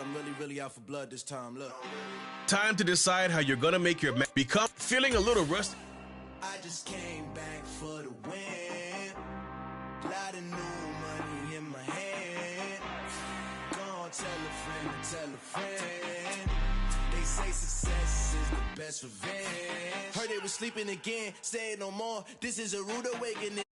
I'm really out for blood this time. Look. Time to decide how you're gonna make your become feeling a little rusty. I just came back for the win. Lot of new money in my hand. Gonna tell a friend. They say success is the best revenge. Heard they was sleeping again, say it no more. This is a rude awakening.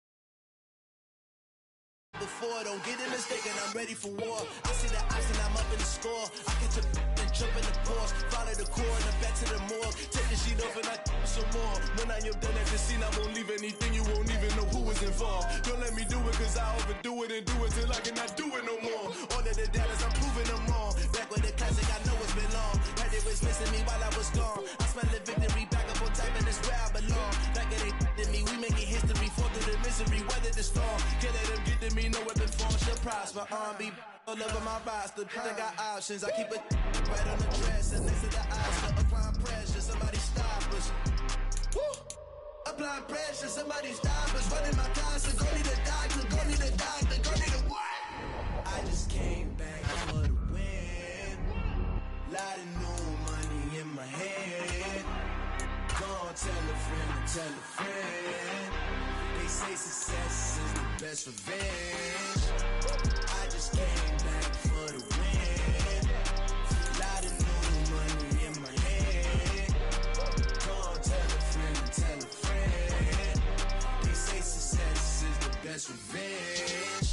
Before, don't get it mistaken, I'm ready for war. I see the ice and I'm up in the score. I catch a and jump in the course. Follow the core and back to the morgue. Take the sheet off and I some more. When I am done at the scene, I won't leave anything. You won't even know who was involved. Don't let me do it cause I overdo it and do it till I cannot do it no more. All of the dallas, I'm proving them wrong. Back with the classic, I know it's been long. Heard they was missing me while I was gone. I smell the victory, back up on time and it's where I belong. Like it ain't to me, we making history. Fall through the misery, weather the storm. Can't let them get to me, no weapon form should prosper. R&B all over my roster. I got options, I keep it right on the dresser. Next to the Oscar, applying pressure, somebody stop us. Woo! Applying pressure, somebody stop us. Running my concert, go need a doctor, go need a doctor, go need a what? I just came back for the win. Lot of new money in my hand. Gonna tell a friend. They say success is the best revenge. I just came back for the win. Lot of new money in my hand. Gonna tell a friend. They say success is the best revenge.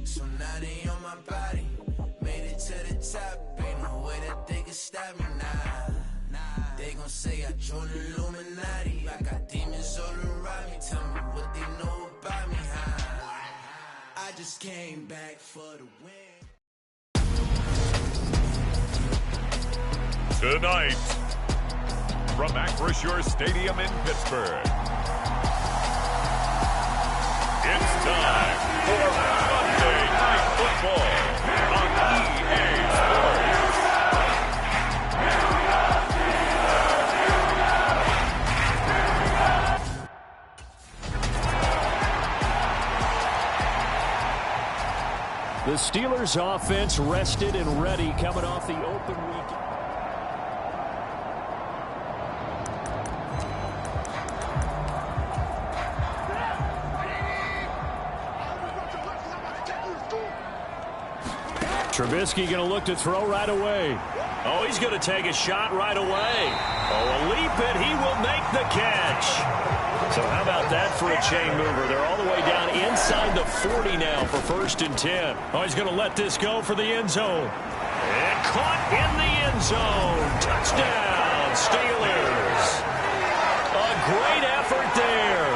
So now they on my body. Made it to the top. Ain't no way that they can stop me now. They gon' say I joined the Illuminati. I got demons all around me. Tell me what they know about me, huh? I just came back for the win. Tonight, from Acrisure Stadium in Pittsburgh, it's time for Monday Night Football on EA Sports. The Steelers offense rested and ready coming off the open week. Trubisky going to look to throw right away. Oh, he's going to take a shot right away. Oh, a leap it. He will make the catch. So how about that for a chain mover? They're all the way down inside the 40 now for 1st and 10. Oh, he's going to let this go for the end zone. And caught in the end zone. Touchdown, Steelers. A great effort there.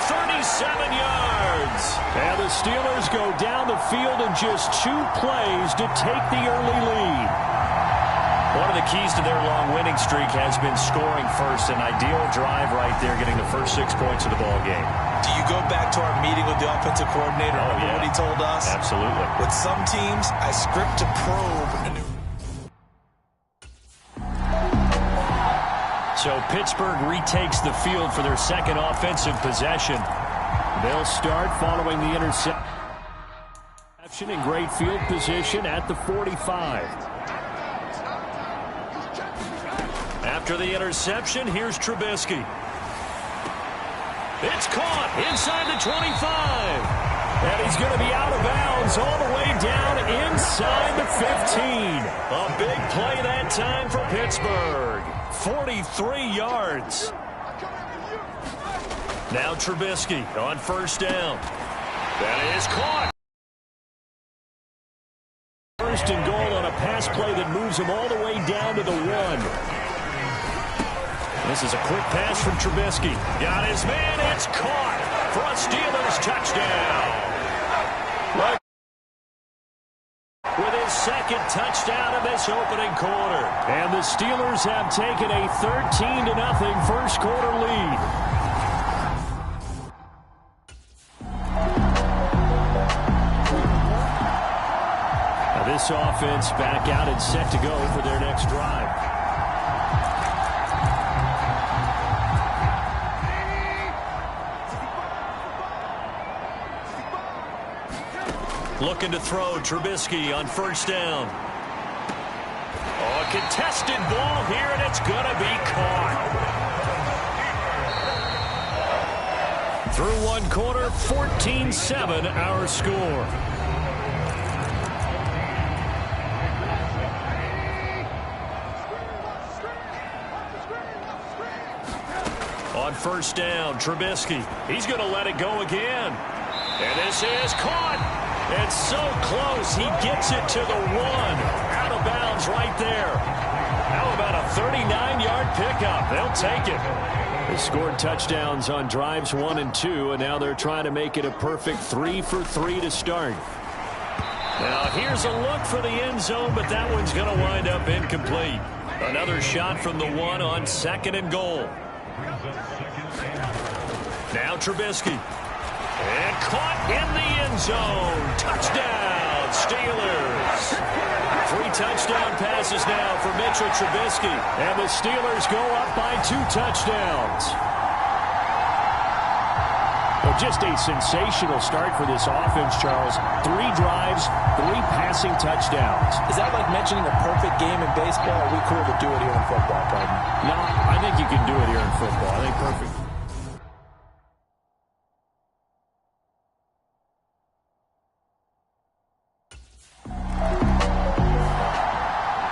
37 yards. And the Steelers go down the field in just 2 plays to take the early lead. One of the keys to their long winning streak has been scoring first. An ideal drive right there, getting the first 6 points of the ball game. Do you go back to our meeting with the offensive coordinator? Oh, Remember what he told us? Absolutely. With some teams, I script to probe. So Pittsburgh retakes the field for their second offensive possession. They'll start following the interception in great field position at the 45. After the interception, here's Trubisky. It's caught inside the 25. And he's going to be out of bounds all the way down inside the 15. A big play that time for Pittsburgh. 43 yards. Now Trubisky on 1st down. That is caught. 1st and goal on a pass play that moves him all the way down to the 1. This is a quick pass from Trubisky. Got his man. It's caught for a Steelers touchdown. Right. With his second touchdown of this opening quarter. And the Steelers have taken a 13-0 first quarter lead. Now this offense back out and set to go for their next drive. Looking to throw, Trubisky on 1st down. A contested ball here, and it's going to be caught. Through one quarter, 14-7 our score. On first down, Trubisky. He's going to let it go again. And this is caught. And so close, he gets it to the one. Out of bounds right there. How about a 39-yard pickup? They'll take it. They scored touchdowns on drives 1 and 2, and now they're trying to make it a perfect 3 for 3 to start. Now here's a look for the end zone, but that one's going to wind up incomplete. Another shot from the one on 2nd and goal. Now Trubisky. And caught in the end zone. Touchdown, Steelers. 3 touchdown passes now for Mitchell Trubisky. And the Steelers go up by 2 touchdowns. Well, just a sensational start for this offense, Charles. 3 drives, 3 passing touchdowns. Is that like mentioning a perfect game in baseball? Or are we cool to do it here in football, pardon? No, I think you can do it here in football. I think perfect.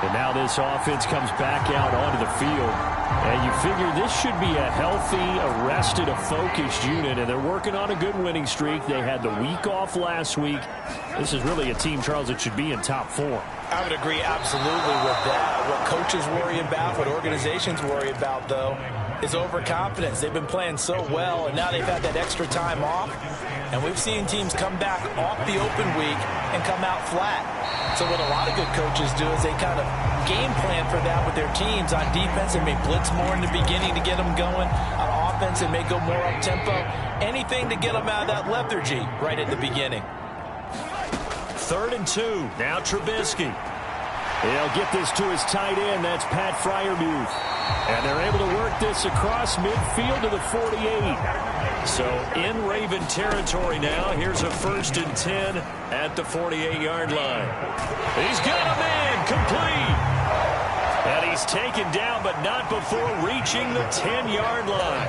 And now this offense comes back out onto the field. And you figure this should be a healthy, arrested, a focused unit. And they're working on a good winning streak. They had the week off last week. This is really a team, Charles, that should be in top 4. I would agree absolutely with that. What coaches worry about, what organizations worry about, though, is overconfidence. They've been playing so well, and now they've had that extra time off. And we've seen teams come back off the open week and come out flat. So what a lot of good coaches do is they kind of game plan for that with their teams. On defense, they may blitz more in the beginning to get them going. On offense, they may go more up-tempo. Anything to get them out of that lethargy right at the beginning. 3rd and 2. Now Trubisky. He'll get this to his tight end. That's Pat Freiermuth. And they're able to work this across midfield to the 48. So in Raven territory now. Here's a 1st and 10 at the 48-yard line. He's got him in. Complete. And he's taken down, but not before reaching the 10-yard line.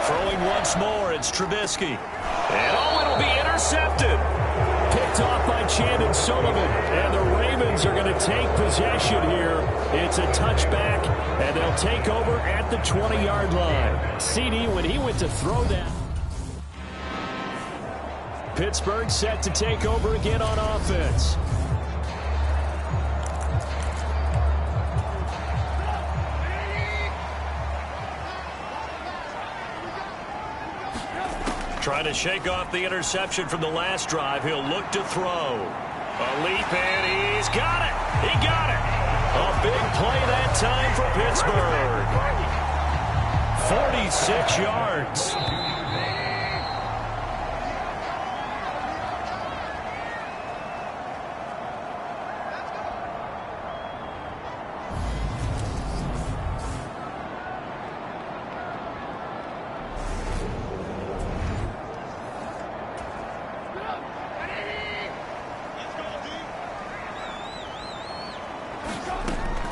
Throwing once more, it's Trubisky. And it'll be intercepted. Picked off by Chandon Sullivan. And the Ravens are going to take possession here. It's a touchback, and they'll take over at the 20-yard line. CD, when he went to throw that. Pittsburgh set to take over again on offense. Trying to shake off the interception from the last drive. He'll look to throw. A leap, and he's got it. He got it. A big play that time for Pittsburgh. 46 yards.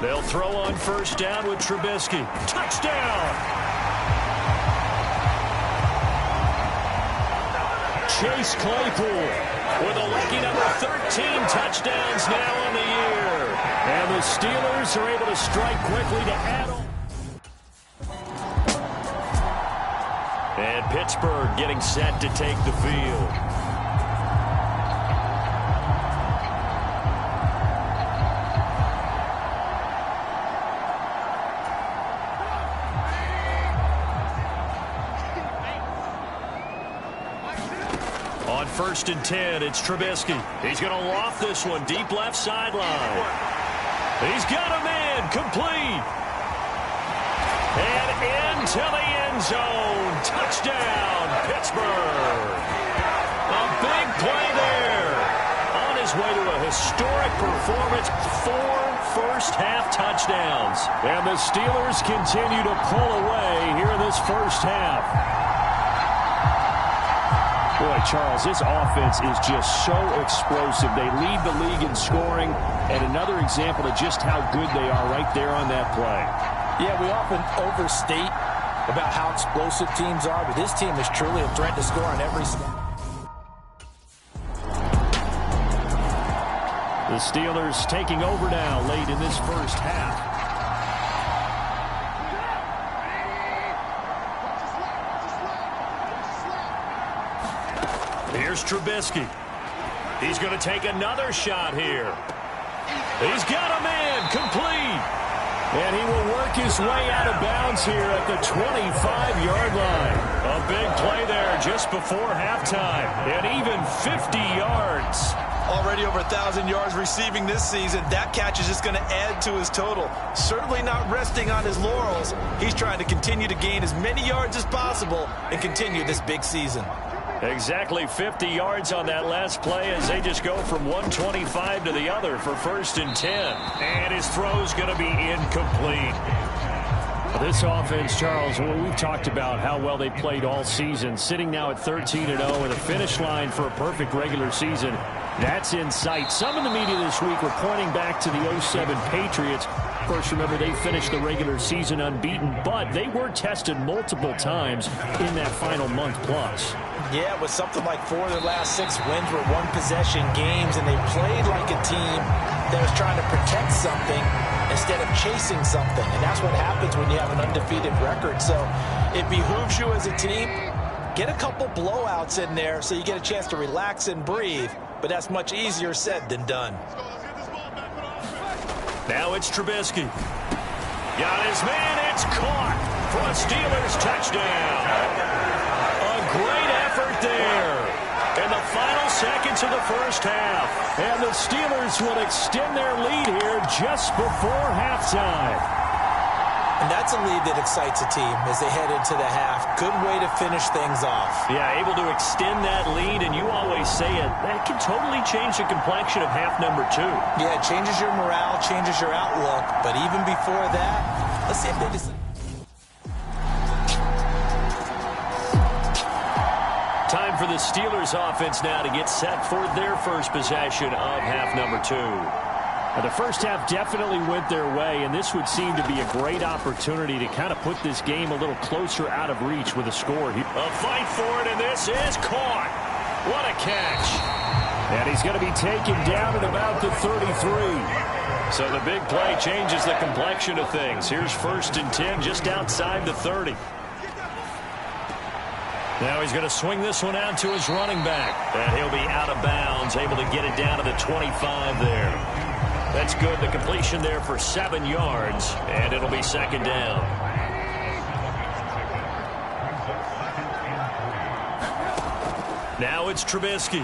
They'll throw on first down with Trubisky. Touchdown! Chase Claypool with a lucky number 13 touchdowns now on the year. And the Steelers are able to strike quickly to add on. And Pittsburgh getting set to take the field. On 1st and 10, it's Trubisky. He's going to loft this one deep left sideline. He's got him in, complete. And into the end zone. Touchdown, Pittsburgh. A big play there. On his way to a historic performance, 4 first-half touchdowns. And the Steelers continue to pull away here in this first half. Boy, Charles, this offense is just so explosive. They lead the league in scoring, and another example of just how good they are right there on that play. Yeah, we often overstate about how explosive teams are, but this team is truly a threat to score on every snap. The Steelers taking over now late in this first half. Here's Trubisky. He's going to take another shot here. He's got a man complete. And he will work his way out of bounds here at the 25-yard line. A big play there just before halftime. And even 50 yards. Already over 1,000 yards receiving this season. That catch is just going to add to his total. Certainly not resting on his laurels. He's trying to continue to gain as many yards as possible and continue this big season. Exactly 50 yards on that last play as they just go from 125 to the other for 1st and 10. And his throw's going to be incomplete. This offense, Charles, we've talked about how well they played all season, sitting now at 13-0 and a finish line for a perfect regular season. That's in sight. Some in the media this week were pointing back to the 07 Patriots. Of course, remember, they finished the regular season unbeaten, but they were tested multiple times in that final month plus. Yeah, it was something like 4 of their last 6 wins were one-possession games, and they played like a team that was trying to protect something instead of chasing something. And that's what happens when you have an undefeated record. So it behooves you as a team, get a couple blowouts in there so you get a chance to relax and breathe. But that's much easier said than done. Now it's Trubisky. Got his man. It's caught for a Steelers touchdown. A great effort there in the final seconds of the first half. And the Steelers will extend their lead here just before halftime. And that's a lead that excites a team as they head into the half. Good way to finish things off. Yeah, able to extend that lead, and you always say it, that can totally change the complexion of half number 2. Yeah, it changes your morale, changes your outlook. But even before that, let's see if they decide. Time for the Steelers offense now to get set for their first possession of half number 2. The first half definitely went their way, and this would seem to be a great opportunity to kind of put this game a little closer out of reach with a score. A fight for it, and this is caught. What a catch. And he's going to be taken down at about the 33. So the big play changes the complexion of things. Here's 1st and 10 just outside the 30. Now he's going to swing this one out to his running back. And he'll be out of bounds, able to get it down to the 25 there. That's good. The completion there for 7 yards, and it'll be 2nd down. Now it's Trubisky.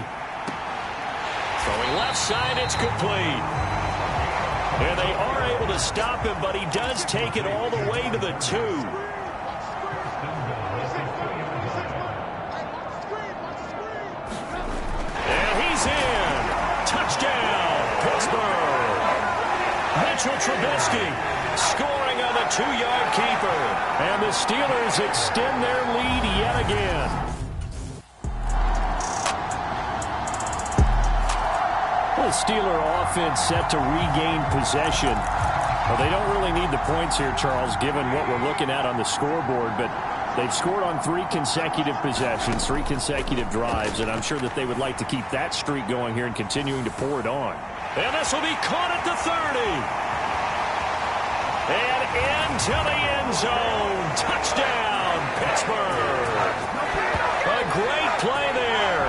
Throwing left side, it's complete. And they are able to stop him, but he does take it all the way to the 2. And he's in. Touchdown, Pittsburgh. Mitchell Trubisky scoring on the 2-yard keeper. And the Steelers extend their lead yet again. The Steeler offense set to regain possession. Well, they don't really need the points here, Charles, given what we're looking at on the scoreboard, but they've scored on 3 consecutive possessions, 3 consecutive drives, and I'm sure that they would like to keep that streak going here and continuing to pour it on. And this will be caught at the 30. And into the end zone. Touchdown, Pittsburgh. A great play there.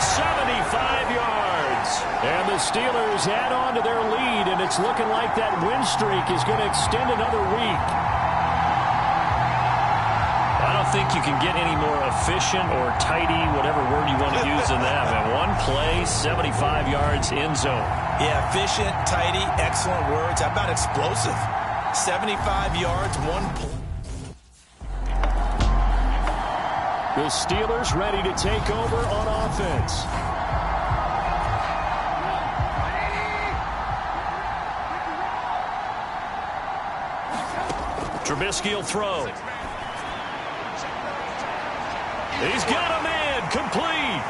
75 yards. And the Steelers add on to their lead, and it's looking like that win streak is going to extend another week. I don't think you can get any more efficient or tidy, whatever word you want to use in that. Man, one play, 75 yards, end zone. Yeah, efficient, tidy, excellent words. How about explosive? 75 yards, 1 play. The Steelers ready to take over on offense. Trubisky will throw. He's got a man, complete.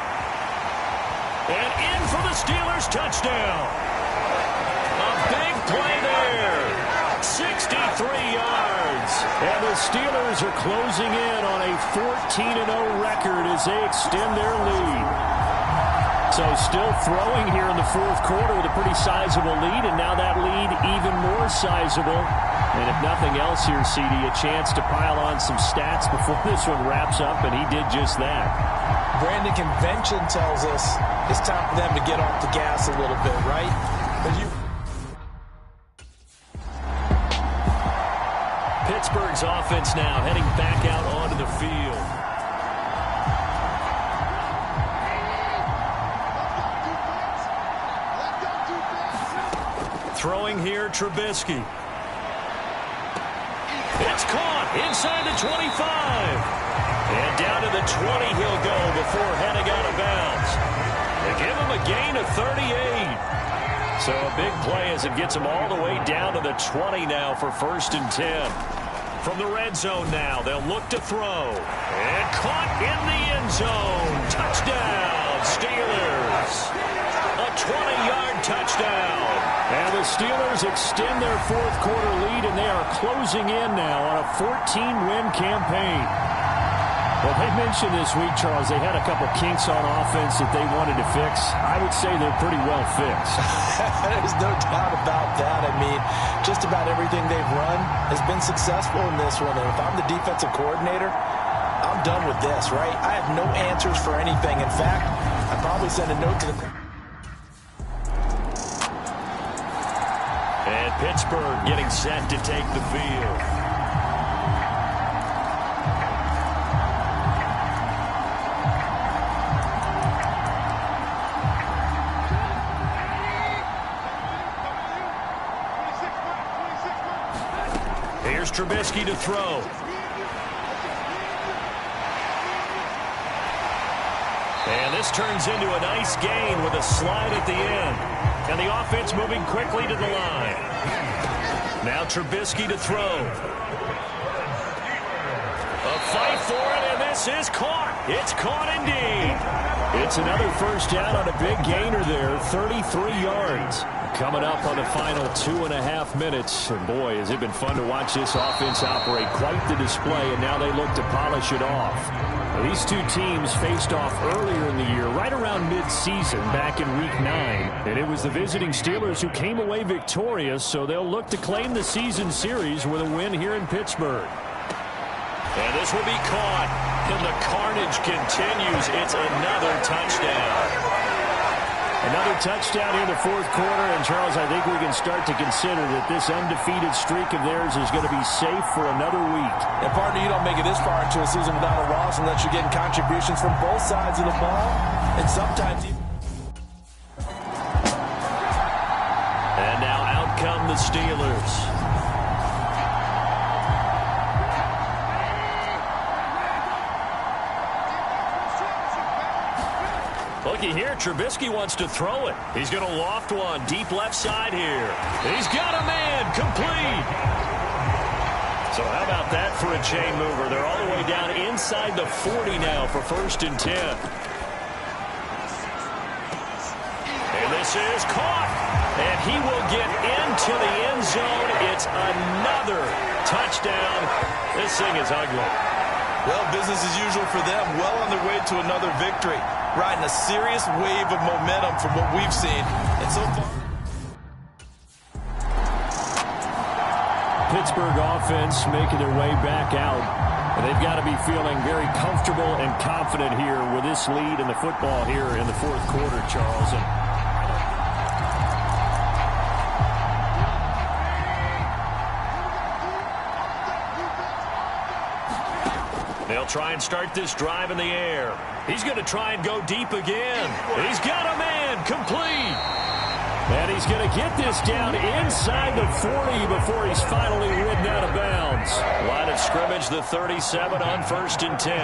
the Steelers touchdown. A big play there. 63 yards. And the Steelers are closing in on a 14-0 record as they extend their lead. So still throwing here in the fourth quarter with a pretty sizable lead, and now that lead even more sizable. And if nothing else here, CD, a chance to pile on some stats before this one wraps up, and he did just that. Brandon, convention tells us it's time for them to get off the gas a little bit, right? But Pittsburgh's offense now heading back out onto the field. Throwing here, Trubisky. It's caught inside the 25. And down to the 20 he'll go before heading out of bounds. They give him a gain of 38. So a big play as it gets him all the way down to the 20 now for 1st and 10. From the red zone now, they'll look to throw. And caught in the end zone. Touchdown, Steelers. A 20-yard touchdown. And the Steelers extend their fourth quarter lead, and they are closing in now on a 14-win campaign. Well, they mentioned this week, Charles, they had a couple kinks on offense that they wanted to fix. I would say they're pretty well fixed. There's no doubt about that. I mean, just about everything they've run has been successful in this one. And if I'm the defensive coordinator, I'm done with this, right? I have no answers for anything. In fact, I'd probably send a note to the... And Pittsburgh getting set to take the field. Here's Trubisky to throw. And this turns into a nice gain with a slide at the end. And the offense moving quickly to the line. Now Trubisky to throw. A fight for it, and this is caught. It's caught indeed. It's another first down on a big gainer there, 33 yards. Coming up on the final 2.5 minutes. And boy, has it been fun to watch this offense operate. Quite the display, and now they look to polish it off. These two teams faced off earlier in the year, right around mid-season, back in Week 9. And it was the visiting Steelers who came away victorious, so they'll look to claim the season series with a win here in Pittsburgh. And this will be caught, and the carnage continues. It's another touchdown. Another touchdown here in the fourth quarter, and Charles, I think we can start to consider that this undefeated streak of theirs is going to be safe for another week. And partner, you don't make it this far into a season without a loss unless you're getting contributions from both sides of the ball, and sometimes even... And now out come the Steelers. Looky here, Trubisky wants to throw it. He's going to loft one deep left side here. He's got a man, complete. So how about that for a chain mover? They're all the way down inside the 40 now for 1st and 10. And this is caught. And he will get into the end zone. It's another touchdown. This thing is ugly. Well, business as usual for them. Well on their way to another victory. Riding a serious wave of momentum from what we've seen. And so far... Pittsburgh offense making their way back out. And they've got to be feeling very comfortable and confident here with this lead in the football here in the fourth quarter, Charles. They'll try and start this drive in the air. He's going to try and go deep again. He's got a man, complete. And he's going to get this down inside the 40 before he's finally ridden out of bounds. Line of scrimmage, the 37 on 1st and 10.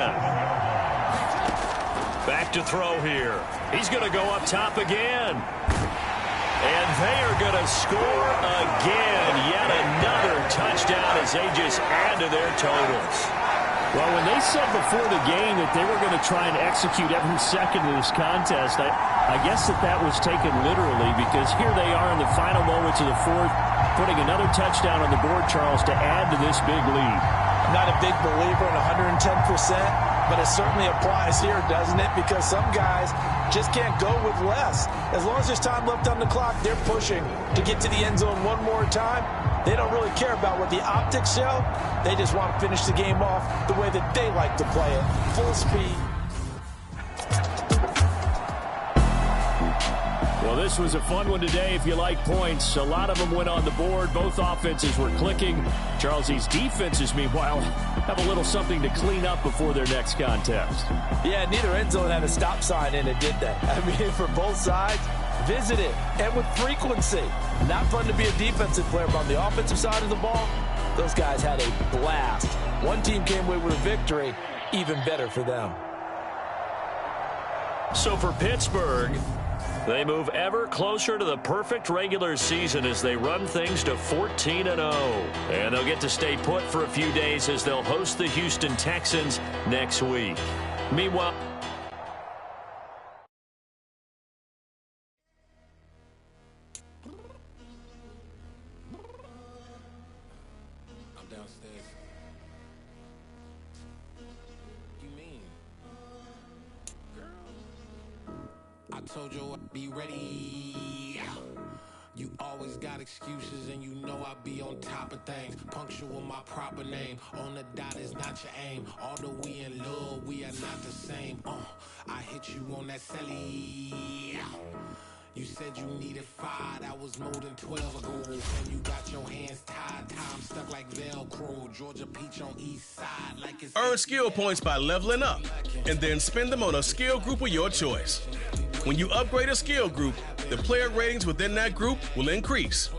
Back to throw here. He's going to go up top again. And they are going to score again. Yet another touchdown as they just add to their totals. Well, when they said before the game that they were going to try and execute every second of this contest, I guess that was taken literally, because here they are in the final moments of the fourth, putting another touchdown on the board, Charles, to add to this big lead. I'm not a big believer in 110%, but it certainly applies here, doesn't it? Because some guys just can't go with less. As long as there's time left on the clock, they're pushing to get to the end zone one more time. They don't really care about what the optics show. They just want to finish the game off the way that they like to play it, full speed. Well, this was a fun one today if you like points. A lot of them went on the board. Both offenses were clicking. Charles, these defenses, meanwhile, have a little something to clean up before their next contest. Yeah, neither end zone had a stop sign in it, did they? I mean, for both sides, visit it, and with frequency. Not fun to be a defensive player, but on the offensive side of the ball, those guys had a blast. One team came away with a victory, even better for them. So for Pittsburgh, they move ever closer to the perfect regular season as they run things to 14-0. And they'll get to stay put for a few days as they'll host the Houston Texans next week. Meanwhile, I'm downstairs. You mean? Girl, I told you I'd be ready. You always got excuses and you know I be on top of things. Punctual my proper name. On the dot is not your aim. Although we in love, we are not the same. I hit you on that celly. You said you needed 5, that was more than 12 ago. And you got your hands tied, time stuck like Velcro. Georgia peach on east side like it's... Earn skill points by leveling up, and then spend them on a skill group of your choice. When you upgrade a skill group, the player ratings within that group will increase.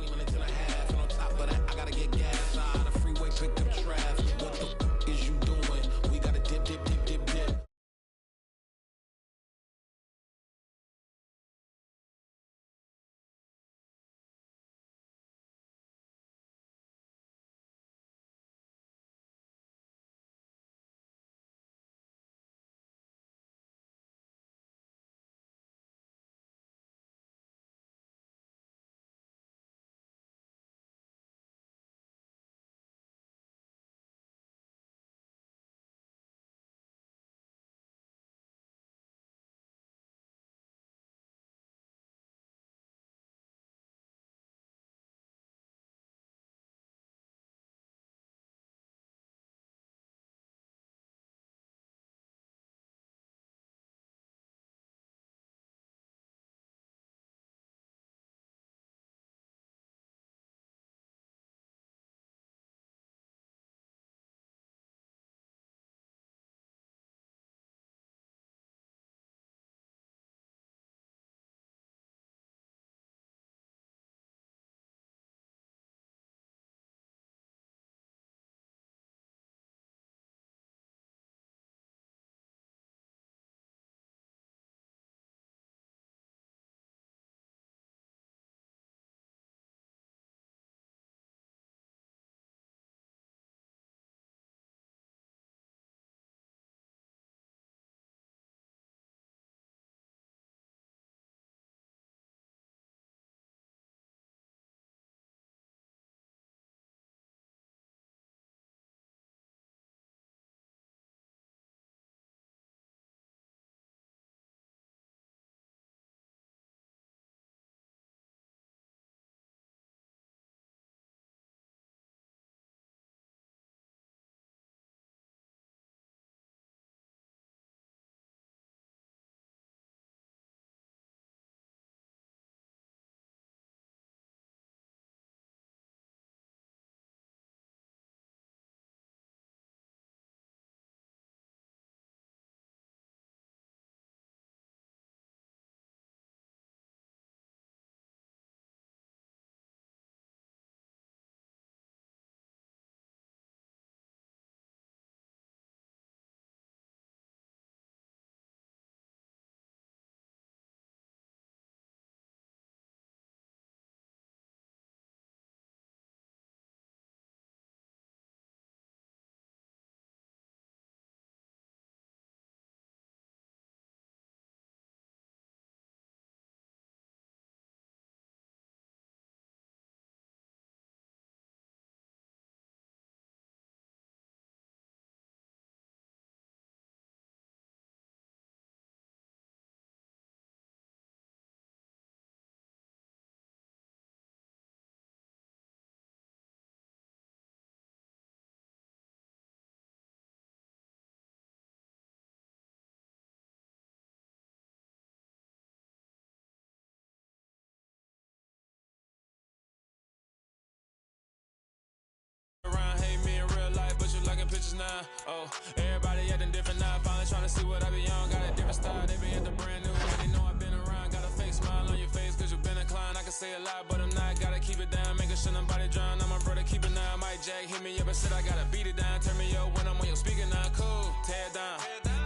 now. Oh, everybody acting different now. Finally trying to see what I be on. Got a different style, they be at the brand new. They know I've been around. Got a fake smile on your face cause you've been inclined. I can say a lot, but I'm not. Gotta keep it down, making sure nobody drown. I'm my brother, keep it now. Mike Jack hit me up and said I gotta beat it down. Turn me up when I'm on your speaker now. Cool, tear it down,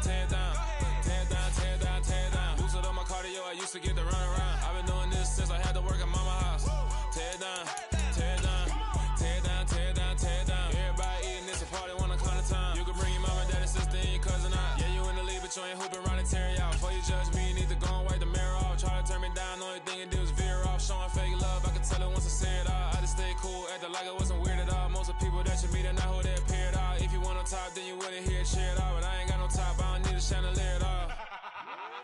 tear it down, tear it down, tear it down, tear it down. Boosted on my cardio, I used to get to run around. I've been doing this since I had to work at mama house. Tear it down, tear it down, tear it down, tear it down, tear it down. Everybody eating this a party, wanna climb the time. You can bring your mama, daddy, sister, and your cousin out. Yeah, you in the league, but you ain't hooping around and tear out. Before you judge me, you need to go and wipe the mirror off. Try to turn me down, the only thing you do is veer off. Showing fake love, I can tell it once I say it all. I just stay cool, acting like I wasn't weird at all. Most of the people that you meet are not who they appear at all. If you want on top, then you wouldn't hear it cheer it all. But I ain't got no top, I don't need a chandelier at all.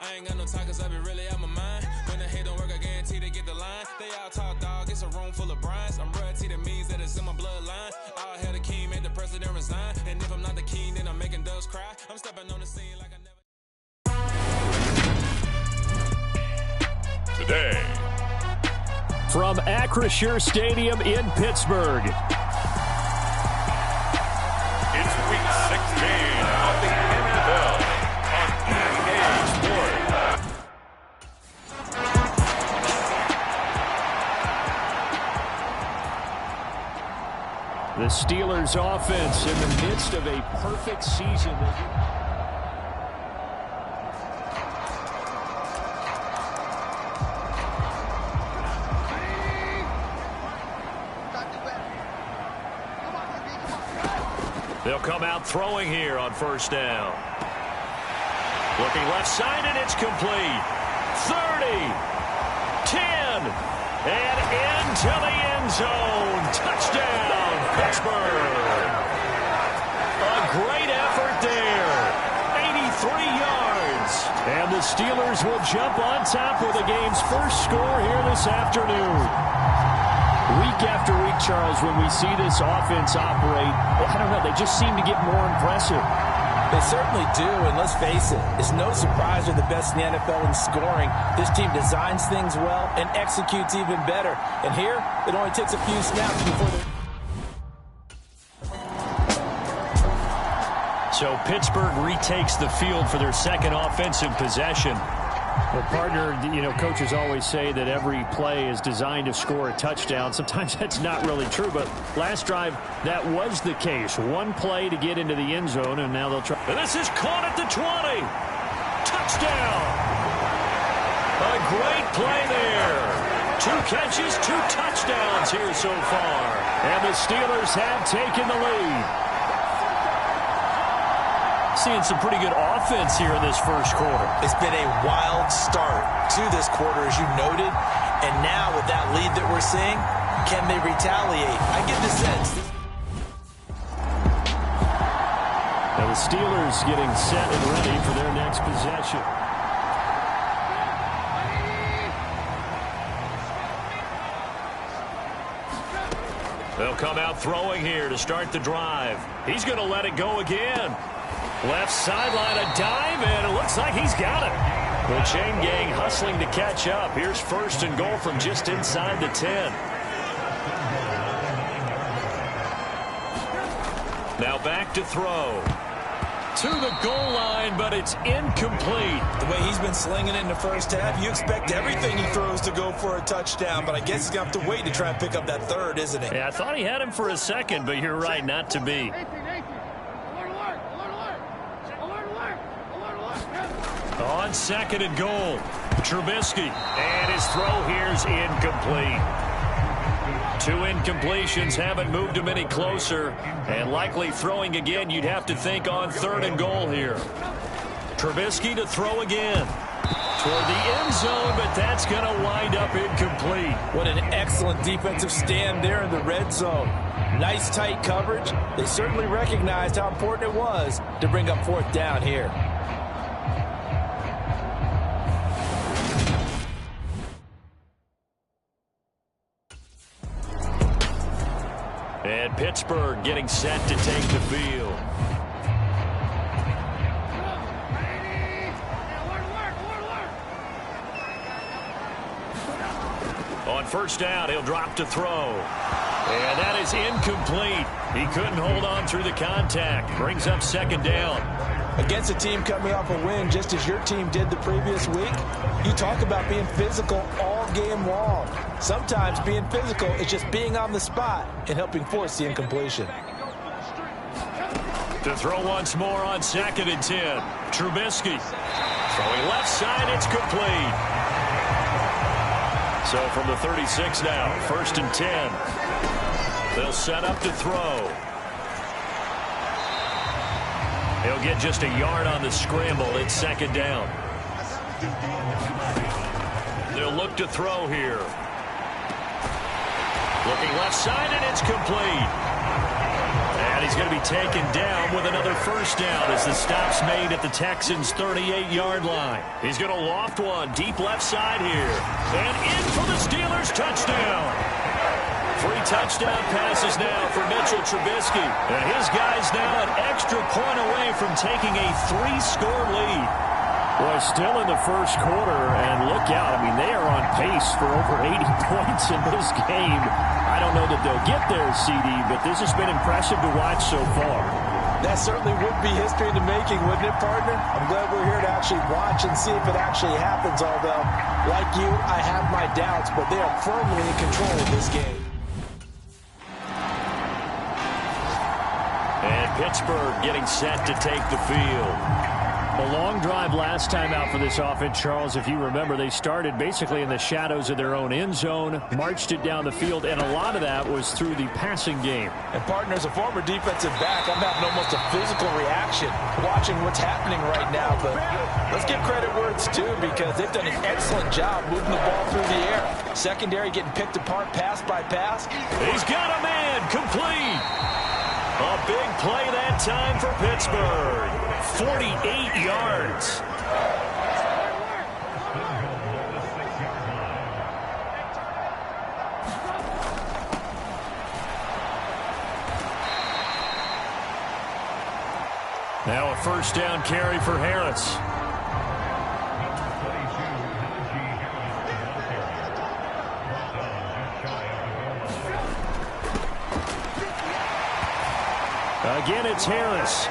I ain't got no talk cause I be really out my mind. When the hate don't work, I guarantee they get the line. They all talk dog, it's a room full of brines. I'm royalty, that means that it's in my bloodline. All hail the king, made the president resign. And if I'm not the king, then I'm making doves cry. I'm stepping on the scene like I never. Today, from Acrisure Stadium in Pittsburgh, it's Week 16 of the NFL on EA Sports. the Steelers offense in the midst of a perfect season. They'll come out throwing here on first down. Looking left side, and it's complete. 30, 10, and into the end zone. Touchdown, Pittsburgh. A great effort there. 83 yards. And the Steelers will jump on top with the game's first score here this afternoon. Week after week, Charles, when we see this offense operate, I don't know, they just seem to get more impressive. They certainly do, and let's face it, it's no surprise they're the best in the NFL in scoring. This team designs things well and executes even better. And here, it only takes a few snaps before they... So Pittsburgh retakes the field for their second offensive possession. Well, partner, you know, coaches always say that every play is designed to score a touchdown. Sometimes that's not really true, but last drive, that was the case. One play to get into the end zone, and now they'll try. And this is caught at the 20. Touchdown. A great play there. 2 catches, 2 touchdowns here so far. And the Steelers have taken the lead. Seeing some pretty good offense here in this first quarter. It's been a wild start to this quarter, as you noted. And now with that lead that we're seeing, can they retaliate? I get the sense. Now the Steelers getting set and ready for their next possession. They'll come out throwing here to start the drive. He's going to let it go again. Left sideline, a dive, and it looks like he's got it. The chain gang hustling to catch up. Here's first and goal from just inside the 10. Now back to throw. To the goal line, but it's incomplete. The way he's been slinging it in the first half, you expect everything he throws to go for a touchdown, but I guess he's going to have to wait to try and pick up that third, isn't he? Yeah, I thought he had him for a second, but you're right, not to be. On second and goal, Trubisky, and his throw here's incomplete. 2 incompletions haven't moved him any closer, and likely throwing again, you'd have to think on third and goal here. Trubisky to throw again. Toward the end zone, but that's going to wind up incomplete. What an excellent defensive stand there in the red zone. Nice tight coverage. They certainly recognized how important it was to bring up fourth down here. And Pittsburgh getting set to take the field. On first down, he'll drop to throw. And that is incomplete. He couldn't hold on through the contact. Brings up second down. Against a team coming off a win, just as your team did the previous week, you talk about being physical all game long. Sometimes being physical is just being on the spot and helping force the incompletion. To throw once more on 2nd and 10. Trubisky throwing left side. It's complete. So from the 36 now, 1st and 10. They'll set up to throw. He'll get just a yard on the scramble. It's 2nd down. They'll look to throw here. Looking left side, and it's complete. And he's going to be taken down with another 1st down as the stop's made at the Texans' 38-yard line. He's going to loft one deep left side here. And in for the Steelers' touchdown. 3 touchdown passes now for Mitchell Trubisky. And his guys now an extra point away from taking a 3-score lead. Boy, still in the first quarter, and look out. I mean, they are on pace for over 80 points in this game. I don't know that they'll get there, CD, but this has been impressive to watch so far. That certainly would be history in the making, wouldn't it, partner? I'm glad we're here to actually watch and see if it actually happens, although, like you, I have my doubts, but they are firmly in control of this game. And Pittsburgh getting set to take the field. A long drive last time out for this offense, Charles. If you remember, they started basically in the shadows of their own end zone, marched it down the field, and a lot of that was through the passing game. And, partner, as a former defensive back, I'm having almost a physical reaction watching what's happening right now. But let's give credit where it's due, because they've done an excellent job moving the ball through the air. Secondary getting picked apart pass by pass. He's got a man complete. A big play that time for Pittsburgh. 48 yards. Now a 1st down carry for Harris. Again, it's Harris.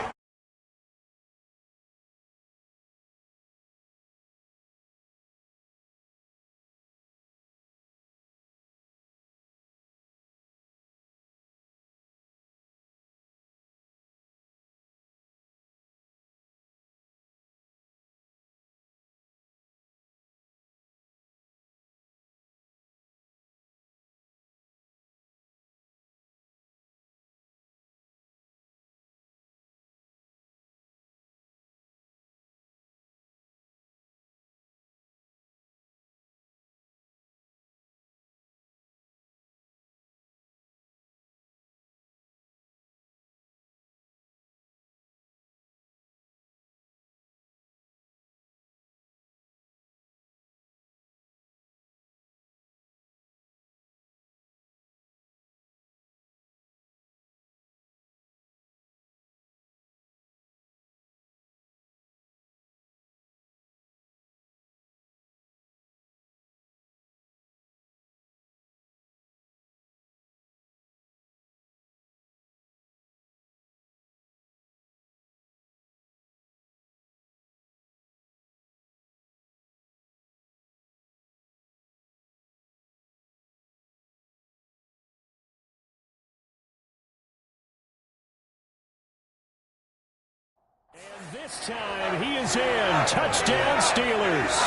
And this time he is in. Touchdown, Steelers.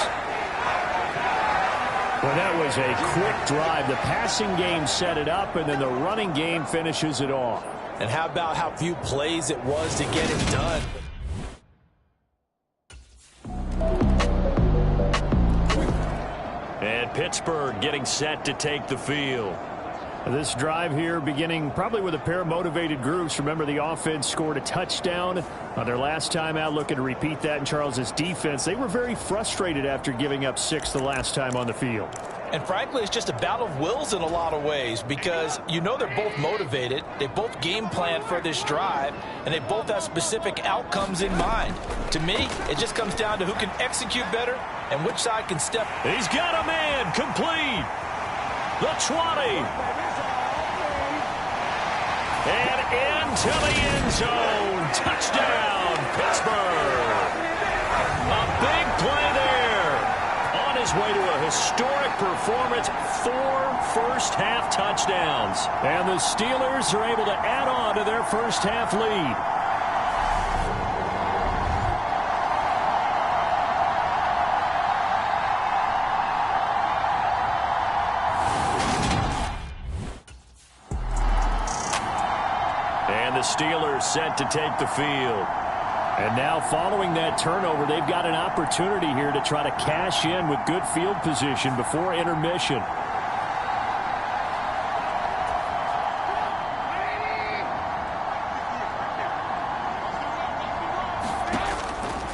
Well, that was a quick drive. The passing game set it up, and then the running game finishes it off. And how about how few plays it was to get it done? And Pittsburgh getting set to take the field. This drive here beginning probably with a pair of motivated groups. Remember, the offense scored a touchdown on their last time out, looking to repeat that in Charles's defense. They were very frustrated after giving up 6 the last time on the field. And frankly, it's just a battle of wills in a lot of ways, because you know they're both motivated. They both game planned for this drive, and they both have specific outcomes in mind. To me, it just comes down to who can execute better and which side can step. He's got a man complete. The 20. And into the end zone. Touchdown, Pittsburgh. A big play there. On his way to a historic performance, 4 first-half touchdowns. And the Steelers are able to add on to their first-half lead. And the Steelers set to take the field. And now following that turnover, they've got an opportunity here to try to cash in with good field position before intermission.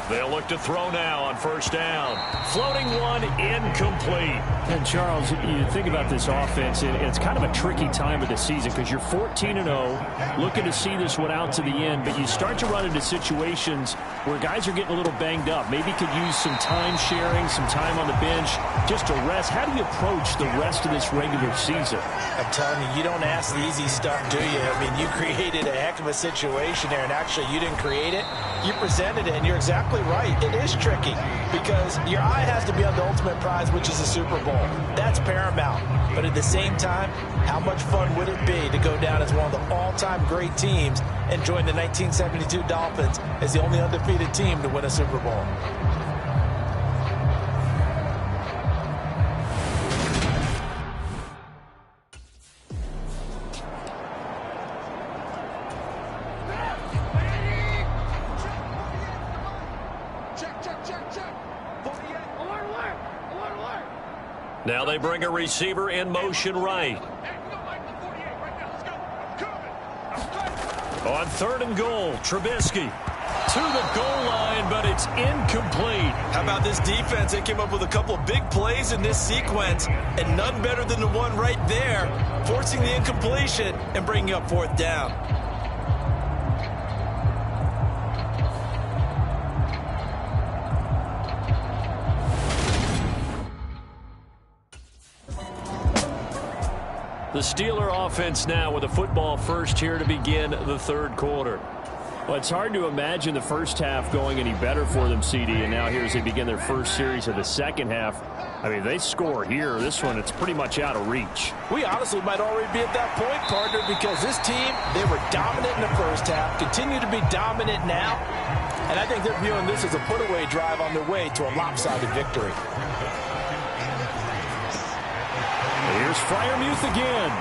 They'll look to throw now on first down. Floating one, incomplete. And Charles, you think about this offense, and it's kind of a tricky time of the season because you're 14-0, looking to see this one out to the end, but you start to run into situations where guys are getting a little banged up. Maybe could use some time sharing, some time on the bench, just to rest. How do you approach the rest of this regular season? I'm telling you, you don't ask the easy stuff, do you? I mean, you created a heck of a situation there, and actually you didn't create it. You presented it, and you're exactly right. It is tricky because your eye has to be on the ultimate prize, which is the Super Bowl. That's paramount. But at the same time, how much fun would it be to go down as one of the all-time great teams and join the 1972 Dolphins as the only undefeated team to win a Super Bowl? Now they bring a receiver in motion right. On 3rd and goal, Trubisky to the goal line, but it's incomplete. How about this defense? They came up with a couple of big plays in this sequence, and none better than the one right there, forcing the incompletion and bringing up 4th down. The Steeler offense now with a football first here to begin the 3rd quarter. Well, it's hard to imagine the first half going any better for them, CD, and now here as they begin their first series of the second half. I mean, they score here. This one, it's pretty much out of reach. We honestly might already be at that point, partner, because this team, they were dominant in the first half, continue to be dominant now, and I think they're viewing this as a put-away drive on their way to a lopsided victory. Here's Freiermuth again.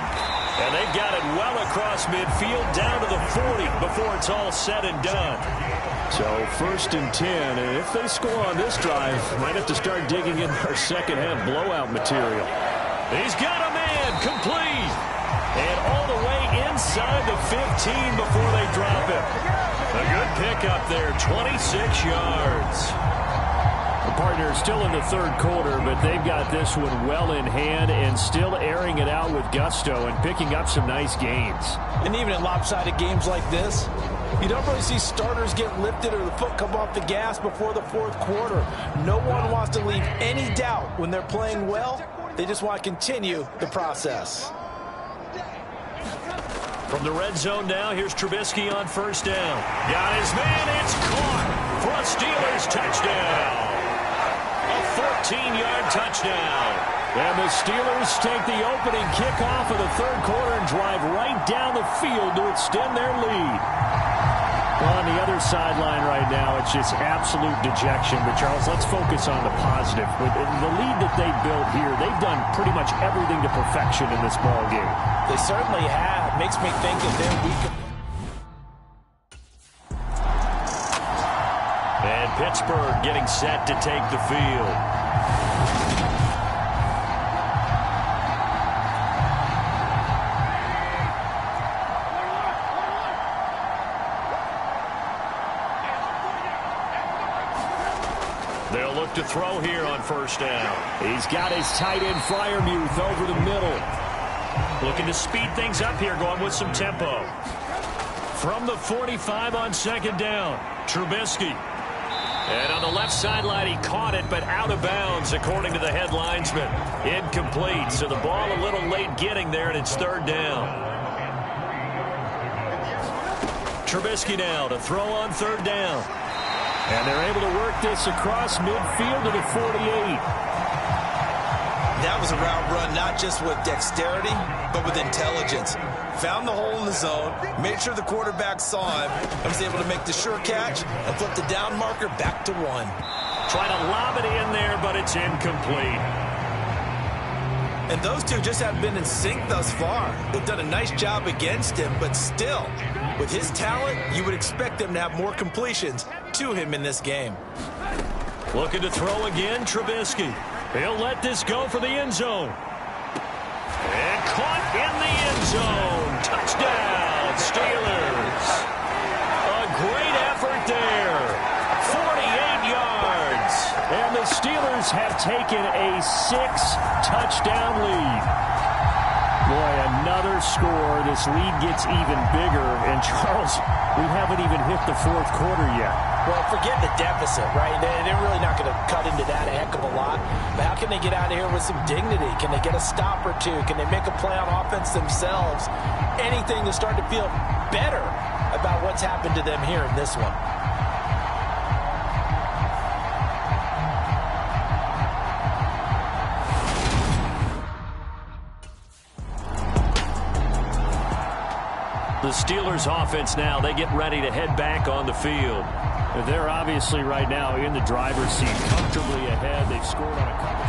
And they've got it well across midfield down to the 40 before it's all said and done. So 1st and 10, and if they score on this drive, might have to start digging in our second half blowout material. He's got a man complete. And all the way inside the 15 before they drop it. A good pickup there, 26 yards. The partner is still in the 3rd quarter, but they've got this one well in hand and still airing it out with gusto and picking up some nice gains. And even in lopsided games like this, you don't really see starters get lifted or the foot come off the gas before the 4th quarter. No one wants to leave any doubt when they're playing well. They just want to continue the process. From the red zone now, here's Trubisky on first down. Got his man, it's caught for a Steelers touchdown. A 14-yard touchdown. And the Steelers take the opening kickoff of the 3rd quarter and drive right down the field to extend their lead. Well, on the other sideline right now, it's just absolute dejection. But, Charles, let's focus on the positive. With the lead that they built here, they've done pretty much everything to perfection in this ballgame. They certainly have. Makes me think that they're weak. And Pittsburgh getting set to take the field. They'll look to throw here on first down. He's got his tight end Freiermuth over the middle. Looking to speed things up here, going with some tempo. From the 45 on second down, Trubisky. And on the left sideline, he caught it, but out of bounds, according to the head linesman. Incomplete, so the ball a little late getting there, and it's 3rd down. Trubisky now to throw on third down. And they're able to work this across midfield to the 48. That was a route run not just with dexterity, but with intelligence. Found the hole in the zone, made sure the quarterback saw him, and was able to make the sure catch and flip the down marker back to 1. Trying to lob it in there, but it's incomplete. And those two just haven't been in sync thus far. They've done a nice job against him, but still, with his talent, you would expect them to have more completions to him in this game. Looking to throw again, Trubisky. He'll let this go for the end zone. And caught in the end zone. Touchdown, Steelers. A great effort there. 48 yards. And the Steelers have taken a 6-touchdown lead. Boy, another score. This lead gets even bigger. And, Charles, we haven't even hit the fourth quarter yet. Well, forget the deficit, right? They're really not going to cut into that a heck of a lot. But how can they get out of here with some dignity? Can they get a stop or two? Can they make a play on offense themselves? Anything to start to feel better about what's happened to them here in this one. The Steelers offense now, they get ready to head back on the field. They're obviously right now in the driver's seat, comfortably ahead. They've scored on a couple.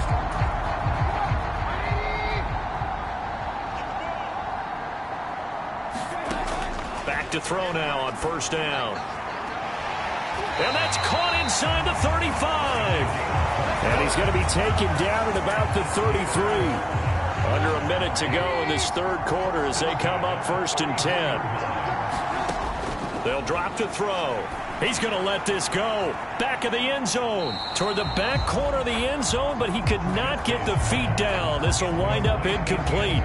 Back to throw now on first down. And that's caught inside the 35. And he's going to be taken down at about the 33. Under a minute to go in this third quarter as they come up 1st and 10. They'll drop to throw. He's going to let this go. Back of the end zone. Toward the back corner of the end zone, but he could not get the feet down. This will wind up incomplete.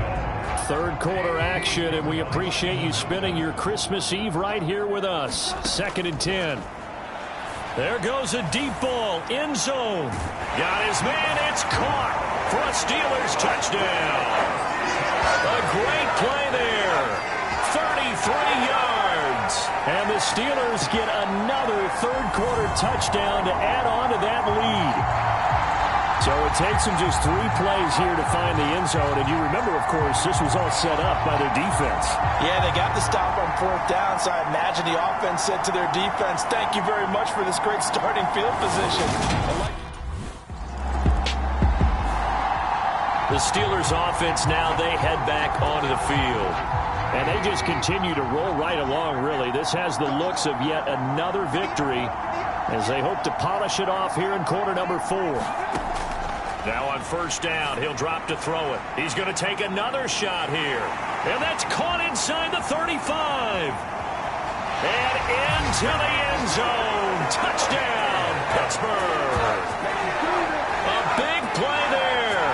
Third quarter action, and we appreciate you spending your Christmas Eve right here with us. 2nd and 10. There goes a deep ball. End zone. Got his man. It's caught for a Steelers touchdown. A great play there. 33 yards. And the Steelers get another third quarter touchdown to add on to that lead. So it takes them just 3 plays here to find the end zone. And you remember, of course, this was all set up by their defense. Yeah, they got the stop on 4th down, so I imagine the offense said to their defense, thank you very much for this great starting field position. The Steelers offense now, they head back onto the field. And they just continue to roll right along, really. This has the looks of yet another victory as they hope to polish it off here in quarter number 4. Now on first down, he'll drop to throw it. He's going to take another shot here. And that's caught inside the 35. And into the end zone. Touchdown, Pittsburgh. A big play there.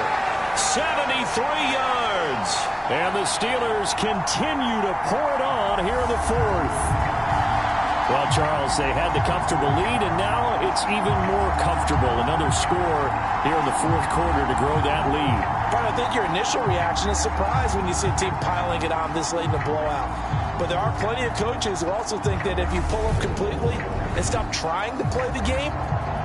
73 yards. And the Steelers continue to pour it on here in the 4th. Well, Charles, they had the comfortable lead, and now it's even more comfortable. Another score here in the 4th quarter to grow that lead. But I think your initial reaction is surprise when you see a team piling it on this late in the blowout. But there are plenty of coaches who also think that if you pull up completely and stop trying to play the game,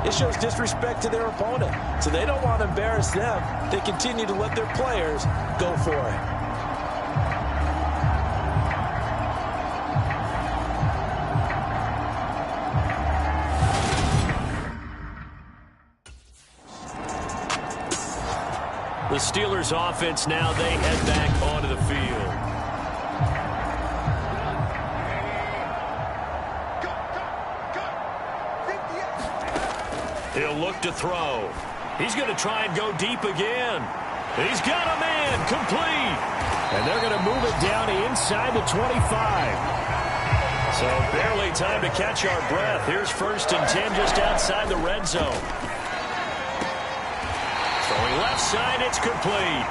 it shows disrespect to their opponent. So they don't want to embarrass them. They continue to let their players go for it. The Steelers offense now, they head back onto the field. He'll look to throw. He's going to try and go deep again. He's got a man, complete. And they're going to move it down inside the 25. So barely time to catch our breath. Here's 1st and 10 just outside the red zone. Throwing left side, it's complete.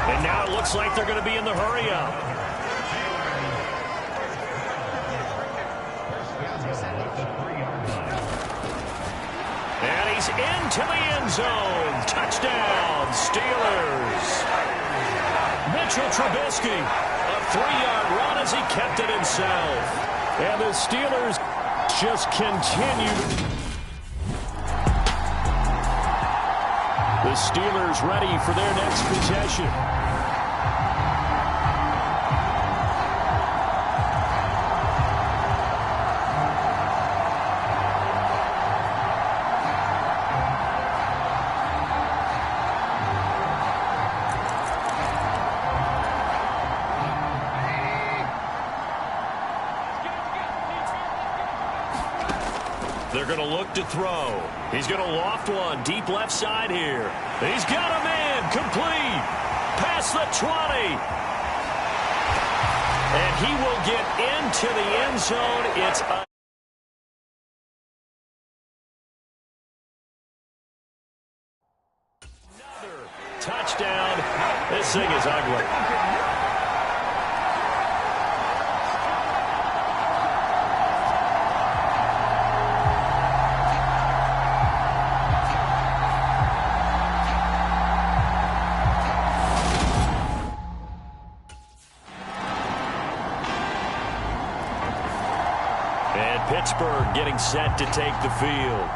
And now it looks like they're going to be in the hurry-up. And he's into the end zone. Touchdown, Steelers. Mitchell Trubisky, a 3-yard run as he kept it himself. And the Steelers just continue. The Steelers ready for their next possession. They're going to look to throw. He's going to loft one deep left side here. He's got a man complete. Past the 20. And he will get into the end zone. It's another touchdown. This thing is ugly. Pittsburgh getting set to take the field.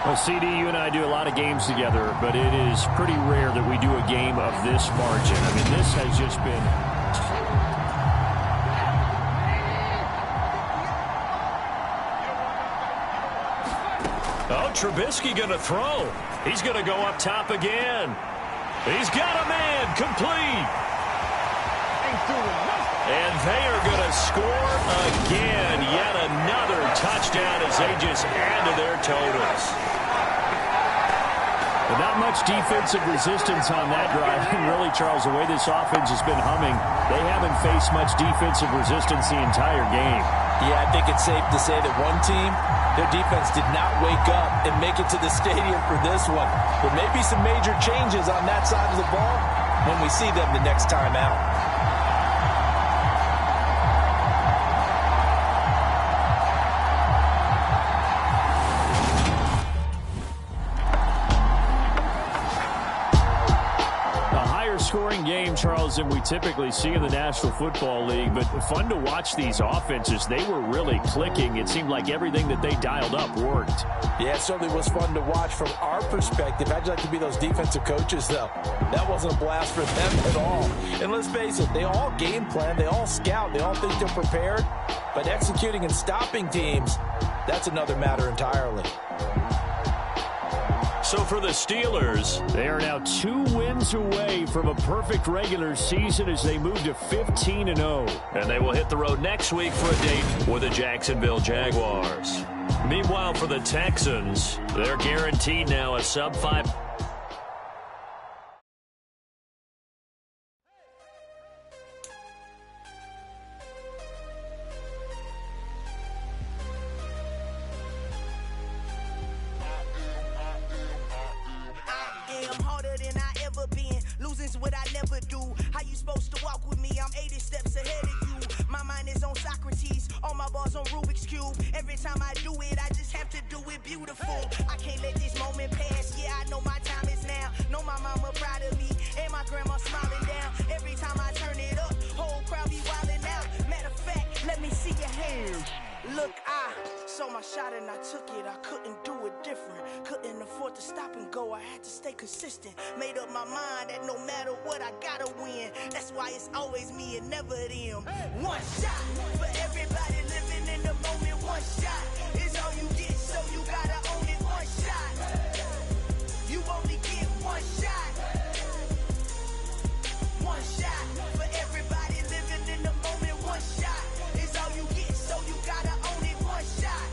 Well, CD, you and I do a lot of games together, but it is pretty rare that we do a game of this margin. I mean, this has just been... Oh, Trubisky going to throw. He's going to go up top again. He's got a man complete. And they are going to score again. Yet another touchdown as they just add to their totals. But not much defensive resistance on that drive. And really, Charles, the way this offense has been humming, they haven't faced much defensive resistance the entire game. Yeah, I think it's safe to say that one team, their defense did not wake up and make it to the stadium for this one. There may be some major changes on that side of the ball when we see them the next time out. Scoring game, Charles, than we typically see in the National Football League, but fun to watch these offenses. They were really clicking. It seemed like everything that they dialed up worked. Yeah, it certainly was fun to watch from our perspective. I'd like to be those defensive coaches, though. That wasn't a blast for them at all. And let's face it, they all game plan, they all scout, they all think they're prepared, but executing and stopping teams, that's another matter entirely. So for the Steelers, they are now 2 wins away from a perfect regular season as they move to 15-0. And they will hit the road next week for a date with the Jacksonville Jaguars. Meanwhile, for the Texans, they're guaranteed now a sub-5. What I never do. How you supposed to walk with me? I'm 80 steps ahead of you. My mind is on Socrates, all my balls on Rubik's Cube. Every time I do it, I just have to do it beautiful. I can't let this moment pass. Yeah, I know my time is now. Know my mama proud of me, and my grandma smiling down. Every time I turn it up, whole crowd be wilding out. Matter of fact, let me see your hands. Look, I saw my shot and I took it. I couldn't do it different. Couldn't afford to stop and go. I had to stay consistent. Made up my mind that no matter what, I gotta win. That's why it's always me and never them. One shot for everybody living in the moment. One shot is all you get, so you gotta own it. One shot. You only get one shot. One shot for everybody living in the moment. One shot is all you get, so you gotta own it. One shot.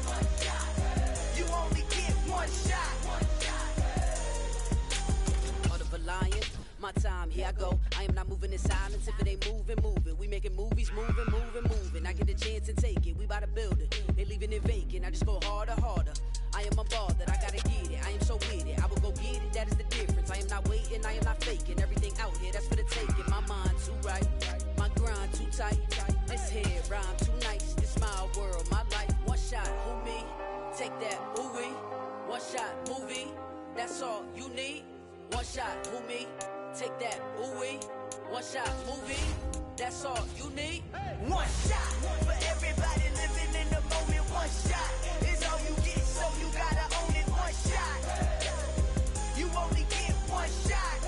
You only get one shot. My time, here I go. I am not moving in silence. If it ain't moving, moving. We making movies, moving. I get a chance and take it. We bout to build it. They leaving it vacant. I just go harder. I am a ball that I gotta get it. I am so with it. I will go get it. That is the difference. I am not waiting. I am not faking. Everything out here, that's for the taking. My mind too right. My grind too tight. This head rhyme too nice. This my world, my life. One shot, who me? Take that, ooh-wee. One shot, movie. That's all you need. One shot, who me? Take that, ooh-wee. One shot, movie. That's all you need. One shot for everybody living in the moment. One shot is all you get, so you gotta own it. One shot. You only get one shot.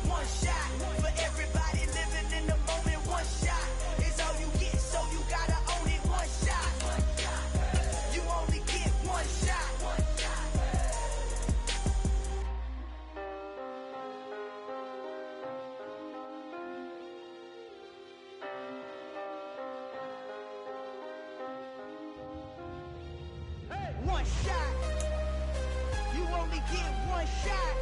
One shot for everybody living in the moment. One shot is all you get, so you gotta own it. One shot. You only get one shot. One shot. You only get one shot.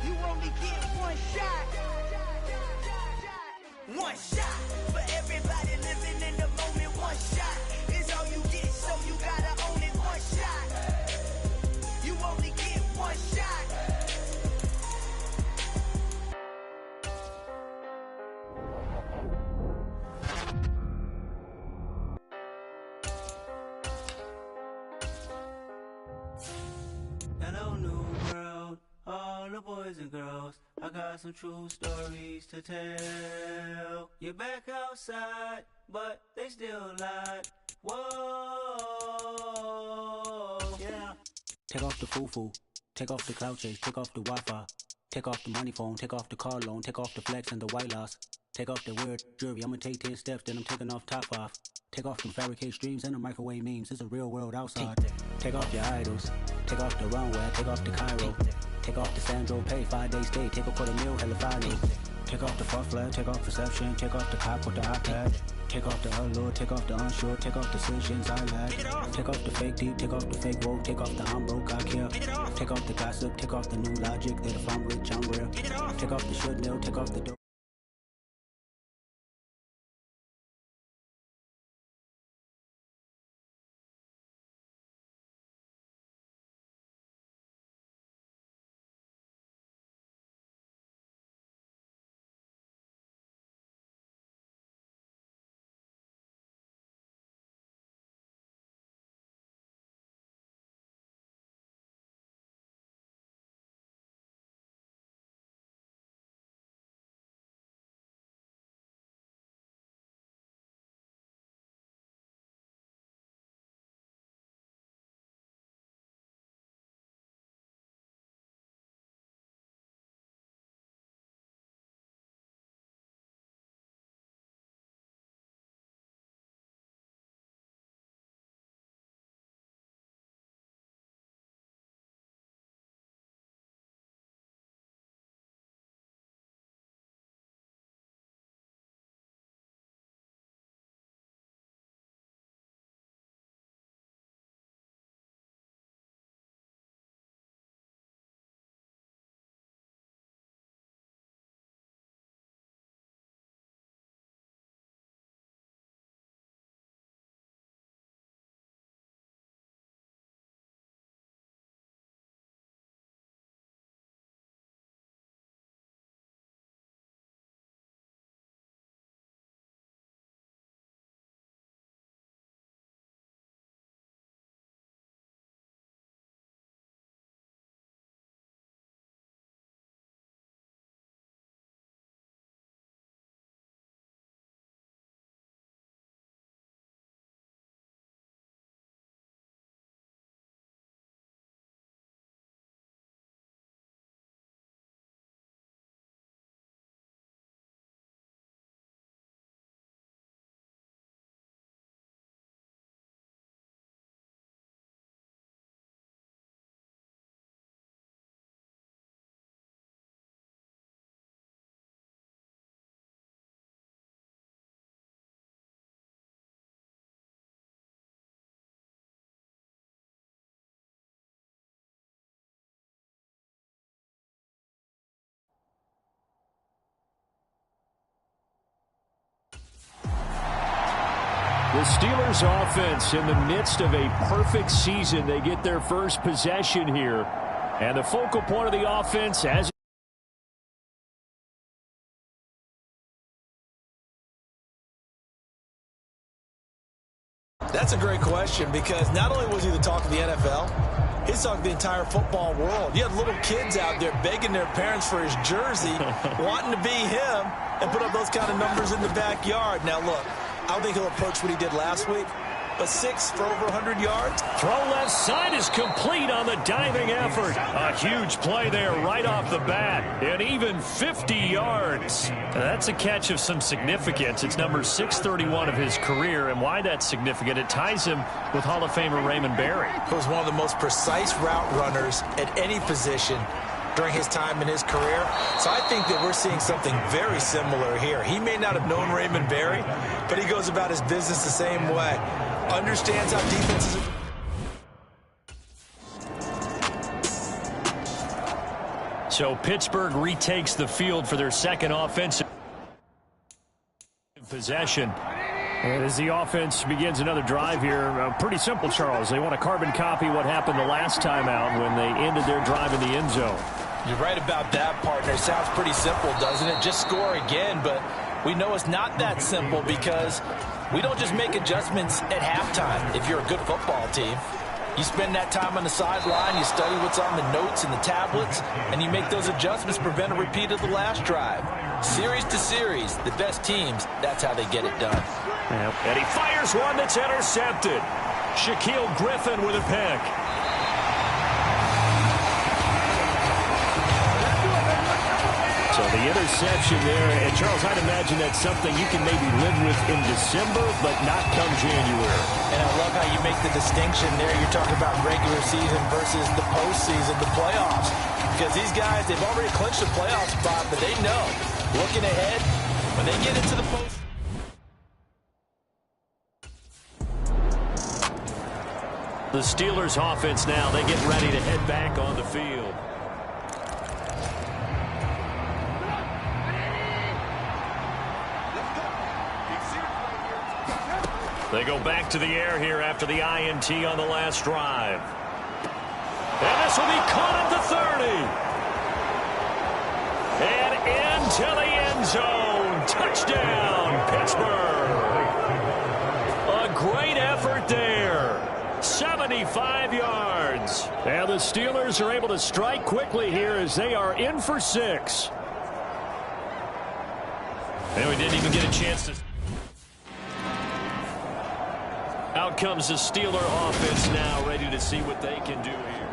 You only get one shot. One shot for everybody living in the moment. One shot is all you get, so you gotta own it. One shot. You only get one shot. Hello, new world, all the boys and girls. I got some true stories to tell. You're back outside, but they still lied. Whoa, yeah. Take off the foo-foo, take off the cloud chase, take off the Wi-Fi, take off the money phone, take off the car loan, take off the flex and the white loss. Take off the weird jewelry, I'ma take 10 steps, then I'm taking off top 5. Take off them fabricate streams and the microwave memes, it's a real world outside. Take off your idols, take off the runway, take off the Cairo. Take off the Sandro pay, 5-day stay, take a quarter meal, hella final. Take off the fuck flag, take off reception, take off the cop with the iPad. Take off the allure, take off the unsure, take off decisions I lack. Take off the fake deep, take off the fake woke, take off the I'm broke, I care. Take off the gossip, take off the new logic, that if I'm rich, I'm real. Take off the should know, take off the dope. The Steelers offense in the midst of a perfect season. They get their first possession here. And the focal point of the offense as That's a great question because not only was he the talk of the NFL, He's talking the entire football world. You have little kids out there begging their parents for his jersey, wanting to be him, and put up those kind of numbers in the backyard. Now, look, I don't think he'll approach what he did last week, but 6 for over 100 yards. Throw left side is complete on the diving effort. A huge play there right off the bat. And even 50 yards. That's a catch of some significance. It's number 631 of his career. And why that's significant, it ties him with Hall of Famer Raymond Berry. He was one of the most precise route runners at any position during his time in his career. So I think that we're seeing something very similar here. He may not have known Raymond Berry, but he goes about his business the same way. Understands how defenses are. So Pittsburgh retakes the field for their second offensive possession. And as the offense begins another drive here, pretty simple, Charles. They want to carbon copy what happened the last time out when they ended their drive in the end zone. You're right about that, partner. It sounds pretty simple, doesn't it? Just score again, but we know it's not that simple because we don't just make adjustments at halftime if you're a good football team. You spend that time on the sideline, you study what's on the notes and the tablets, and you make those adjustments to prevent a repeat of the last drive. Series to series, the best teams, that's how they get it done. And he fires one that's intercepted. Shaquille Griffin with a pick. So the interception there, and Charles, I'd imagine that's something you can maybe live with in December, but not come January. And I love how you make the distinction there. You're talking about regular season versus the postseason, the playoffs. Because these guys, they've already clinched a playoff spot, but they know, looking ahead, when they get into the postseason. The Steelers offense now, they get ready to head back on the field. They go back to the air here after the INT on the last drive. And this will be caught at the 30. And into the end zone. Touchdown, Pittsburgh. A great effort there. 75 yards. And the Steelers are able to strike quickly here as they are in for 6. And we didn't even get a chance to... Out comes the Steeler offense now, ready to see what they can do here.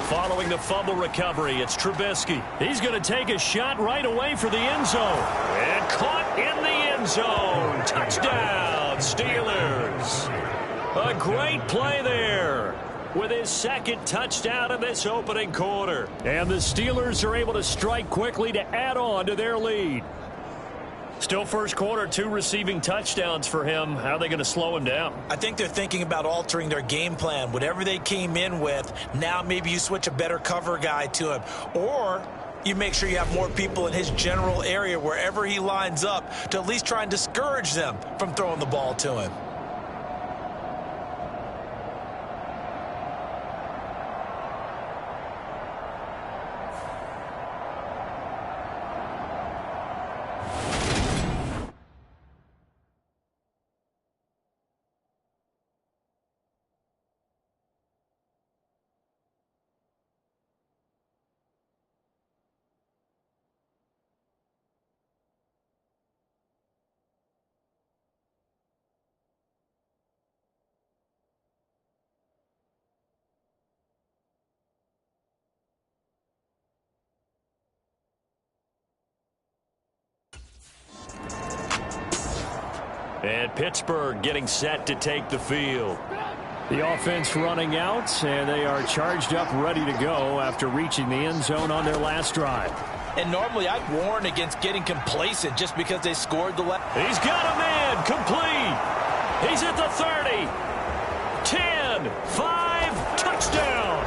Following the fumble recovery, it's Trubisky. He's going to take a shot right away for the end zone. And caught in the end zone. Touchdown, Steelers. A great play there with his second touchdown in this opening quarter. And the Steelers are able to strike quickly to add on to their lead. Still first quarter, 2 receiving touchdowns for him. How are they going to slow him down? I think they're thinking about altering their game plan. Whatever they came in with, now maybe you switch a better cover guy to him. Or you make sure you have more people in his general area wherever he lines up to at least try and discourage them from throwing the ball to him. And Pittsburgh getting set to take the field. The offense running out, and they are charged up, ready to go after reaching the end zone on their last drive. And normally I'd warn against getting complacent just because they scored the last. He's got a man, complete. He's at the 30. 10, 5, touchdown.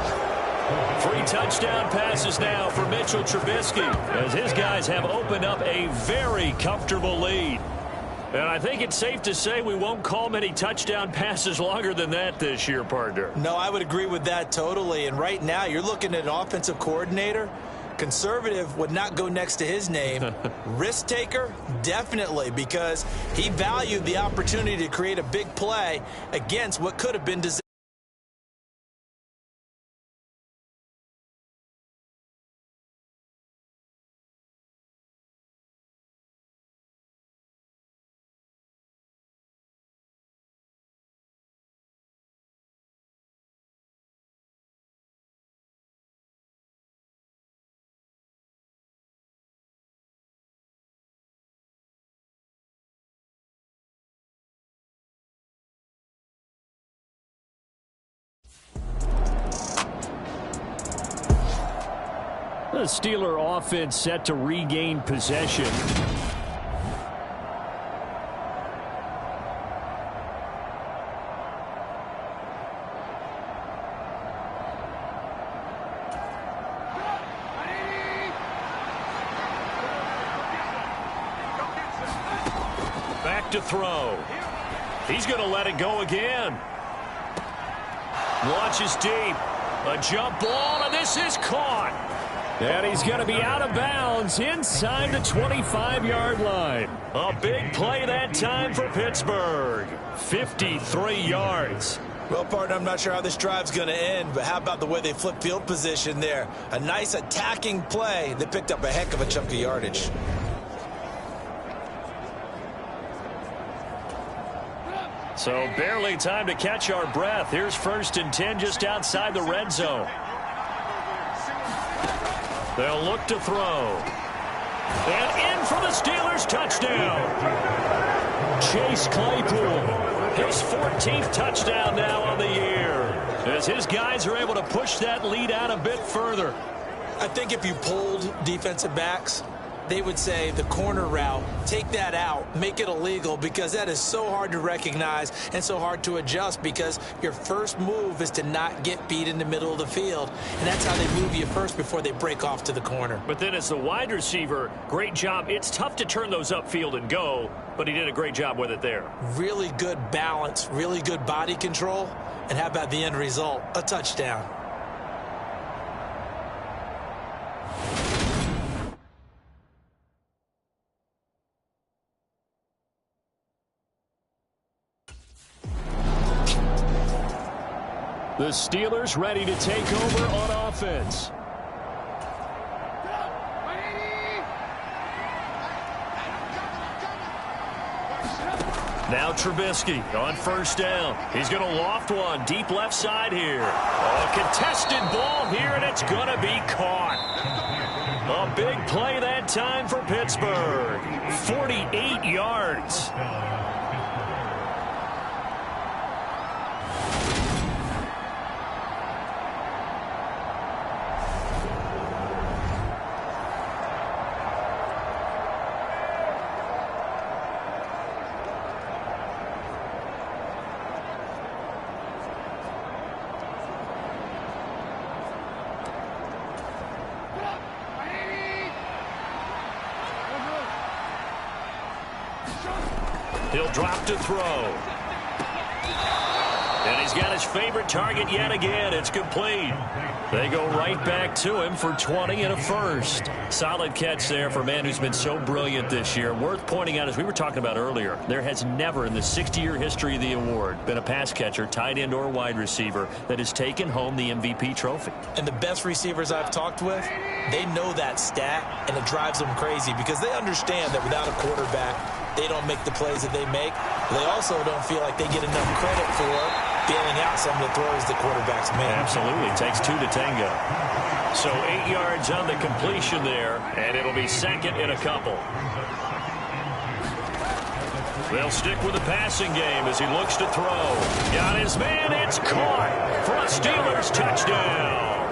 3 touchdown passes now for Mitchell Trubisky as his guys have opened up a very comfortable lead. And I think it's safe to say we won't call many touchdown passes longer than that this year, partner. No, I would agree with that totally. And right now, you're looking at an offensive coordinator Conservative would not go next to his name. Risk taker, definitely, because he valued the opportunity to create a big play against what could have been disaster. The Steeler offense set to regain possession. Back to throw. He's going to let it go again. Launches deep. A jump ball, and this is caught. And he's going to be out of bounds inside the 25-yard line. A big play that time for Pittsburgh. 53 yards. Well, partner, I'm not sure how this drive's going to end, but how about the way they flip field position there? A nice attacking play that picked up a heck of a chunk of yardage. So barely time to catch our breath. Here's 1st and 10 just outside the red zone. They'll look to throw. And in for the Steelers touchdown. Chase Claypool. His 14th touchdown now on the year. As his guys are able to push that lead out a bit further. I think if you polled defensive backs, they would say the corner route, take that out, make it illegal, because that is so hard to recognize and so hard to adjust, because your first move is to not get beat in the middle of the field. And that's how they move you first before they break off to the corner. But then as the wide receiver, great job. It's tough to turn those upfield and go, but he did a great job with it there. Really good balance, really good body control. And how about the end result? A touchdown. The Steelers ready to take over on offense. Now Trubisky on 1st down. He's going to loft one deep left side here. A contested ball here, and it's going to be caught. A big play that time for Pittsburgh. 48 yards. He'll drop to throw. And he's got his favorite target yet again. It's complete. They go right back to him for 20 and a first. Solid catch there for a man who's been so brilliant this year. Worth pointing out, as we were talking about earlier, there has never in the 60-year history of the award been a pass catcher, tight end, or wide receiver that has taken home the MVP trophy. And the best receivers I've talked with, they know that stat, and it drives them crazy because they understand that without a quarterback, they don't make the plays that they make. They also don't feel like they get enough credit for bailing out some of the throws the quarterbacks make. Absolutely. It takes two to tango. So 8 yards on the completion there, and it'll be 2nd and a couple. They'll stick with the passing game as he looks to throw. Got his man. It's caught for a Steelers touchdown.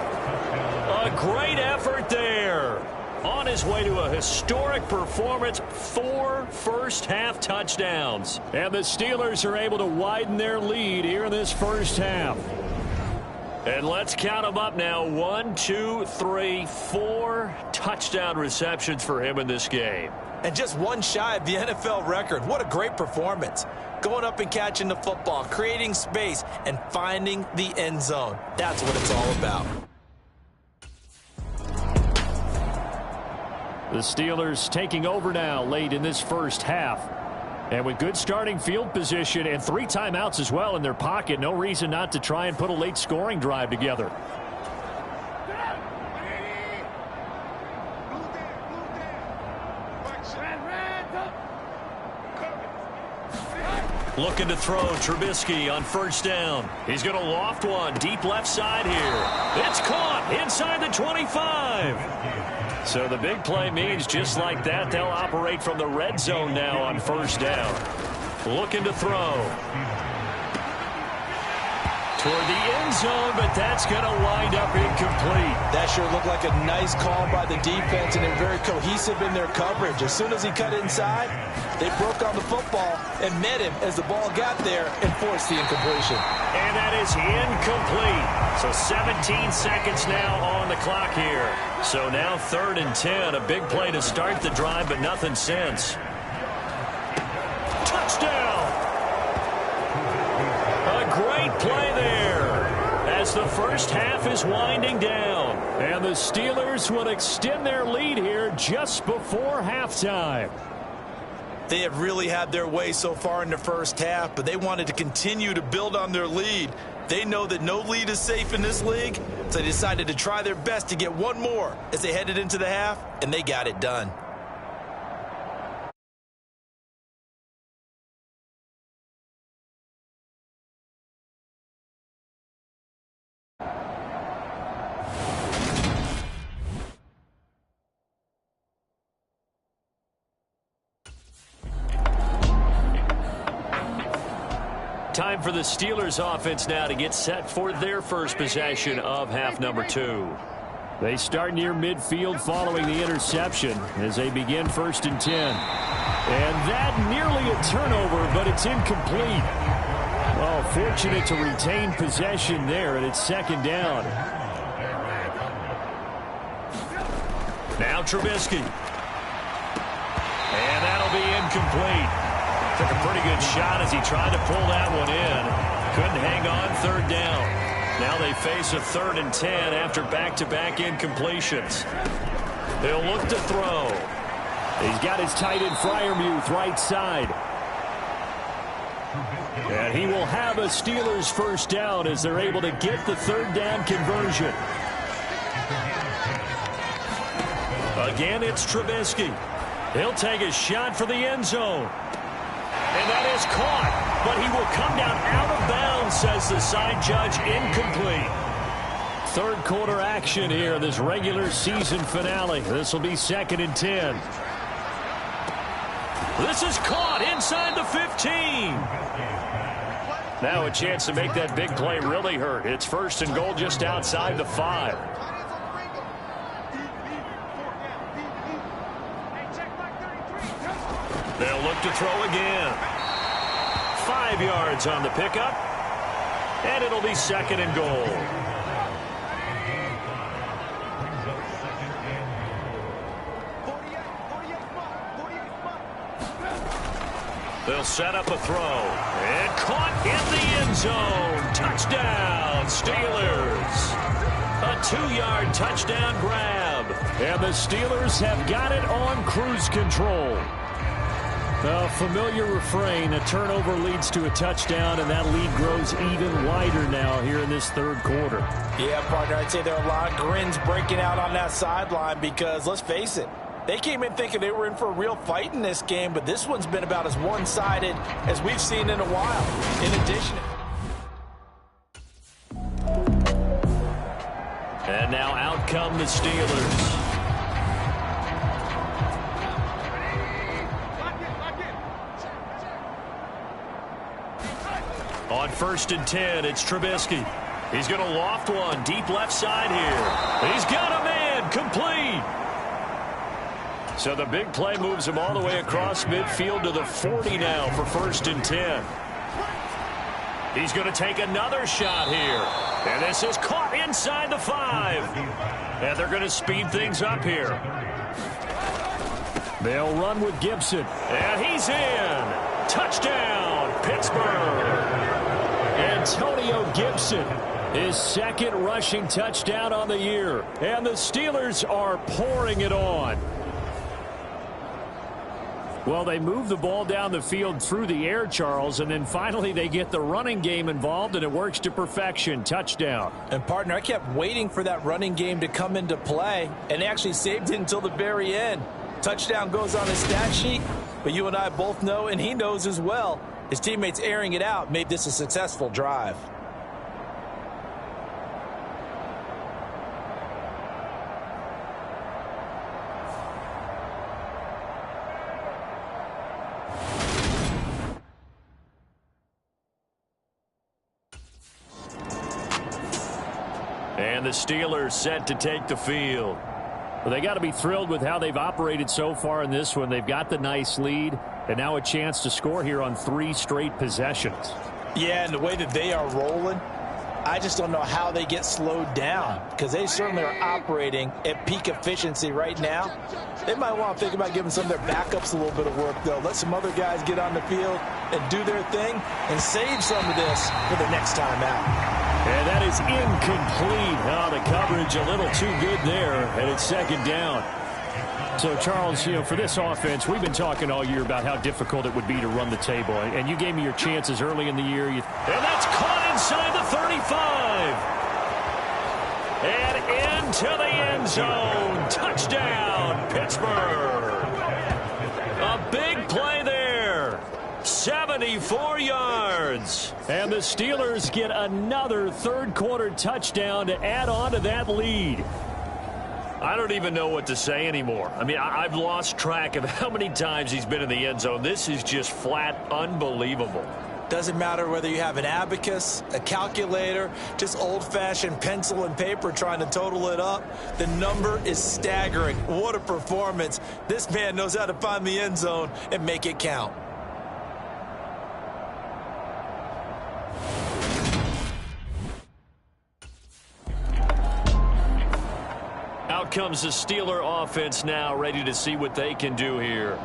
A great effort there. On his way to a historic performance, 4 first-half touchdowns. And the Steelers are able to widen their lead here in this first half. And let's count them up now. 1, 2, 3, 4 touchdown receptions for him in this game. And just one shy of the NFL record. What a great performance. Going up and catching the football, creating space, and finding the end zone. That's what it's all about. The Steelers taking over now late in this first half. And with good starting field position and 3 timeouts as well in their pocket, no reason not to try and put a late scoring drive together. Looking to throw, Trubisky on first down. He's going to loft one deep left side here. It's caught inside the 25. So the big play means just like that, they'll operate from the red zone now on first down. Looking to throw. Toward the end zone, but that's going to wind up incomplete. That sure looked like a nice call by the defense, and they're very cohesive in their coverage. As soon as he cut inside, they broke on the football and met him as the ball got there and forced the incompletion. And that is incomplete. So 17 seconds now on the clock here. So now 3rd and 10. A big play to start the drive, but nothing since. Touchdown! A great play there as the first half is winding down. And the Steelers will extend their lead here just before halftime. They have really had their way so far in the first half, but they wanted to continue to build on their lead. They know that no lead is safe in this league, so they decided to try their best to get one more as they headed into the half, and they got it done. Time for the Steelers offense now to get set for their first possession of half number 2. They start near midfield following the interception as they begin 1st and 10. And that nearly a turnover, but it's incomplete. Well, fortunate to retain possession there, and it's 2nd down. Now Trubisky. And that'll be incomplete. Took a pretty good shot as he tried to pull that one in. Couldn't hang on 3rd down. Now they face a 3rd and 10 after back-to-back incompletions. They'll look to throw. He's got his tight end Freiermuth right side. And he will have a Steelers first down as they're able to get the 3rd down conversion. Again, it's Trubisky. He'll take a shot for the end zone. And that is caught, but he will come down out of bounds, says the side judge, incomplete. 3rd quarter action here, this regular season finale. This will be 2nd and 10. This is caught inside the 15. Now a chance to make that big play really hurt. It's 1st and goal just outside the 5. They'll look to throw again. 5 yards on the pickup. And it'll be 2nd and goal. They'll set up a throw. And caught in the end zone. Touchdown, Steelers. A 2-yard touchdown grab. And the Steelers have got it on cruise control. A familiar refrain, a turnover leads to a touchdown, and that lead grows even wider now here in this 3rd quarter. Yeah, partner, I'd say there are a lot of grins breaking out on that sideline because, let's face it, they came in thinking they were in for a real fight in this game, but this one's been about as one-sided as we've seen in a while. In addition... And now out come the Steelers. On 1st and 10, it's Trubisky. He's going to loft one deep left side here. He's got a man complete. So the big play moves him all the way across midfield to the 40 now for 1st and 10. He's going to take another shot here. And this is caught inside the 5. And they're going to speed things up here. They'll run with Gibson. And he's in. Touchdown, Pittsburgh. Antonio Gibson, his 2nd rushing touchdown on the year. And the Steelers are pouring it on. Well, they move the ball down the field through the air, Charles, and then finally they get the running game involved, and it works to perfection. Touchdown. And, partner, I kept waiting for that running game to come into play, and they actually saved it until the very end. Touchdown goes on his stat sheet, but you and I both know, and he knows as well, his teammates airing it out made this a successful drive. And the Steelers set to take the field. Well, they got to be thrilled with how they've operated so far in this one. They've got the nice lead, and now a chance to score here on 3 straight possessions. Yeah, and the way that they are rolling, I just don't know how they get slowed down, because they certainly are operating at peak efficiency right now. They might want to think about giving some of their backups a little bit of work, though. Let some other guys get on the field and do their thing and save some of this for the next time out. And that is incomplete. Oh, the coverage a little too good there, and it's second down. So, Charles, for this offense, we've been talking all year about how difficult it would be to run the table. And you gave me your chances early in the year. And that's caught inside the 35. And into the end zone. Touchdown, Pittsburgh. A big play there. 74 yards. And the Steelers get another third-quarter touchdown to add on to that lead. I don't even know what to say anymore. I mean, I've lost track of how many times he's been in the end zone. This is just flat unbelievable. Doesn't matter whether you have an abacus, a calculator, just old-fashioned pencil and paper trying to total it up. The number is staggering. What a performance. This man knows how to find the end zone and make it count. Out comes the Steeler offense now, ready to see what they can do here.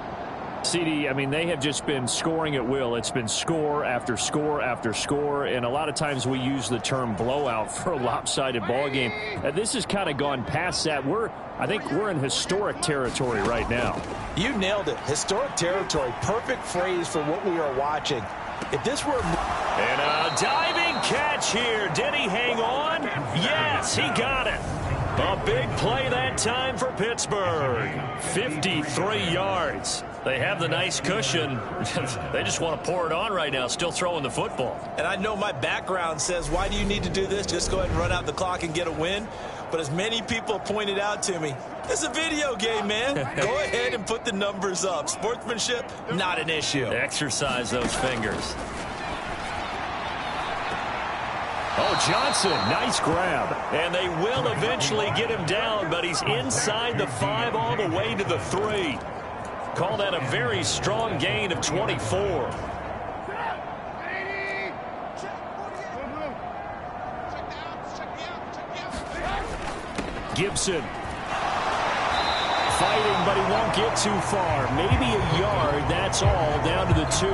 CD, I mean, they have just been scoring at will. It's been score after score after score, and a lot of times we use the term blowout for a lopsided ball game. This has kind of gone past that. I think we're in historic territory right now. You nailed it. Historic territory. Perfect phrase for what we are watching. If this were... And a diving catch here. Did he hang on? Yes, he got it. A big play that time for Pittsburgh. 53 yards. They have the nice cushion. They just want to pour it on right now, still throwing the football. And I know my background says, why do you need to do this? Just go ahead and run out the clock and get a win. But as many people pointed out to me, it's a video game, man. Go ahead and put the numbers up. Sportsmanship, not an issue. Exercise those fingers. Oh, Johnson, nice grab. And they will eventually get him down, but he's inside the 5 all the way to the 3. Call that a very strong gain of 24. Gibson. Fighting, but he won't get too far. Maybe a yard, that's all, down to the 2.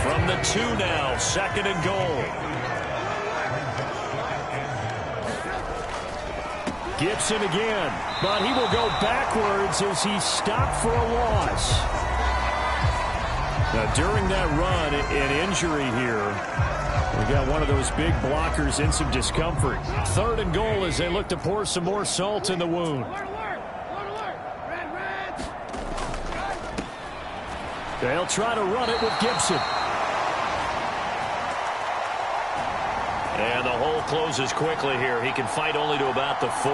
From the 2 now, 2nd and goal. Gibson again, but he will go backwards as he's stopped for a loss. Now, during that run, an injury here. We got one of those big blockers in some discomfort. 3rd and goal as they look to pour some more salt in the wound. They'll try to run it with Gibson. And the hole closes quickly here. He can fight only to about the 4.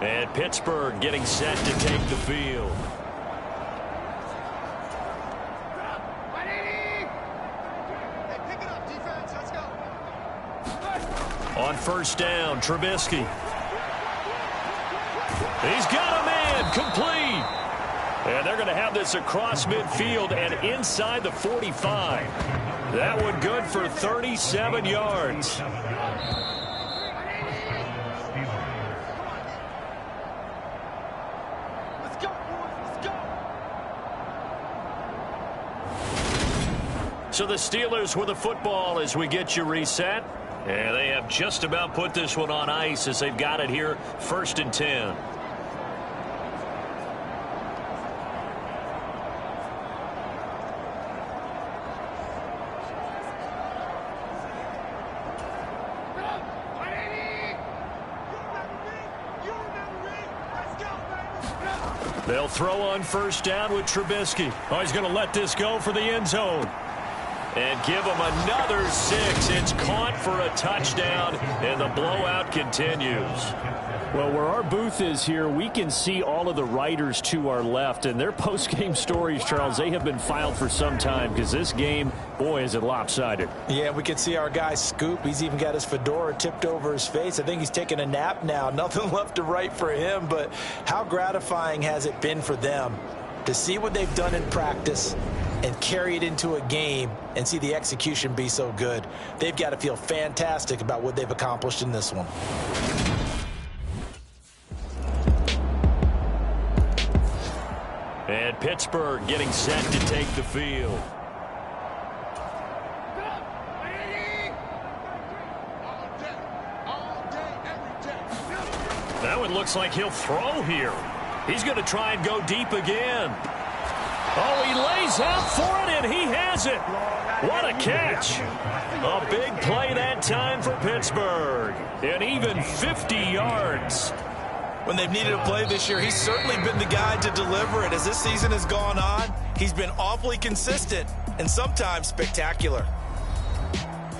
And Pittsburgh getting set to take the field. On 1st down, Trubisky. He's got a man, complete. And they're going to have this across midfield and inside the 45. That one good for 37 yards. So the Steelers with the football as we get you reset. And they have just about put this one on ice as they've got it here, 1st and 10. They'll throw on 1st down with Trubisky. Oh, he's going to let this go for the end zone. And give him another 6. It's caught for a touchdown, and the blowout continues. Well, where our booth is here, we can see all of the writers to our left, and their post-game stories, Charles, they have been filed for some time because this game, boy, is it lopsided. Yeah, we can see our guy Scoop. He's even got his fedora tipped over his face. I think he's taking a nap now. Nothing left to write for him, but how gratifying has it been for them to see what they've done in practice and carry it into a game and see the execution be so good. They've got to feel fantastic about what they've accomplished in this one. And Pittsburgh getting set to take the field. That one looks like he'll throw here. He's going to try and go deep again. Oh, he lays out for it, and he has it. What a catch. A big play that time for Pittsburgh. And even 50 yards. When they've needed a play this year, he's certainly been the guy to deliver it. As this season has gone on, he's been awfully consistent and sometimes spectacular.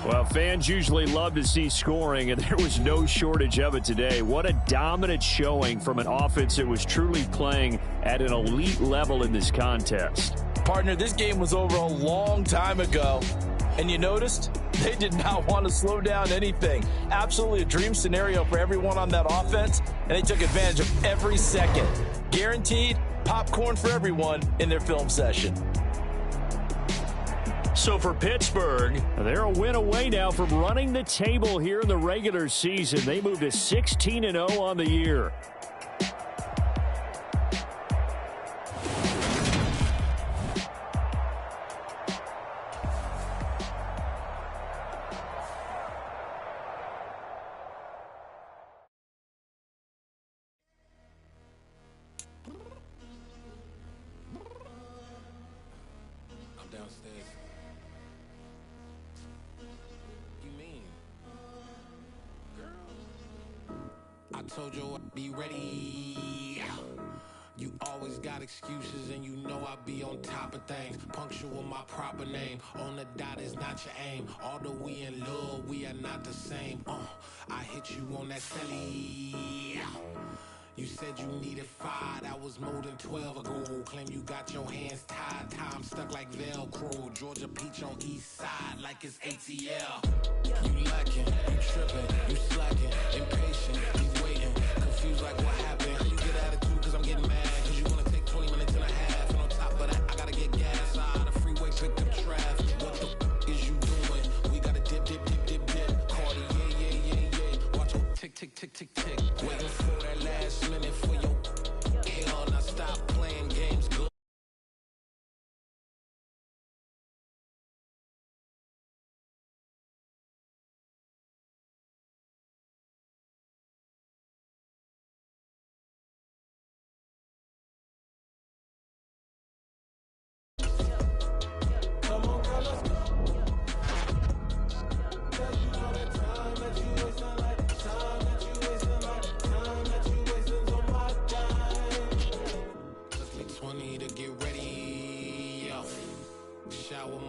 Well, fans usually love to see scoring, and there was no shortage of it today. What a dominant showing from an offense that was truly playing at an elite level in this contest. Partner, this game was over a long time ago, and you noticed they did not want to slow down anything. Absolutely a dream scenario for everyone on that offense, and they took advantage of every second. Guaranteed popcorn for everyone in their film session. So for Pittsburgh, they're a win away now from running the table here in the regular season. They moved to 16-0 on the year. I told you I'd be ready. You always got excuses and you know I be on top of things. Punctual my proper name. On the dot is not your aim. Although we in love, we are not the same. I hit you on that celly. You said you needed 5, that was more than 12 ago. Claim you got your hands tied, time stuck like Velcro. Georgia peach on east side like it's ATL. You lacking, you tripping, you slacking, impatient, you waiting, confused like what happened. You get attitude cause I'm getting mad, cause you wanna take 20 minutes and a half. And on top of that, I gotta get gas out of the freeway, pick up traffic. What the is you doing? We gotta dip, dip, dip, dip, dip. Cardi, yeah. Watch your tick, tick, tick, tick, tick. Waiting for that last minute for your hell, now stop playing games good.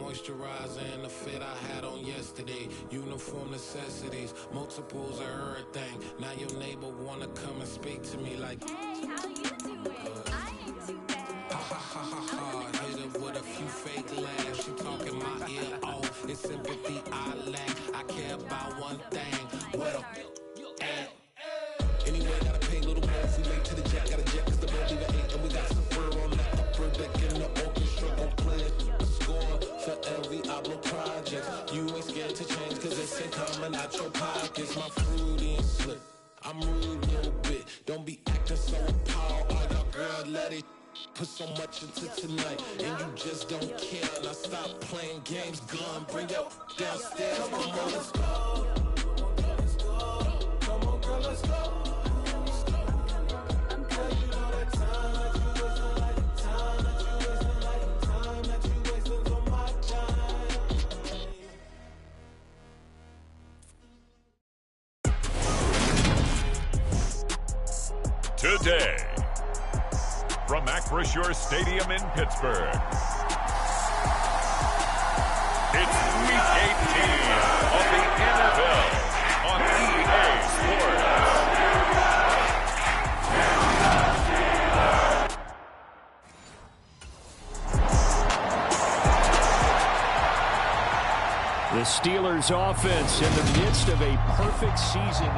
Moisturizer and the fit I had on yesterday. Uniform necessities, multiples of everything. Now your neighbor wanna come and speak to me like, hey, how you doing? I ain't too bad. Ha ha ha ha ha. Hit her with a few fake laughs. She talking my ear off. It's sympathy I lack. I care about one thing. What up? Anyway, gotta pay a little more if we late to the jet. Gotta jet cause the boat even ate. And we got some fur on the upper deck in the orchestra. Gon' play a score for every Ablo project. You ain't scared to change cause it's ain't coming out your pockets. My fruity and slip. I'm rude a little bit. Don't be acting so appalled. All y'all girl, let it attention to tonight, and you just don't care. Now stop playing games, gun, bring your downstairs. Come on, let's go. Come on, girl, let's go. Today, from Acrisure Stadium in Pittsburgh, it's Week 18 of the NFL on EA Sports. The Steelers offense in the midst of a perfect season.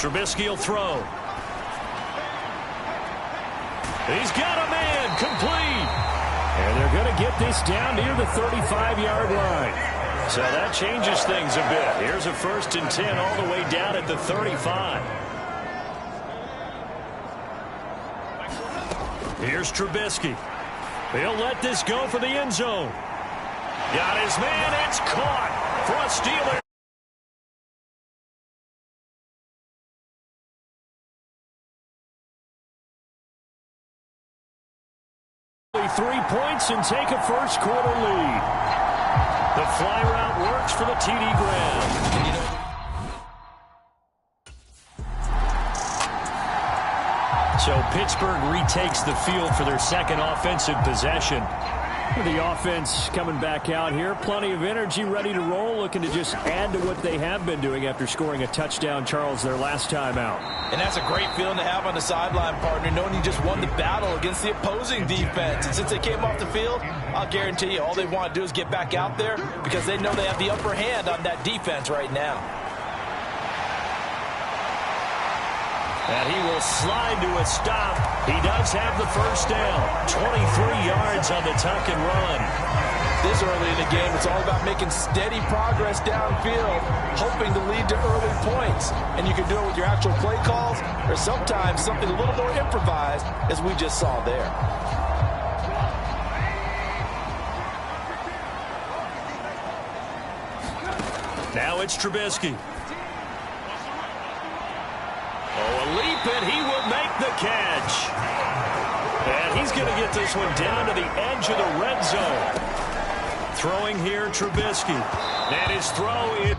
Trubisky will throw. He's got a man, complete. And they're going to get this down near the 35-yard line. So that changes things a bit. Here's a 1st and 10 all the way down at the 35. Here's Trubisky. He'll let this go for the end zone. Got his man. It's caught for a Steeler. 3 points and take a first-quarter lead. The fly route works for the TD Graham. So Pittsburgh retakes the field for their second offensive possession. The offense coming back out here. Plenty of energy, ready to roll, looking to just add to what they have been doing after scoring a touchdown, Charles, their last time out. And that's a great feeling to have on the sideline, partner, knowing you just won the battle against the opposing defense. And since they came off the field, I'll guarantee you all they want to do is get back out there because they know they have the upper hand on that defense right now. And he will slide to a stop. He does have the first down. 23 yards on the tuck and run. This early in the game, it's all about making steady progress downfield, hoping to lead to early points. And you can do it with your actual play calls or sometimes something a little more improvised, as we just saw there. Now it's Trubisky. Oh, a leap, and he will make the catch. And he's going to get this one down to the edge of the red zone. Throwing here, Trubisky. And his throw is...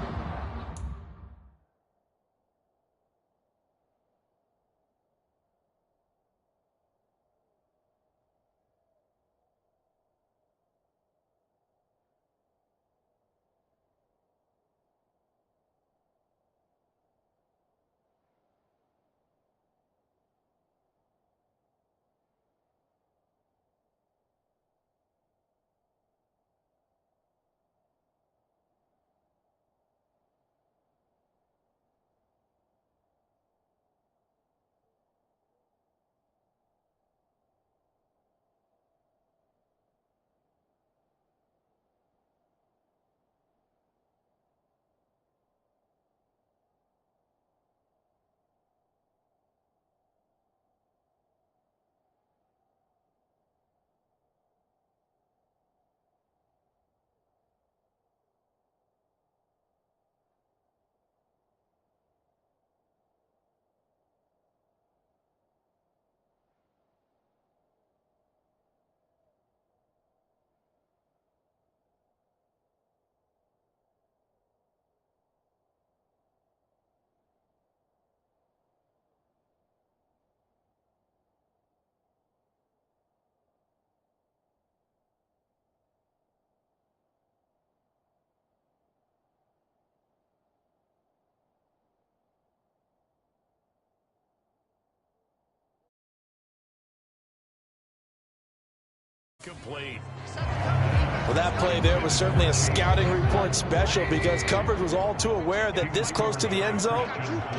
Complete. Well, that play there was certainly a scouting report special because coverage was all too aware that this close to the end zone,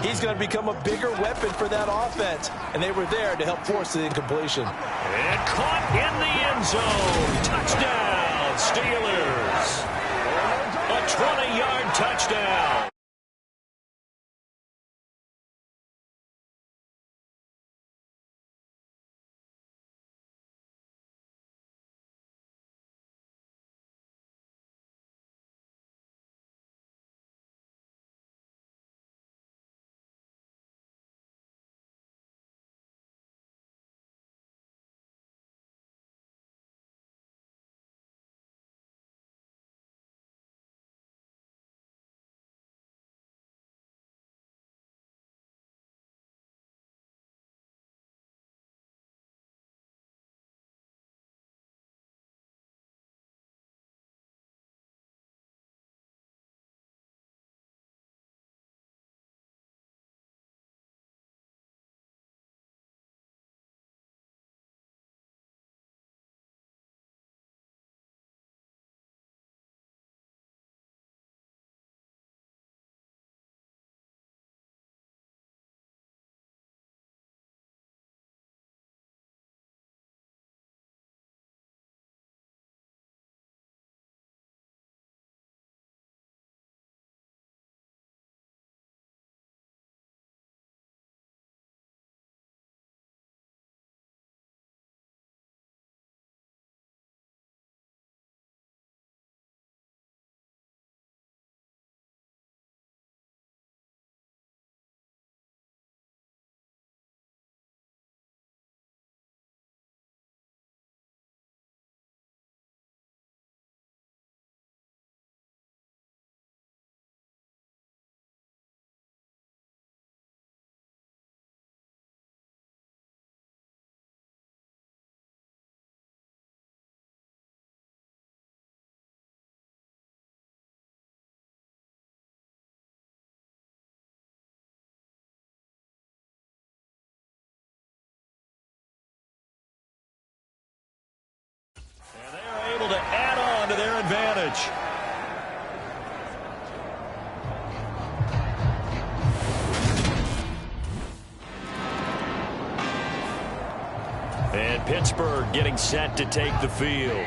he's going to become a bigger weapon for that offense. And they were there to help force the incompletion. And caught in the end zone. Touchdown, Steelers. A 20-yard touchdown. And they are able to add on to their advantage. And Pittsburgh getting set to take the field.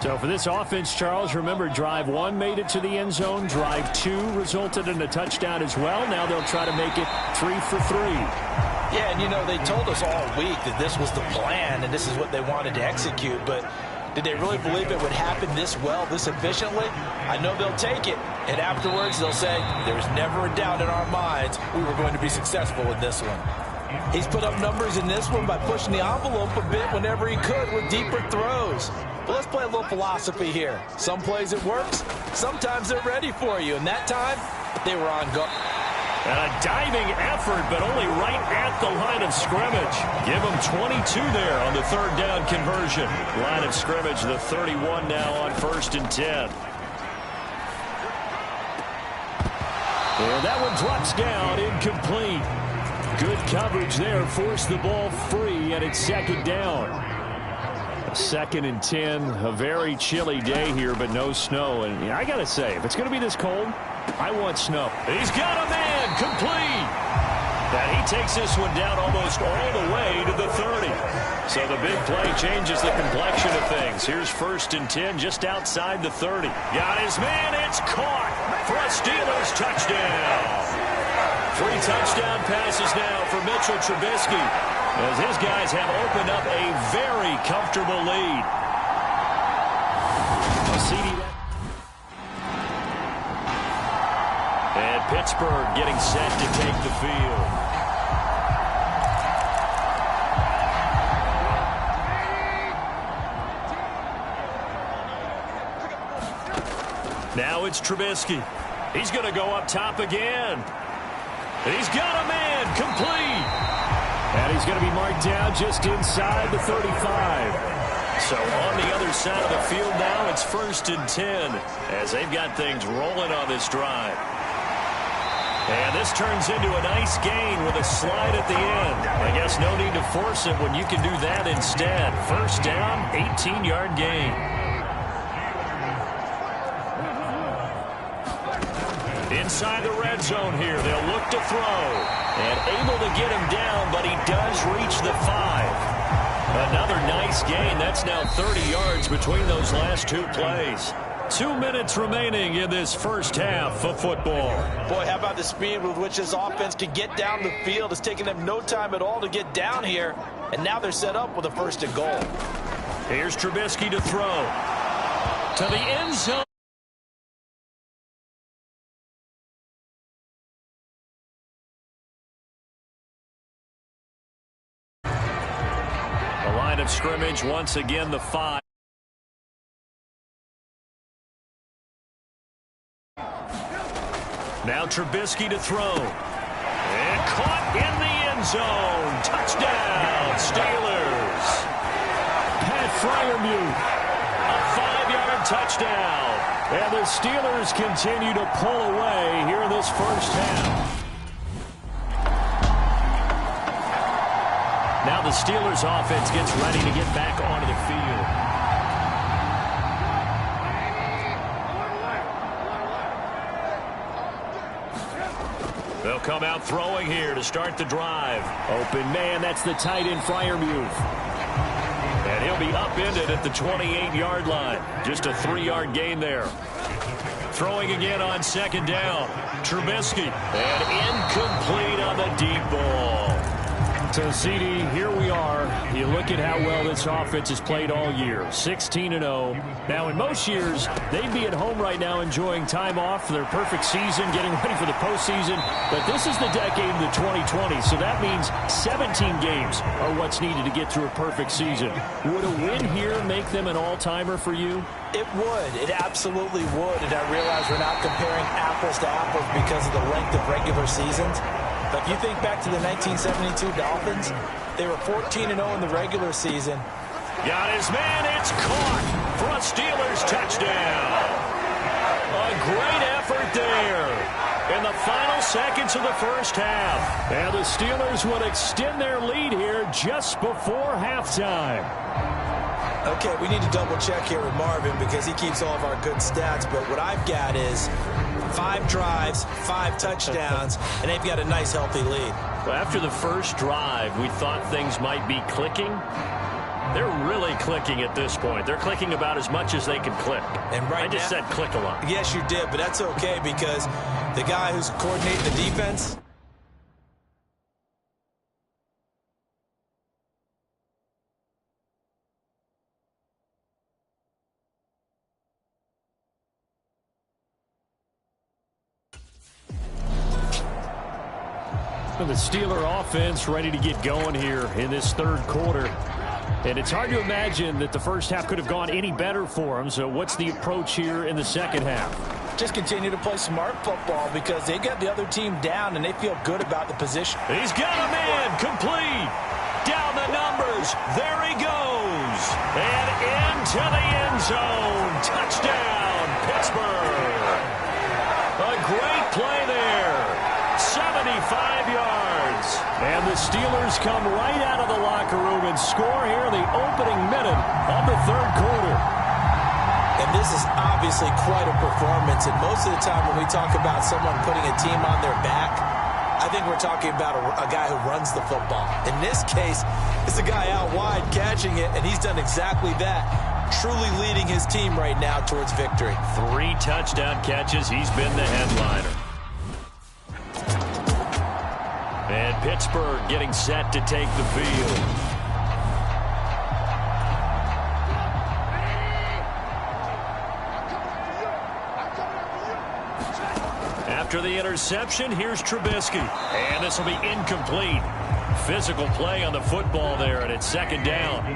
So for this offense, Charles, remember drive 1 made it to the end zone. Drive 2 resulted in a touchdown as well. Now they'll try to make it 3 for 3. Yeah, and you know, they told us all week that this was the plan and this is what they wanted to execute, but did they really believe it would happen this well, this efficiently? I know they'll take it, and afterwards they'll say, there's never a doubt in our minds we were going to be successful in this one. He's put up numbers in this one by pushing the envelope a bit whenever he could with deeper throws. But let's play a little philosophy here. Some plays it works, sometimes they're ready for you, and that time they were on go. And a diving effort, but only right at the line of scrimmage. Give them 22 there on the third down conversion. Line of scrimmage, the 31 now on 1st and 10. And that one drops down, incomplete. Good coverage there, forced the ball free, and it's 2nd down. 2nd and 10, a very chilly day here, but no snow. And I got to say, if it's going to be this cold, I want snow. He's got a man, complete. And he takes this one down almost all the way to the 30. So the big play changes the complexion of things. Here's 1st and 10 just outside the 30. Got his man, it's caught for a Steelers touchdown. 3 touchdown passes now for Mitchell Trubisky as his guys have opened up a very comfortable lead. And Pittsburgh getting set to take the field. Now it's Trubisky. He's going to go up top again. He's got a man, complete. And he's going to be marked down just inside the 35. So on the other side of the field now, it's 1st and 10 as they've got things rolling on this drive. And this turns into a nice gain with a slide at the end. I guess no need to force it when you can do that instead. First down, 18-yard gain. Inside the red zone here, they'll look to throw. And able to get him down, but he does reach the 5. Another nice gain. That's now 30 yards between those last two plays. 2 minutes remaining in this first half of football. Boy, how about the speed with which this offense can get down the field? It's taking them no time at all to get down here. And now they're set up with a 1st and goal. Here's Trubisky to throw. To the end zone. The line of scrimmage, once again, the 5. Now Trubisky to throw. And caught in the end zone. Touchdown, Steelers. Pat Freiermuth. A 5-yard touchdown. And the Steelers continue to pull away here in this first half. Now the Steelers offense gets ready to get back onto the field. They'll come out throwing here to start the drive. Open man, that's the tight end Freiermuth. And he'll be upended at the 28-yard line. Just a 3-yard gain there. Throwing again on 2nd down. Trubisky. And incomplete on the deep ball. So, CD, here we are. You look at how well this offense has played all year. 16-0. Now, in most years, they'd be at home right now enjoying time off for their perfect season, getting ready for the postseason. But this is the decade of the 2020s, so that means 17 games are what's needed to get through a perfect season. Would a win here make them an all-timer for you? It would. It absolutely would. And I realize we're not comparing apples to apples because of the length of regular seasons. But if you think back to the 1972 Dolphins, they were 14-0 in the regular season. Got his man. It's caught for a Steelers touchdown. A great effort there in the final seconds of the first half. And the Steelers would extend their lead here just before halftime. Okay, we need to double check here with Marvin because he keeps all of our good stats. But what I've got is 5 drives, 5 touchdowns, and they've got a nice, healthy lead. Well, after the first drive, we thought things might be clicking. They're really clicking at this point. They're clicking about as much as they can click. And I just said click a lot. Yes, you did, but that's okay because the guy who's coordinating the defense, The Steeler offense ready to get going here in this 3rd quarter. And it's hard to imagine that the first half could have gone any better for them. So what's the approach here in the 2nd half? just continue to play smart football because they got the other team down and they feel good about the position. He's got a man complete. Down the numbers. There he goes. And into the end zone. Touchdown, Pittsburgh. A great play there. 75 yards. And the Steelers come right out of the locker room and score here in the opening minute of the 3rd quarter. And this is obviously quite a performance. And most of the time when we talk about someone putting a team on their back, I think we're talking about a guy who runs the football. In this case, it's a guy out wide catching it, and he's done exactly that. Truly leading his team right now towards victory. 3 touchdown catches. He's been the headliner. And Pittsburgh getting set to take the field. After the interception, here's Trubisky. And this will be incomplete. Physical play on the football there, and it's 2nd down.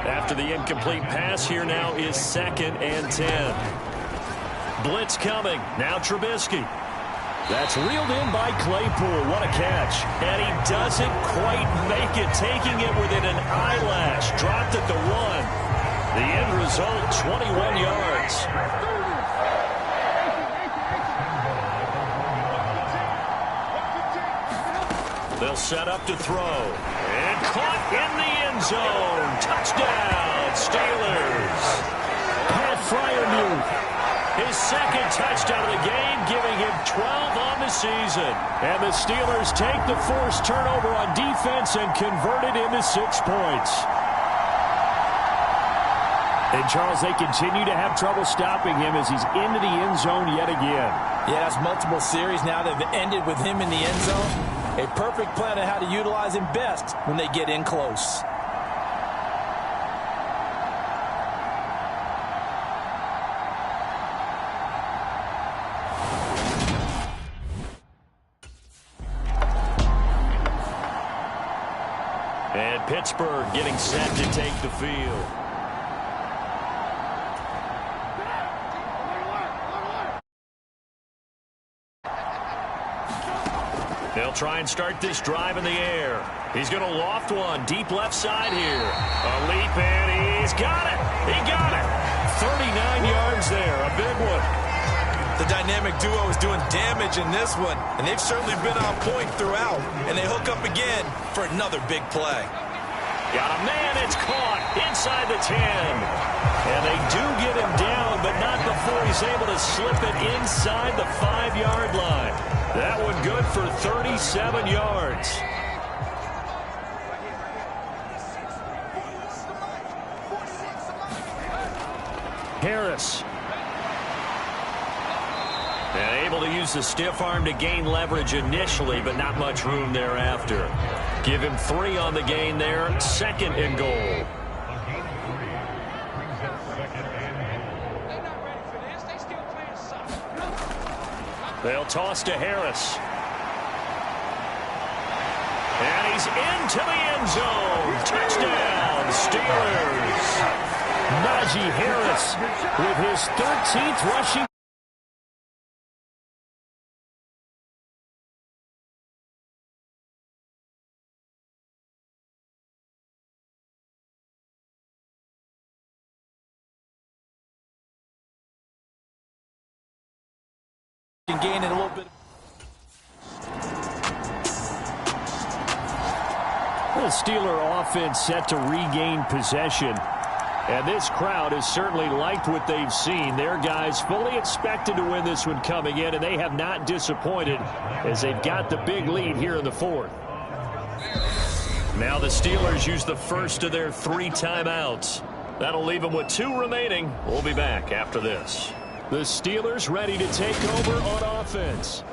After the incomplete pass, here now is 2nd and 10. Blitz coming. Now Trubisky. That's reeled in by Claypool. What a catch. And he doesn't quite make it, taking it within an eyelash. Dropped at the 1. The end result, 21 yards. They'll set up to throw. And caught in the end zone. Touchdown, Steelers. Pat Fryermuth, his second touchdown of the game, giving him 12 on the season. And the Steelers take the forced turnover on defense and convert it into 6 points. And, Charles, they continue to have trouble stopping him as he's into the end zone yet again. Yeah, that's multiple series now that have ended with him in the end zone. A perfect plan on how to utilize him best when they get in close. And Pittsburgh getting set to take the field. They'll try and start this drive in the air. He's going to loft one deep left side here. A leap, and he's got it. He got it. 39 yards there, a big one. The dynamic duo is doing damage in this one, and they've certainly been on point throughout. And they hook up again for another big play. Got a man, it's caught inside the 10. And they do get him down, but not before he's able to slip it inside the 5-yard line. That one good for 37 yards. Harris. And able to use the stiff arm to gain leverage initially, but not much room thereafter. Give him 3 on the gain there. 2nd and goal. They'll toss to Harris. And he's into the end zone. Touchdown, Steelers. Najee Harris with his 13th rushing gain it a little bit. The Steeler offense set to regain possession. And this crowd has certainly liked what they've seen. Their guys fully expected to win this one coming in, and they have not disappointed as they've got the big lead here in the 4th. Now the Steelers use the first of their 3 timeouts. That'll leave them with 2 remaining. We'll be back after this. The Steelers ready to take over on offense.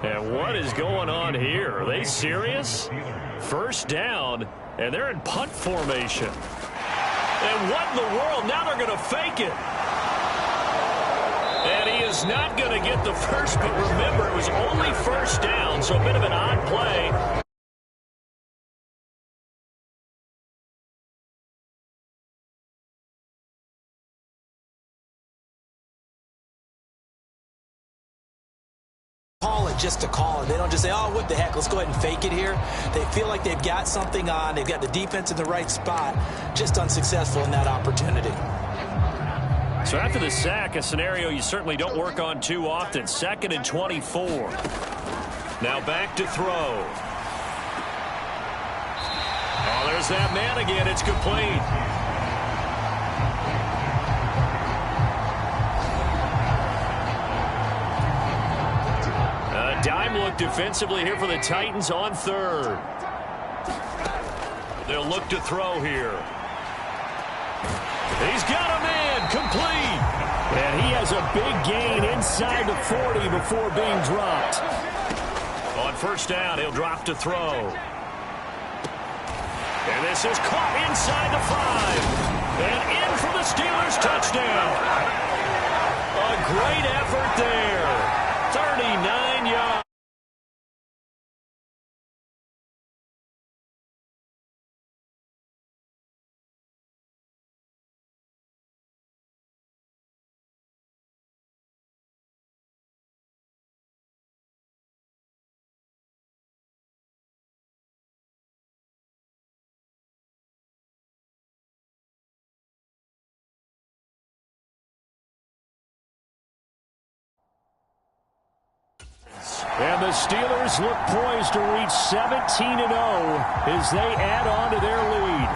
And what is going on here? Are they serious? First down, and they're in punt formation. And what in the world? Now they're going to fake it. And he is not going to get the first, but remember, it was only first down, so a bit of an odd play. Just to call it. They don't just say, oh, what the heck, let's go ahead and fake it here. They feel like they've got something on. They've got the defense in the right spot. Just unsuccessful in that opportunity. So after the sack, a scenario you certainly don't work on too often. 2nd and 24. Now back to throw. Oh, there's that man again. It's complete. Dime look defensively here for the Titans on 3rd. They'll look to throw here. He's got a man, complete. And he has a big gain inside the 40 before being dropped. On first down, he'll drop to throw. And this is caught inside the 5. And in for the Steelers touchdown. A great effort there. 39 yards. And the Steelers look poised to reach 17-0 as they add on to their lead.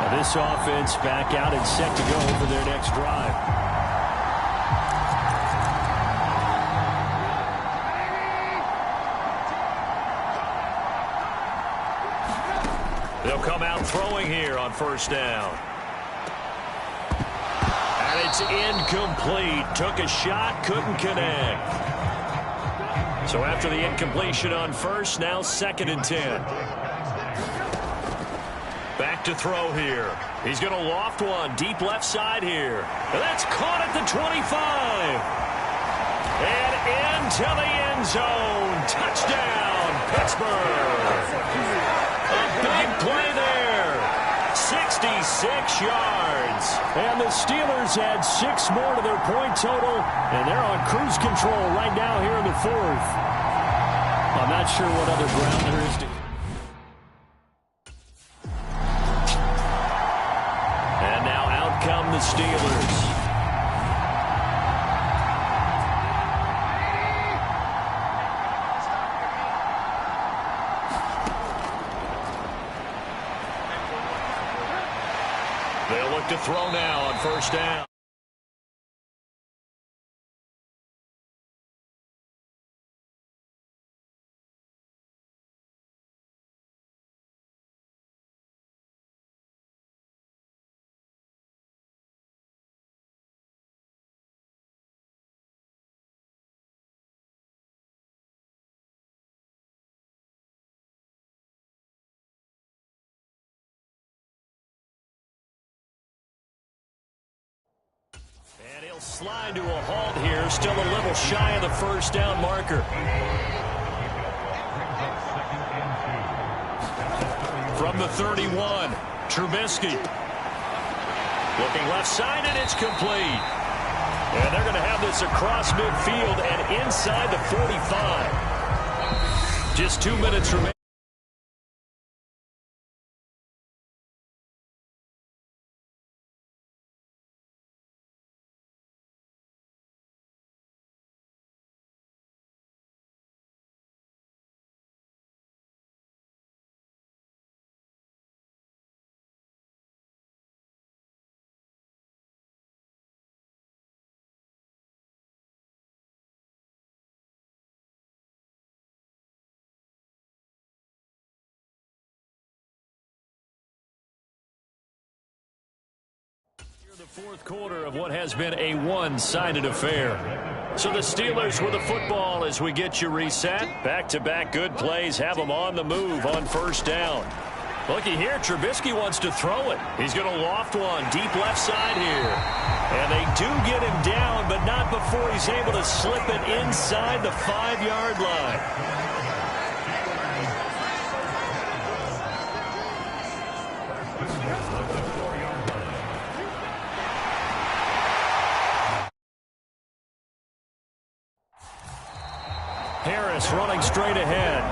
Now this offense back out and set to go for their next drive. They'll come out throwing here on first down. And it's incomplete. Took a shot, couldn't connect. So after the incompletion on first, now 2nd and 10. Back to throw here. He's going to loft one deep left side here. And that's caught at the 25. And into the end zone. Touchdown, Pittsburgh. A big play there. 66 yards. And the Steelers add 6 more to their point total, and they're on cruise control right now here in the 4th. I'm not sure what other ground there is to... And now out come the Steelers. They'll look to throw now on first down. And he'll slide to a halt here, still a little shy of the first down marker. From the 31, Trubisky. Looking left side, and it's complete. And they're going to have this across midfield and inside the 45. Just 2 minutes remaining. The 4th quarter of what has been a one-sided affair. So the Steelers with the football as we get you reset. Back-to-back good plays have them on the move on first down. Looky here, Trubisky wants to throw it. He's going to loft one deep left side here. And they do get him down, but not before he's able to slip it inside the 5-yard line. Harris running straight ahead.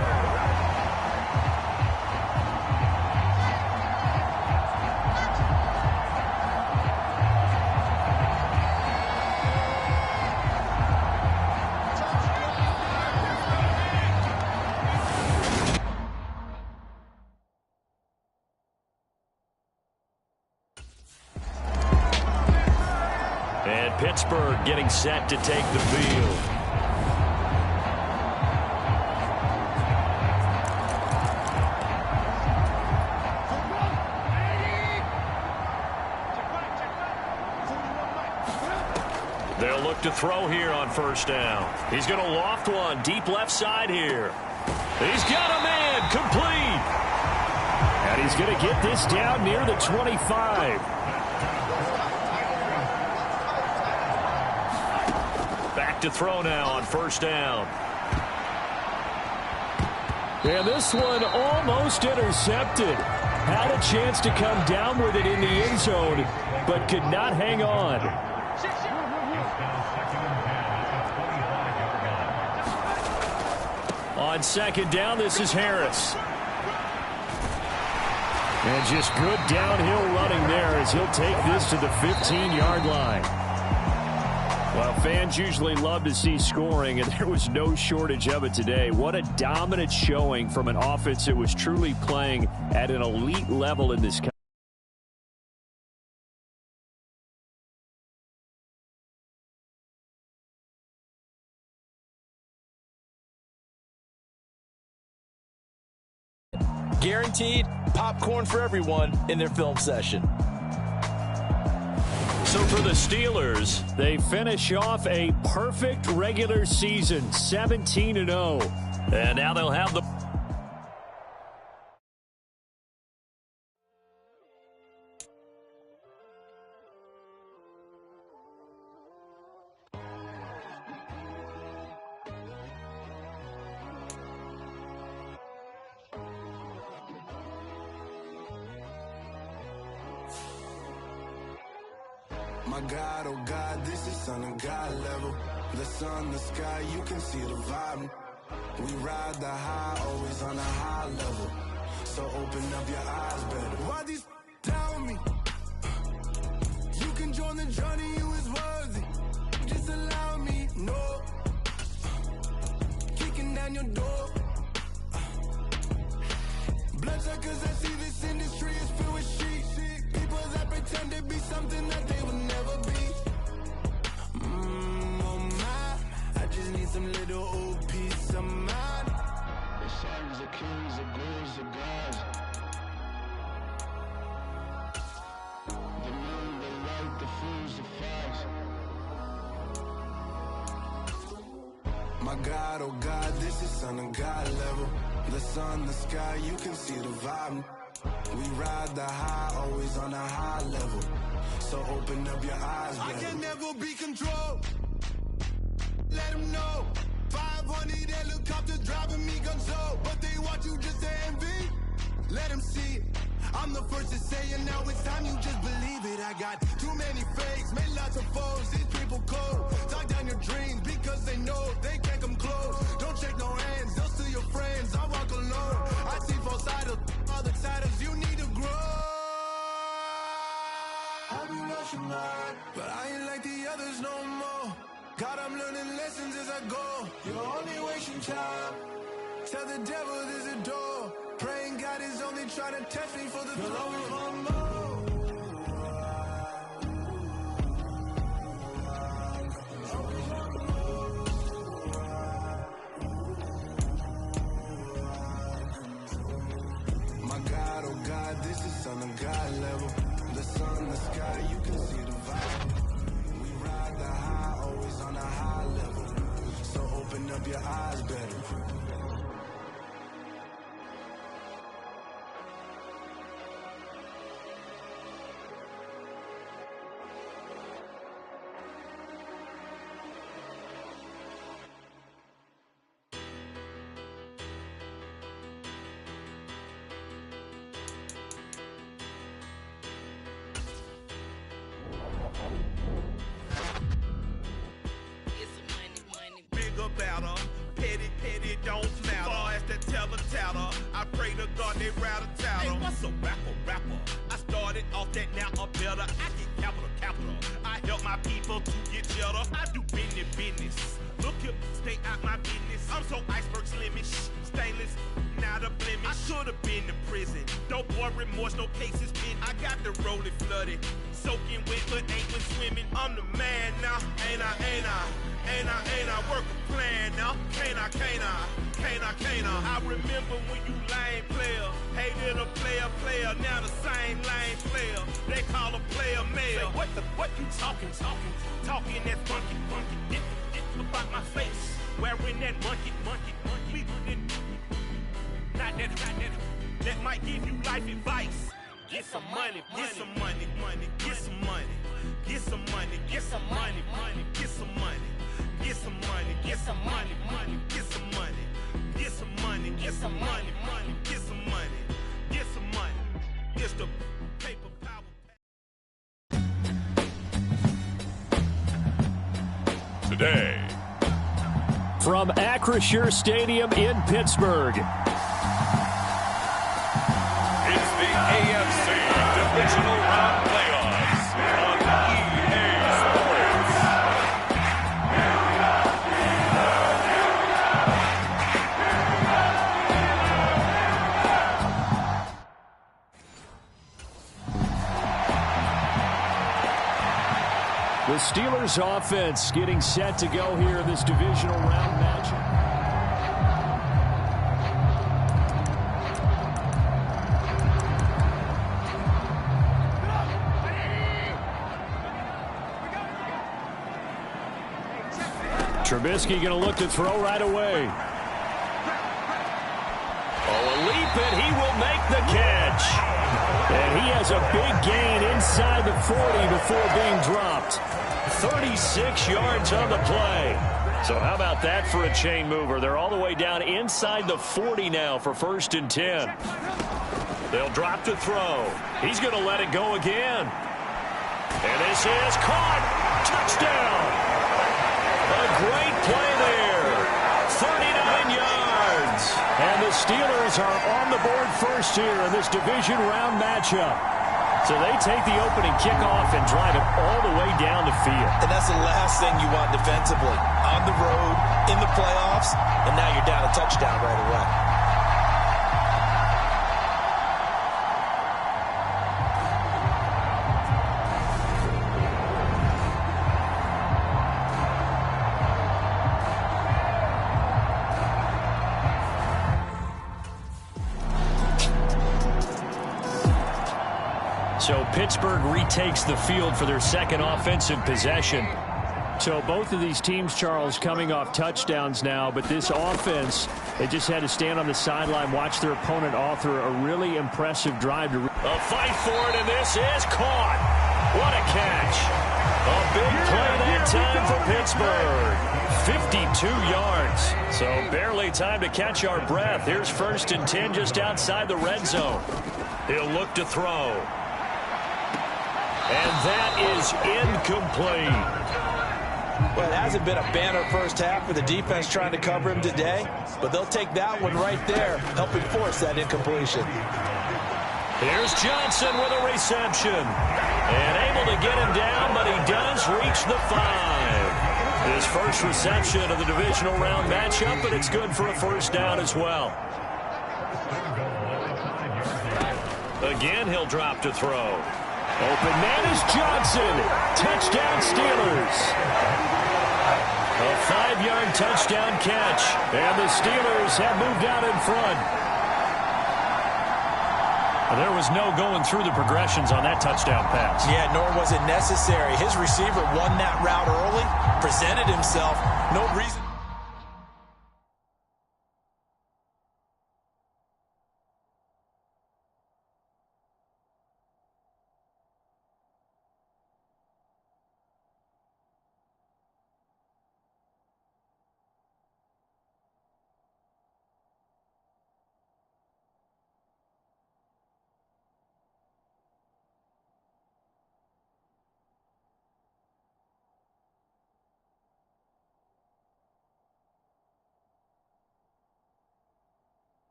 And Pittsburgh getting set to take the field. They'll look to throw here on first down. He's going to loft one deep left side here. He's got a man complete. And he's going to get this down near the 25. Back to throw now on first down. And this one almost intercepted. Had a chance to come down with it in the end zone, but could not hang on. On second down, this is Harris. And just good downhill running there as he'll take this to the 15-yard line. Fans usually love to see scoring, and there was no shortage of it today. What a dominant showing from an offense that was truly playing at an elite level in this country. Guaranteed popcorn for everyone in their film session. So for the Steelers, they finish off a perfect regular season, 17-0. And now they'll have the... My God, oh God, this is Son of God level. The sun, the sky, you can see the vibe. We ride the high, always on a high level. So open up your eyes better. Why these tell me? You can join the journey, you is worthy. Just allow me, no. Kicking down your door. Bloodshot cause I see this industry is filled with sheep. People that pretend to be something that they will never be. Oh my, I just need some little old peace of mind. The sons of kings, the ghouls, the gods. The moon, the light, the fools, the facts. My God, oh God, this is Son of God level. The sun, the sky, you can see the vibe. We ride the high, always on a high level. So open up your eyes, baby. I can never be controlled. Let them know. 500 helicopters driving me gonzo. But they want you just to envy. Let them see it. I'm the first to say it, now it's time you just believe it. I got too many fakes, made lots of foes. These people cold. Talk down your dreams because they know they can't come close. Don't shake no hands, they'll steal your friends. I walk alone. I see false idols, other titles, you need to grow. I've been rushing hard, but I ain't like the others no more. God, I'm learning lessons as I go. You're only wasting time. Tell the devil there's a door. Praying God is only trying to test me for the throne. My God, oh God, this is Son of God level. The sun, the sky, you can see the vibe. We ride the high, always on a high level. So open up your eyes better. Petty don't matter. Far as that tatter, I pray to God they rattle tattle. Hey, what's a rapper? I started off that, now I'm better. I get capital. I help my people to get cheddar. I do business. Look here, stay out my business. I'm so iceberg slimish, stainless, not a blemish. I should have been in prison. No boy remorse, no cases pinned. I got the rolling flooded, soaking wet, but ain't when swimming. I'm the man now, ain't I? Work a plan now, can't I? I remember when you lame player, hated a player, now the same lame player. They call a player mayor. Say, what you talking that funky, about my face, wearing that monkey, not that might give you life advice. Get some money, get some money, get some money, get some money, get some money, get some money, get some money, get some money, get some money, get some money, get some money, get some money, get some money. It's the paper power. Today, from Acrisure Stadium in Pittsburgh, it's the AFC Divisional Round Playoffs on EA Sports. The Steelers offense getting set to go here in this divisional round matchup. Trubisky going to look to throw right away. Oh, a leap, and he will make the catch. And he has a big gain inside the 40 before being dropped. 36 yards on the play. So how about that for a chain mover? They're all the way down inside the 40 now for 1st and 10. They'll drop to throw. He's going to let it go again. And this is caught. Touchdown. A great play there. 39 yards. And the Steelers are on the board first here in this division round matchup. So they take the opening kickoff and drive it all the way down the field. And that's the last thing you want defensively. On the road, in the playoffs, and now you're down a touchdown right away. So Pittsburgh retakes the field for their second offensive possession. So both of these teams, Charles, coming off touchdowns now, but this offense, they just had to stand on the sideline, watch their opponent author a really impressive drive. A fight for it, and this is caught. What a catch. A big play that time for Pittsburgh. 52 yards. So barely time to catch our breath. Here's 1st and 10 just outside the red zone. He'll look to throw. And that is incomplete. Well, it hasn't been a banner first half for the defense trying to cover him today, but they'll take that one right there, helping force that incompletion. Here's Johnson with a reception. And able to get him down, but he does reach the 5. His first reception of the divisional round matchup, but it's good for a 1st down as well. Again, he'll drop to throw. Open man is Johnson. Touchdown Steelers. A 5-yard touchdown catch. And the Steelers have moved out in front. There was no going through the progressions on that touchdown pass. Yeah, nor was it necessary. His receiver won that route early, presented himself. No reason.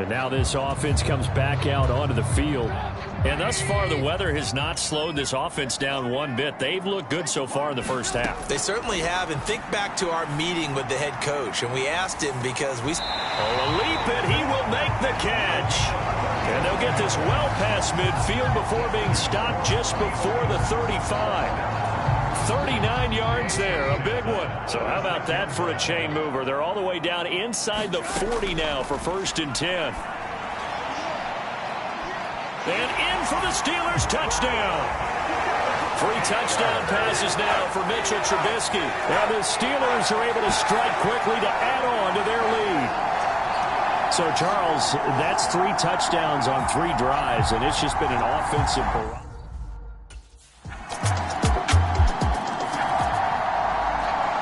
And now this offense comes back out onto the field. And thus far, the weather has not slowed this offense down one bit. They've looked good so far in the first half. They certainly have. And think back to our meeting with the head coach. And we asked him because we... Oh, a leap, and he will make the catch. And they'll get this well past midfield before being stopped just before the 35. 39 yards there, a big one. So how about that for a chain mover? They're all the way down inside the 40 now for 1st and 10. And in for the Steelers, touchdown. 3 touchdown passes now for Mitchell Trubisky. And the Steelers are able to strike quickly to add on to their lead. So, Charles, that's 3 touchdowns on 3 drives, and it's just been an offensive barrage.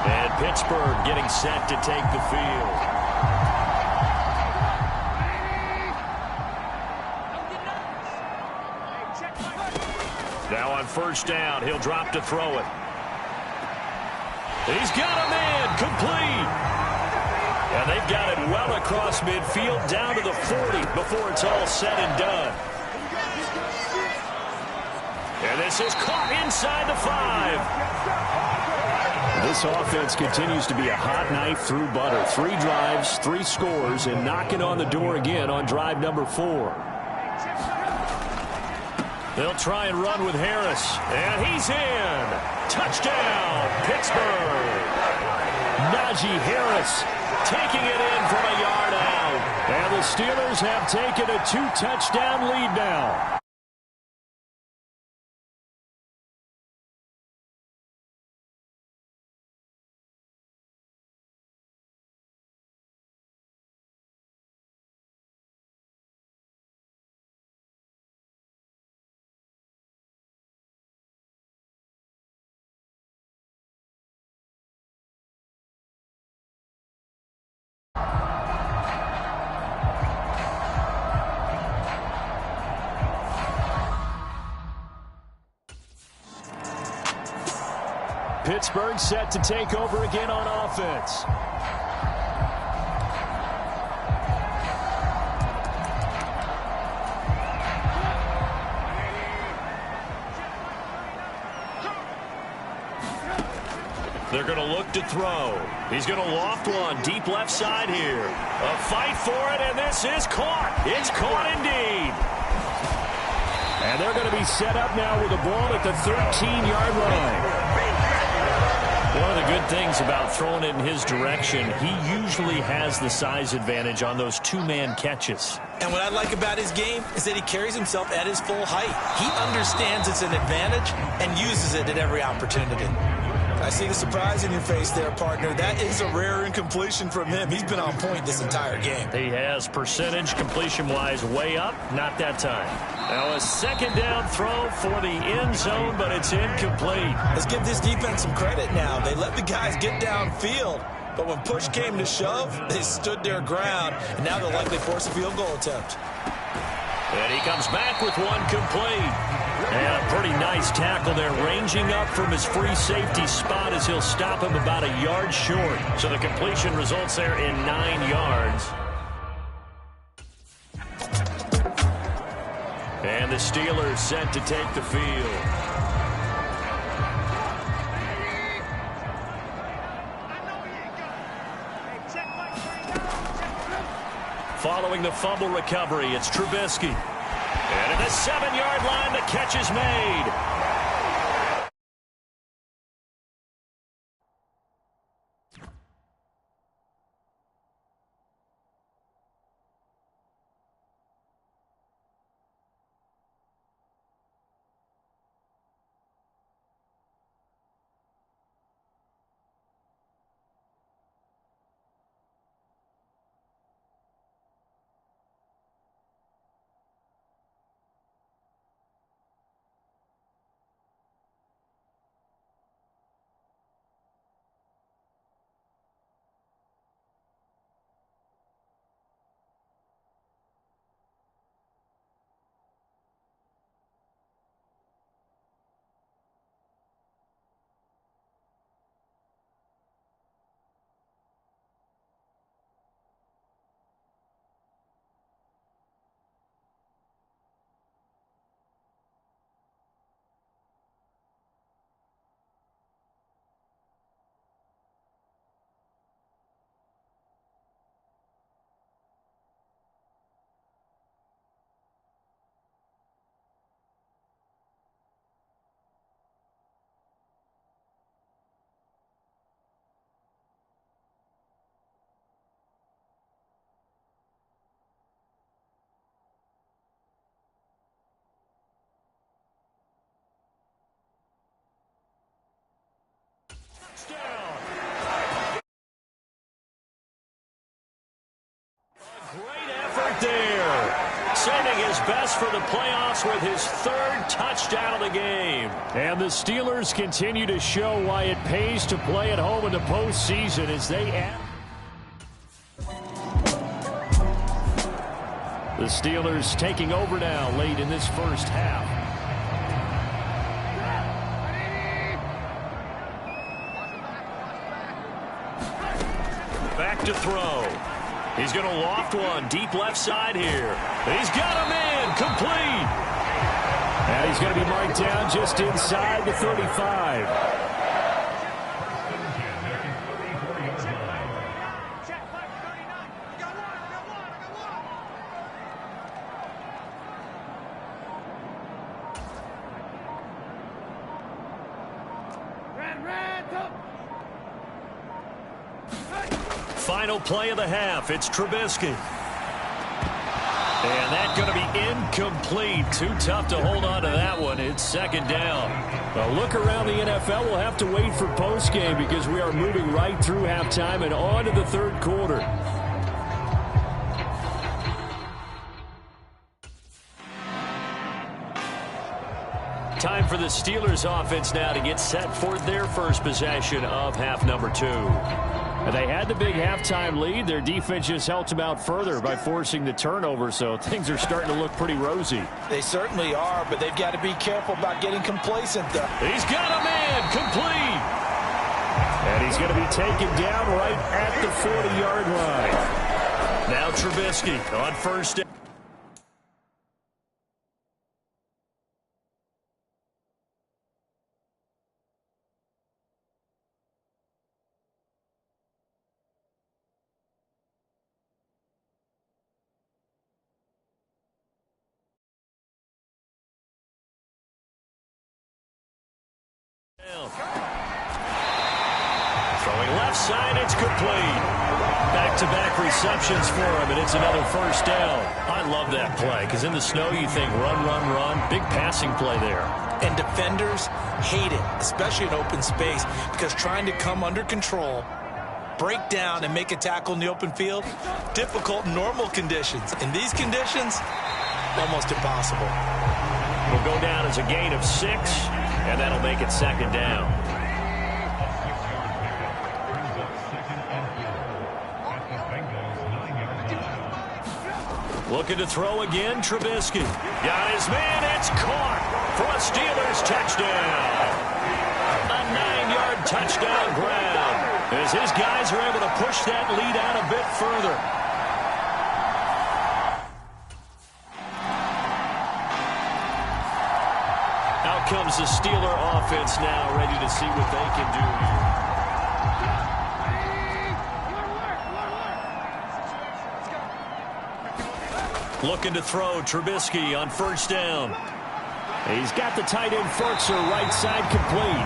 And Pittsburgh getting set to take the field. Now on 1st down, he'll drop to throw it. He's got a man, complete. And they've got it well across midfield, down to the 40 before it's all said and done. And this is caught inside the 5. This offense continues to be a hot knife through butter. 3 drives, 3 scores, and knocking on the door again on drive number 4. They'll try and run with Harris. And he's in. Touchdown, Pittsburgh. Najee Harris taking it in from a yard out. And the Steelers have taken a 2-touchdown lead now. Pittsburgh set to take over again on offense. They're going to look to throw. He's going to loft one deep left side here. A fight for it, and this is caught. It's caught indeed. And they're going to be set up now with the ball at the 13-yard line. One of the good things about throwing it in his direction, he usually has the size advantage on those 2-man catches. And what I like about his game is that he carries himself at his full height. He understands it's an advantage and uses it at every opportunity. I see the surprise in your face there, partner. That is a rare incompletion from him. He's been on point this entire game. He has percentage completion-wise way up. Not that time. Now a 2nd down throw for the end zone, but it's incomplete. Let's give this defense some credit now. They let the guys get downfield, but when push came to shove, they stood their ground, and now they'll likely force a field goal attempt. And he comes back with one complete. And a pretty nice tackle there, ranging up from his free safety spot as he'll stop him about a yard short. So the completion results there in 9 yards. And the Steelers set to take the field. Following the fumble recovery, it's Trubisky. And at the 7-yard line, the catch is made. best for the playoffs with his third touchdown of the game. And the Steelers continue to show why it pays to play at home in the postseason as they add. The Steelers taking over now late in this first half. Back to throw. He's going to loft one deep left side here. He's got him in. Complete. And he's going to be marked down just inside the 35. Final play of the half. It's Trubisky. And that's going to be incomplete. Too tough to hold on to that one. It's second down. Well, look around the NFL. We'll have to wait for postgame because we are moving right through halftime and on to the third quarter. Time for the Steelers offense now to get set for their first possession of half number 2. And they had the big halftime lead. Their defense just helped them out further by forcing the turnover, so things are starting to look pretty rosy. They certainly are, but they've got to be careful about getting complacent. He's got a man complete. And he's going to be taken down right at the 40-yard line. Now Trubisky on first down. Throwing left side, it's complete. Back-to-back receptions for him, and it's another first down. I love that play, because in the snow you think run, run, run. Big passing play there. And defenders hate it, especially in open space, because trying to come under control, break down, and make a tackle in the open field, difficult in normal conditions. In these conditions, almost impossible. Will go down as a gain of 6, and that'll make it second down. Looking to throw again, Trubisky. Got his man, it's caught for a Steelers touchdown. A 9-yard touchdown grab as his guys are able to push that lead out a bit further. Out comes the Steeler offense now, ready to see what they can do here. Looking to throw, Trubisky on first down. He's got the tight end Fertzer right side complete.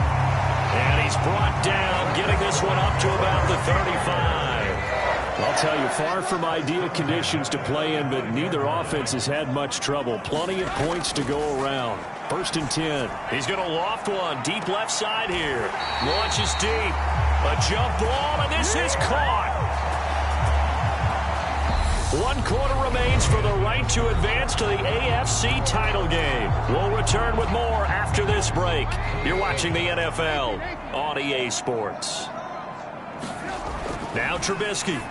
And he's brought down, getting this one up to about the 35. I'll tell you, far from ideal conditions to play in, but neither offense has had much trouble. Plenty of points to go around. First and 10. He's going to loft one deep left side here. Launches deep. A jump ball, and this is caught. 1 quarter remains for the right to advance to the AFC title game. We'll return with more after this break. You're watching the NFL on EA Sports. Now Trubisky.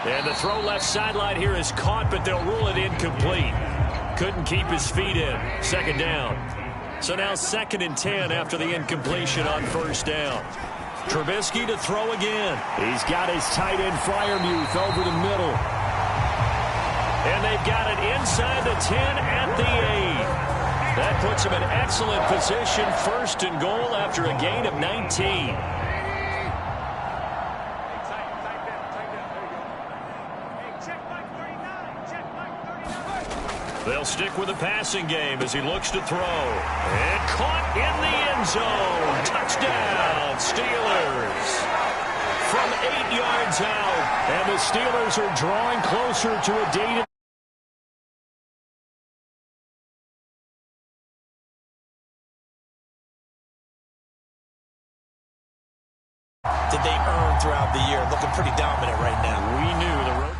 And the throw left sideline here is caught, but they'll rule it incomplete. Couldn't keep his feet in. Second down. So now second and 10 after the incompletion on first down. Trubisky to throw again. He's got his tight end Freiermuth over the middle. And they've got it inside the 10 at the 8. That puts him in excellent position, first and goal after a gain of 19. They'll stick with the passing game as he looks to throw. And caught in the end zone. Touchdown, Steelers. From 8 yards out. And the Steelers are drawing closer to a date. Did they earn throughout the year? Looking pretty dominant right now. We knew the road.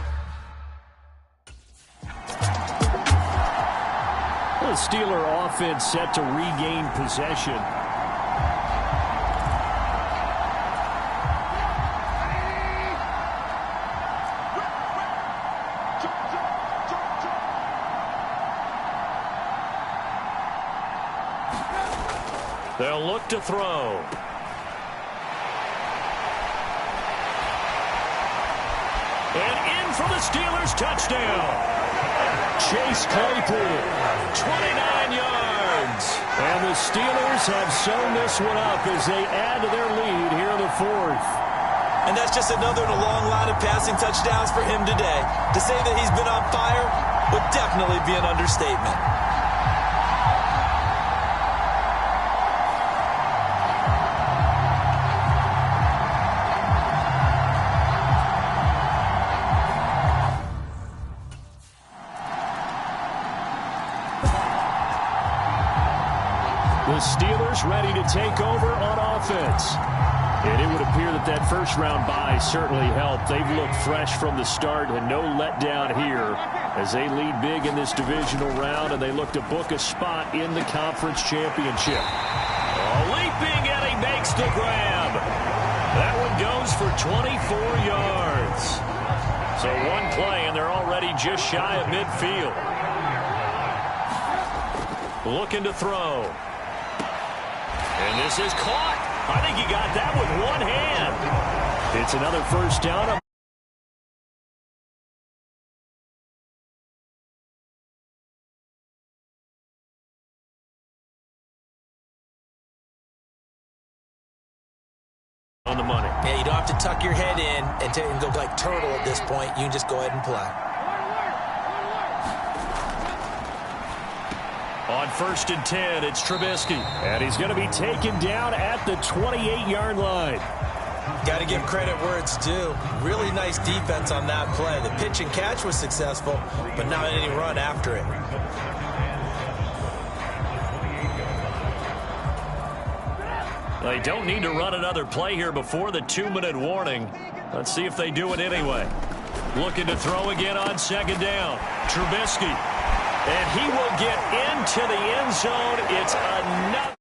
The Steeler offense set to regain possession. They'll look to throw. And in for the Steelers, touchdown. Chase Claypool, 29 yards. And the Steelers have sewn this one up as they add to their lead here in the fourth. And that's just another in a long line of passing touchdowns for him today. To say that he's been on fire would definitely be an understatement. The Steelers ready to take over on offense. And it would appear that that first-round bye certainly helped. They've looked fresh from the start and no letdown here as they lead big in this divisional round, and they look to book a spot in the conference championship. Leaping, and he makes the grab. That one goes for 24 yards. So one play, and they're already just shy of midfield. Looking to throw. And this is caught. I think he got that with one hand. It's another first down. On the money. Yeah, you don't have to tuck your head in and go like turtle at this point. You can just go ahead and play. On 1st and 10, it's Trubisky. And he's going to be taken down at the 28-yard line. Got to give credit where it's due. Really nice defense on that play. The pitch and catch was successful, but not any run after it. They don't need to run another play here before the 2-minute warning. Let's see if they do it anyway. Looking to throw again on 2nd down. Trubisky. And he will get into the end zone. It's another.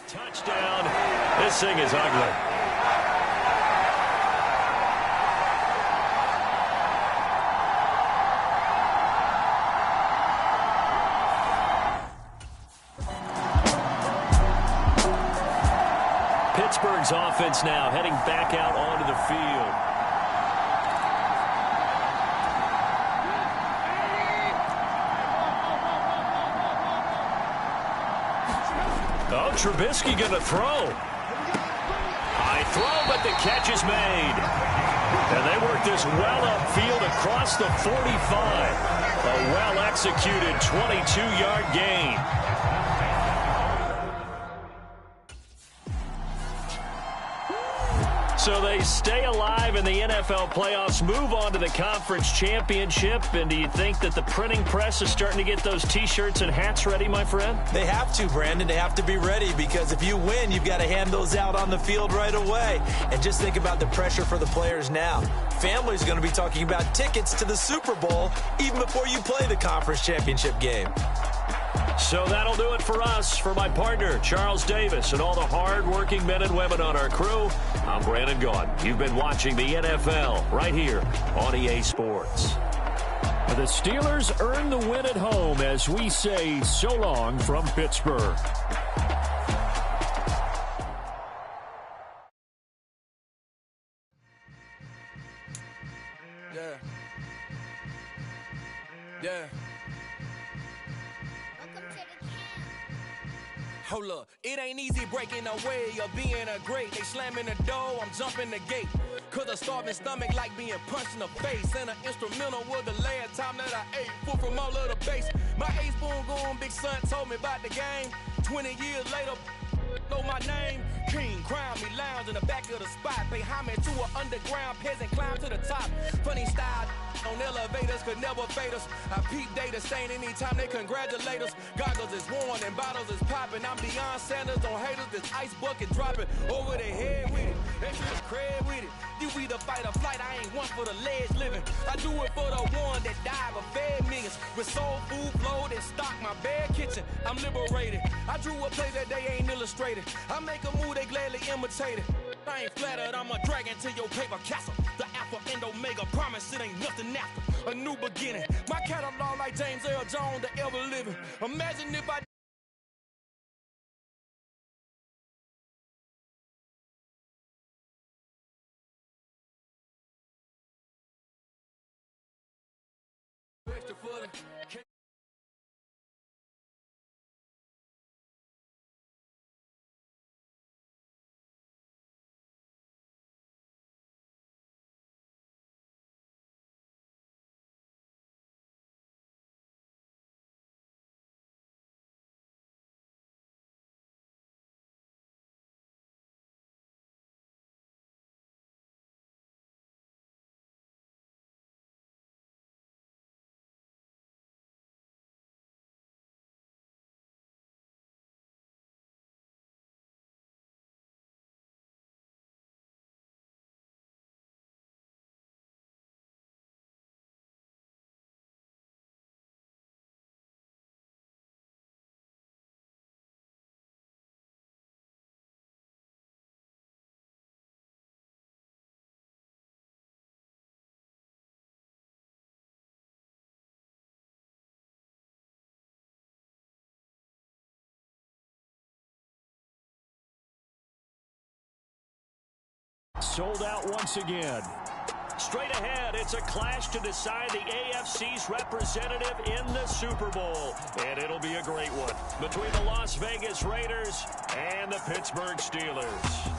Touchdown. This thing is ugly. Pittsburgh's offense now heading back out onto the field. Oh, Trubisky going to throw. High throw, but the catch is made. And they work this well upfield across the 45. A well-executed 22-yard gain. So they stay alive in the NFL playoffs, move on to the conference championship. And do you think that the printing press is starting to get those T-shirts and hats ready, my friend? They have to, Brandon. They have to be ready because if you win, you've got to hand those out on the field right away. And just think about the pressure for the players now. Family's going to be talking about tickets to the Super Bowl even before you play the conference championship game. So that'll do it for us. For my partner, Charles Davis, and all the hard-working men and women on our crew, I'm Brandon Gaudin. You've been watching the NFL right here on EA Sports. The Steelers earn the win at home as we say so long from Pittsburgh. Yeah. Hold up, it ain't easy breaking away or being a great. They slamming the door, I'm jumping the gate. Cause a starving stomach like being punched in the face. And an instrumental was the last time that I ate food from all of the base. My ace spoon going, big son told me about the game. 20 years later, know my name. King, crown me, lounge in the back of the spot. Pay homage to an underground peasant, climb to the top. Funny style on elevators could never fade us. I peep data stain anytime they congratulate us. Goggles is worn and bottles is popping. I'm Deion Sanders on haters, this ice bucket dropping over their head with it. They feel cred with it. You either fight or flight, I ain't one for the ledge living. I do it for the one that died but fed millions. With soul food flowed and stock my bad kitchen. I'm liberated. I drew a play that they ain't illustrated. I make a move they gladly imitate it. I ain't flattered, I'm a dragon to your paper castle. The Alpha and Omega, promise it ain't nothing after. A new beginning. My catalog like James Earl Jones, the ever living. Imagine if I extra for the sold out once again. Straight ahead, it's a clash to decide the AFC's representative in the Super Bowl. And it'll be a great one between the Las Vegas Raiders and the Pittsburgh Steelers.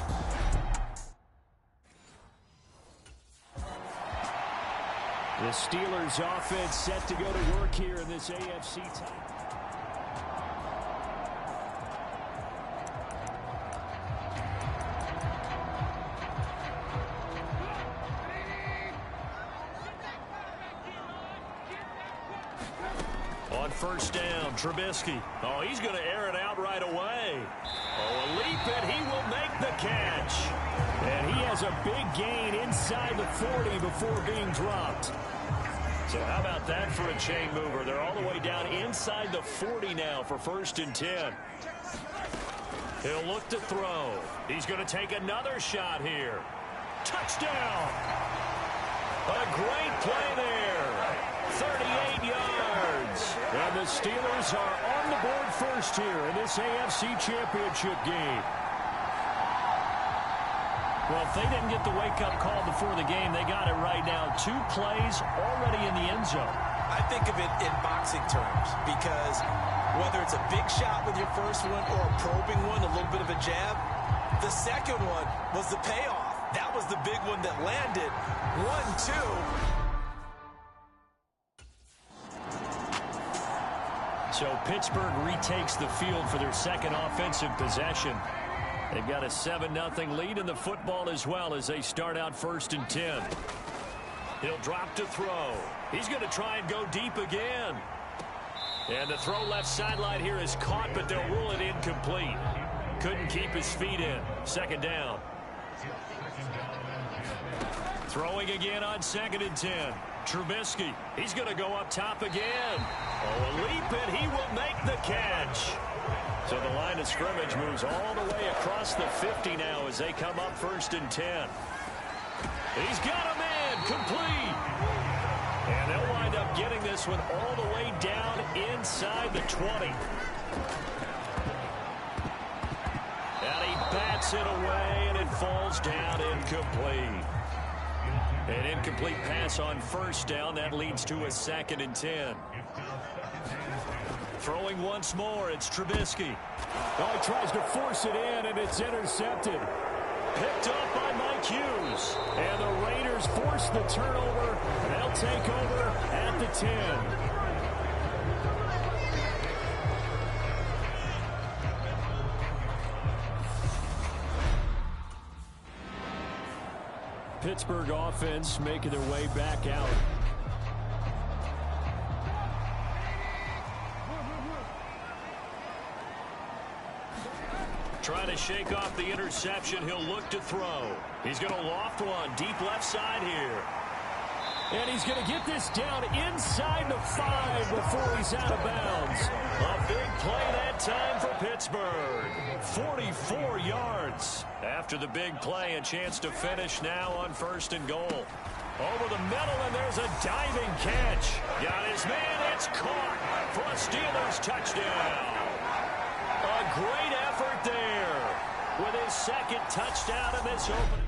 The Steelers offense set to go to work here in this AFC title. On first down, Trubisky. Oh, he's going to air it out right away. Oh, a leap, and he will make the catch. And he has a big gain inside the 40 before being dropped. So how about that for a chain mover? They're all the way down inside the 40 now for 1st and 10. He'll look to throw. He's going to take another shot here. Touchdown! A great play there. 38 yards. And the Steelers are on the board first here in this AFC Championship game. Well, if they didn't get the wake-up call before the game, they got it right now. 2 plays already in the end zone. I think of it in boxing terms because whether it's a big shot with your first one or a probing one, a little bit of a jab, the second one was the payoff. That was the big one that landed. 1-2. So Pittsburgh retakes the field for their second offensive possession. They've got a 7-0 lead in the football as well as they start out 1st and 10. He'll drop to throw. He's going to try and go deep again. And the throw left sideline here is caught, but they'll rule it incomplete. Couldn't keep his feet in. 2nd down. Throwing again on 2nd and 10. Trubisky, he's going to go up top again. Oh, a leap, and he will make the catch. So the line of scrimmage moves all the way across the 50 now as they come up 1st and 10. He's got a man, complete. And they'll wind up getting this one all the way down inside the 20. And he bats it away, and it falls down incomplete. An incomplete pass on 1st down. That leads to a 2nd and 10. Throwing once more, it's Trubisky. Oh, he tries to force it in, and it's intercepted. Picked off by Mike Hughes. And the Raiders force the turnover. They'll take over at the 10. Pittsburgh offense making their way back out. Trying to shake off the interception. He'll look to throw. He's going to loft one deep left side here. And he's going to get this down inside the 5 before he's out of bounds. A big play that time for Pittsburgh. 44 yards. After the big play, a chance to finish now on 1st and goal. Over the middle, and there's a diving catch. Got his man, it's caught for a Steelers touchdown. A great effort there with his 2nd touchdown in this opening.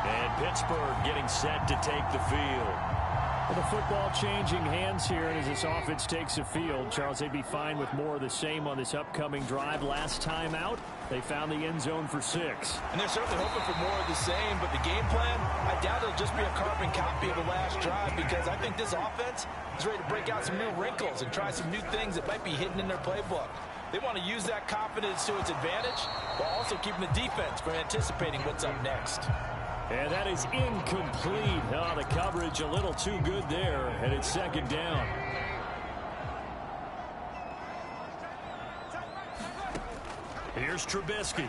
And Pittsburgh getting set to take the field. With the football changing hands here, and as this offense takes the field, Charles, they'd be fine with more of the same on this upcoming drive. Last time out, they found the end zone for 6. And they're certainly hoping for more of the same, but the game plan, I doubt it'll just be a carbon copy of the last drive, because I think this offense is ready to break out some new wrinkles and try some new things that might be hidden in their playbook. They want to use that confidence to its advantage, while also keeping the defense from anticipating what's up next. And that is incomplete. Oh, the coverage a little too good there, and it's 2nd down. Here's Trubisky.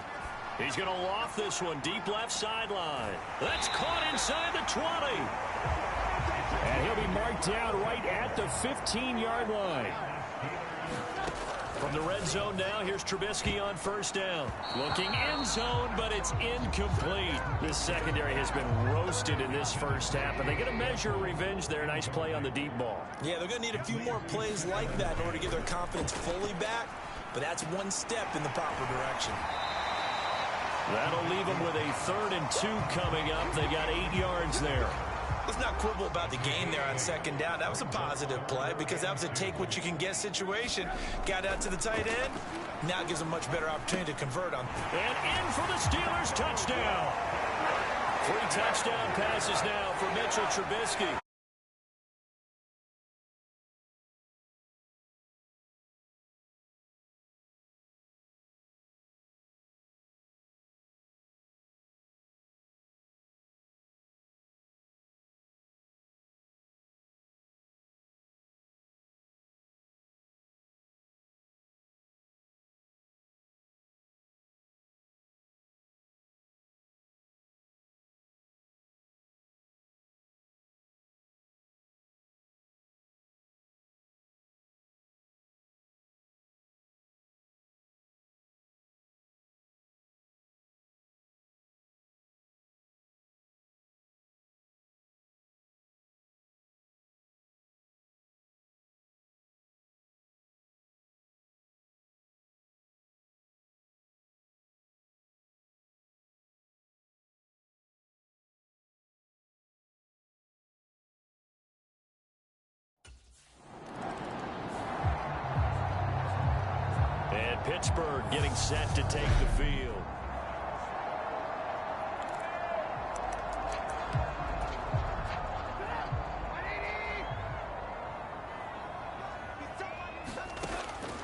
He's going to loft this one deep left sideline. That's caught inside the 20. And he'll be marked down right at the 15-yard line. From the red zone now, here's Trubisky on 1st down. Looking end zone, but it's incomplete. This secondary has been roasted in this first half, and they get a measure of revenge there. Nice play on the deep ball. Yeah, they're going to need a few more plays like that in order to get their confidence fully back, but that's one step in the proper direction. That'll leave them with a 3rd and 2 coming up. They got 8 yards there. Let's not quibble about the gain there on 2nd down. That was a positive play because that was a take-what-you-can-get situation. Got out to the tight end. Now gives them a much better opportunity to convert on. And in for the Steelers touchdown. 3 touchdown passes now for Mitchell Trubisky. Pittsburgh getting set to take the field.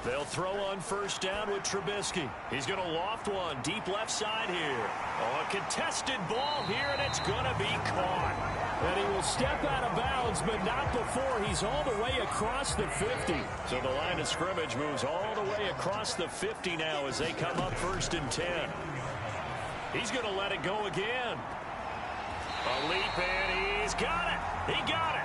They'll throw on 1st down with Trubisky. He's going to loft one deep left side here. Oh, a contested ball here, and it's going to be caught. And he will step out of bounds, but not before he's all the way across the 50. So the line of scrimmage moves all the way across the 50 now as they come up 1st and 10. He's going to let it go again. A leap, and he's got it. He got it.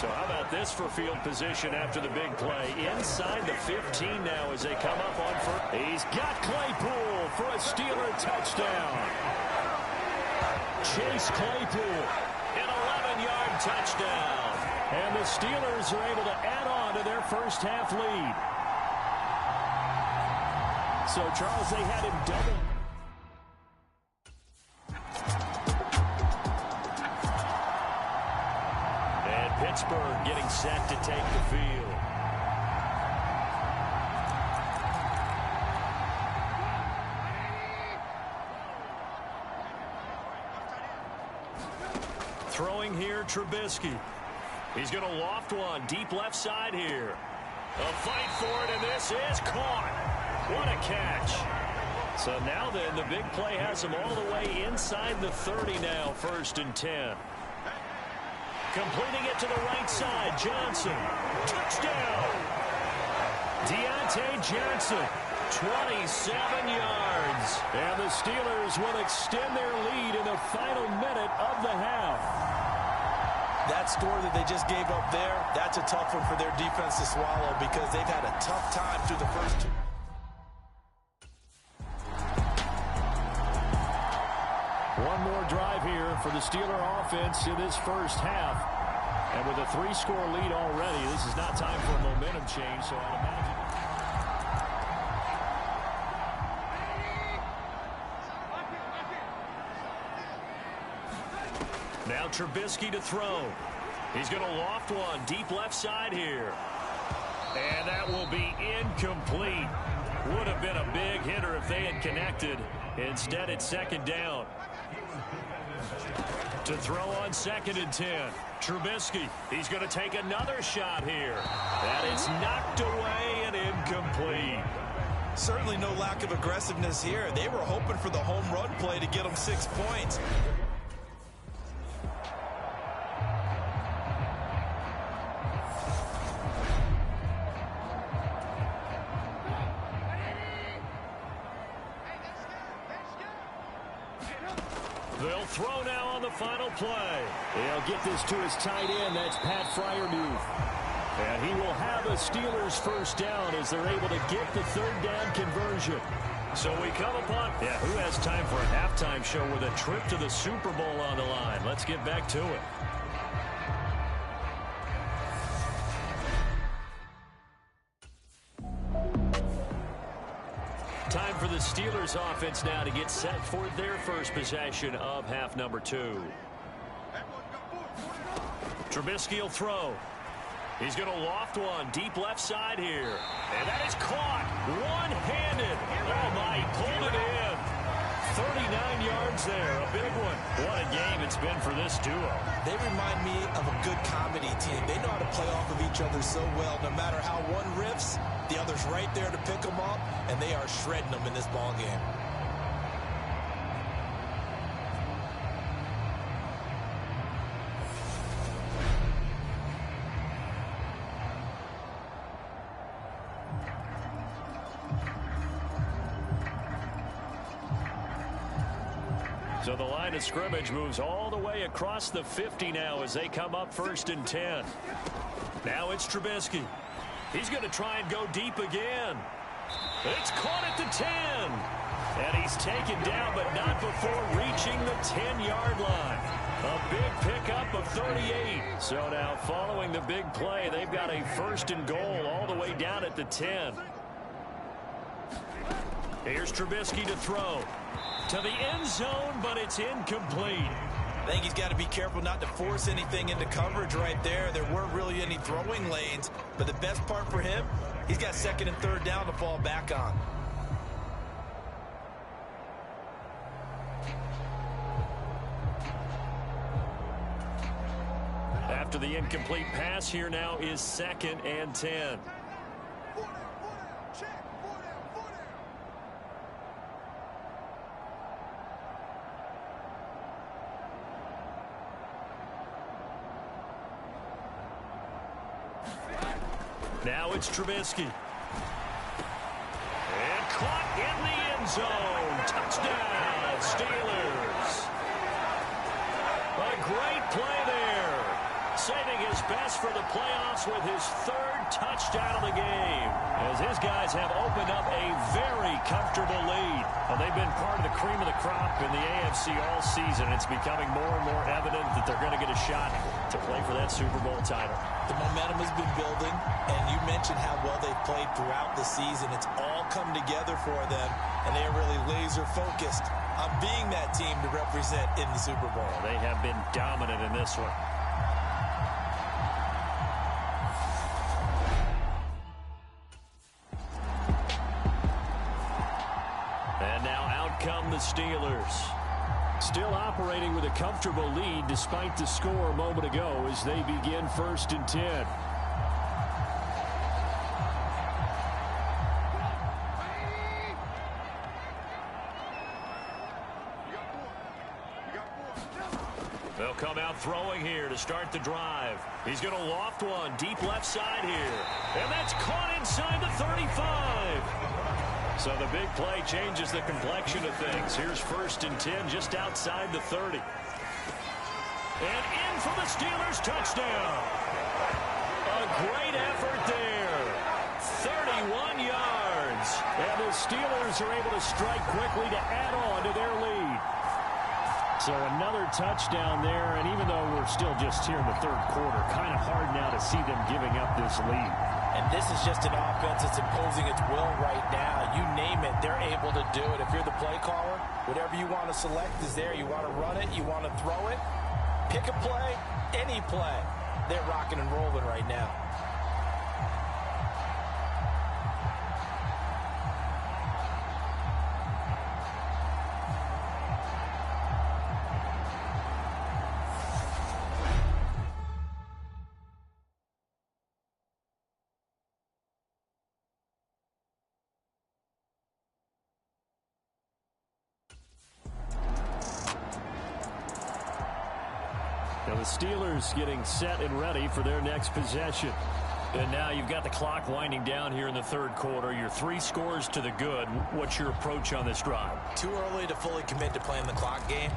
So how about this for field position after the big play? Inside the 15 now as they come up on 1st. He's got Claypool for a Steeler touchdown. Chase Claypool, an 11-yard touchdown. And the Steelers are able to add on to their first half lead. So, Charles, they had him double. And Pittsburgh getting set to take the field. Trubisky. He's going to loft one deep left side here. A fight for it, and this is caught. What a catch. So now then, the big play has him all the way inside the 30 now, 1st and 10. Completing it to the right side, Johnson. Touchdown. Deontay Johnson, 27 yards. And the Steelers will extend their lead in the final minute of the half. That score that they just gave up there, that's a tough one for their defense to swallow because they've had a tough time through the first two. One more drive here for the Steeler offense in this first half. And with a 3-score lead already, this is not time for a momentum change, so I'd imagine. Now Trubisky to throw. He's going to loft one deep left side here. And that will be incomplete. Would have been a big hitter if they had connected. Instead, it's 2nd down. To throw on 2nd and 10. Trubisky, he's going to take another shot here. And it's knocked away and incomplete. Certainly no lack of aggressiveness here. They were hoping for the home run play to get them 6 points. They'll throw now on the final play. They'll get this to his tight end. That's Pat Freiermuth. And he will have a Steelers 1st down as they're able to get the 3rd down conversion. So we come upon, who has time for a halftime show with a trip to the Super Bowl on the line? Let's get back to it. Time for the Steelers offense now to get set for their first possession of half number 2. Trubisky will throw. He's going to loft one deep left side here. And that is caught one-handed. Oh, my, he pulled it in. 39 yards there, a big one. What a game it's been for this duo. They remind me of a good comedy team. They know how to play off of each other so well. No matter how one riffs, the other's right there to pick them up, and they are shredding them in this ball game. So the line of scrimmage moves all the way across the 50 now as they come up 1st and 10. Now it's Trubisky. He's going to try and go deep again. It's caught at the 10. And he's taken down, but not before reaching the 10-yard line. A big pickup of 38. So now following the big play, they've got a 1st and goal all the way down at the 10. Here's Trubisky to throw. To the end zone, but it's incomplete. I think he's got to be careful not to force anything into coverage right there. There weren't really any throwing lanes, but the best part for him, he's got 2nd and 3rd down to fall back on. After the incomplete pass, here now is 2nd and 10. Now it's Trubisky. And caught in the end zone. Touchdown, Steelers. A great play there. Saving his best for the playoffs with his 3rd touchdown of the game. As his guys have opened up a very comfortable lead. Well, they've been part of the cream of the crop in the AFC all season. It's becoming more and more evident that they're going to get a shot to play for that Super Bowl title. The momentum has been building, and you mentioned how well they've played throughout the season. It's all come together for them, and they are really laser-focused on being that team to represent in the Super Bowl. They have been dominant in this one. And now out come the Steelers. Still operating with a comfortable lead despite the score a moment ago as they begin 1st and 10. They'll come out throwing here to start the drive. He's going to loft one deep left side here. And that's caught inside the 35. So the big play changes the complexion of things. Here's 1st and 10 just outside the 30. And in for the Steelers touchdown. A great effort there. 31 yards. And the Steelers are able to strike quickly to add on to their lead. So another touchdown there, and even though we're still just here in the 3rd quarter, kind of hard now to see them giving up this lead. And this is just an offense that's imposing its will right now. You name it, they're able to do it. If you're the play caller, whatever you want to select is there. You want to run it, you want to throw it, pick a play, any play. They're rocking and rolling right now. Now the Steelers getting set and ready for their next possession. And now you've got the clock winding down here in the 3rd quarter. You're 3 scores to the good. What's your approach on this drive? Too early to fully commit to playing the clock game.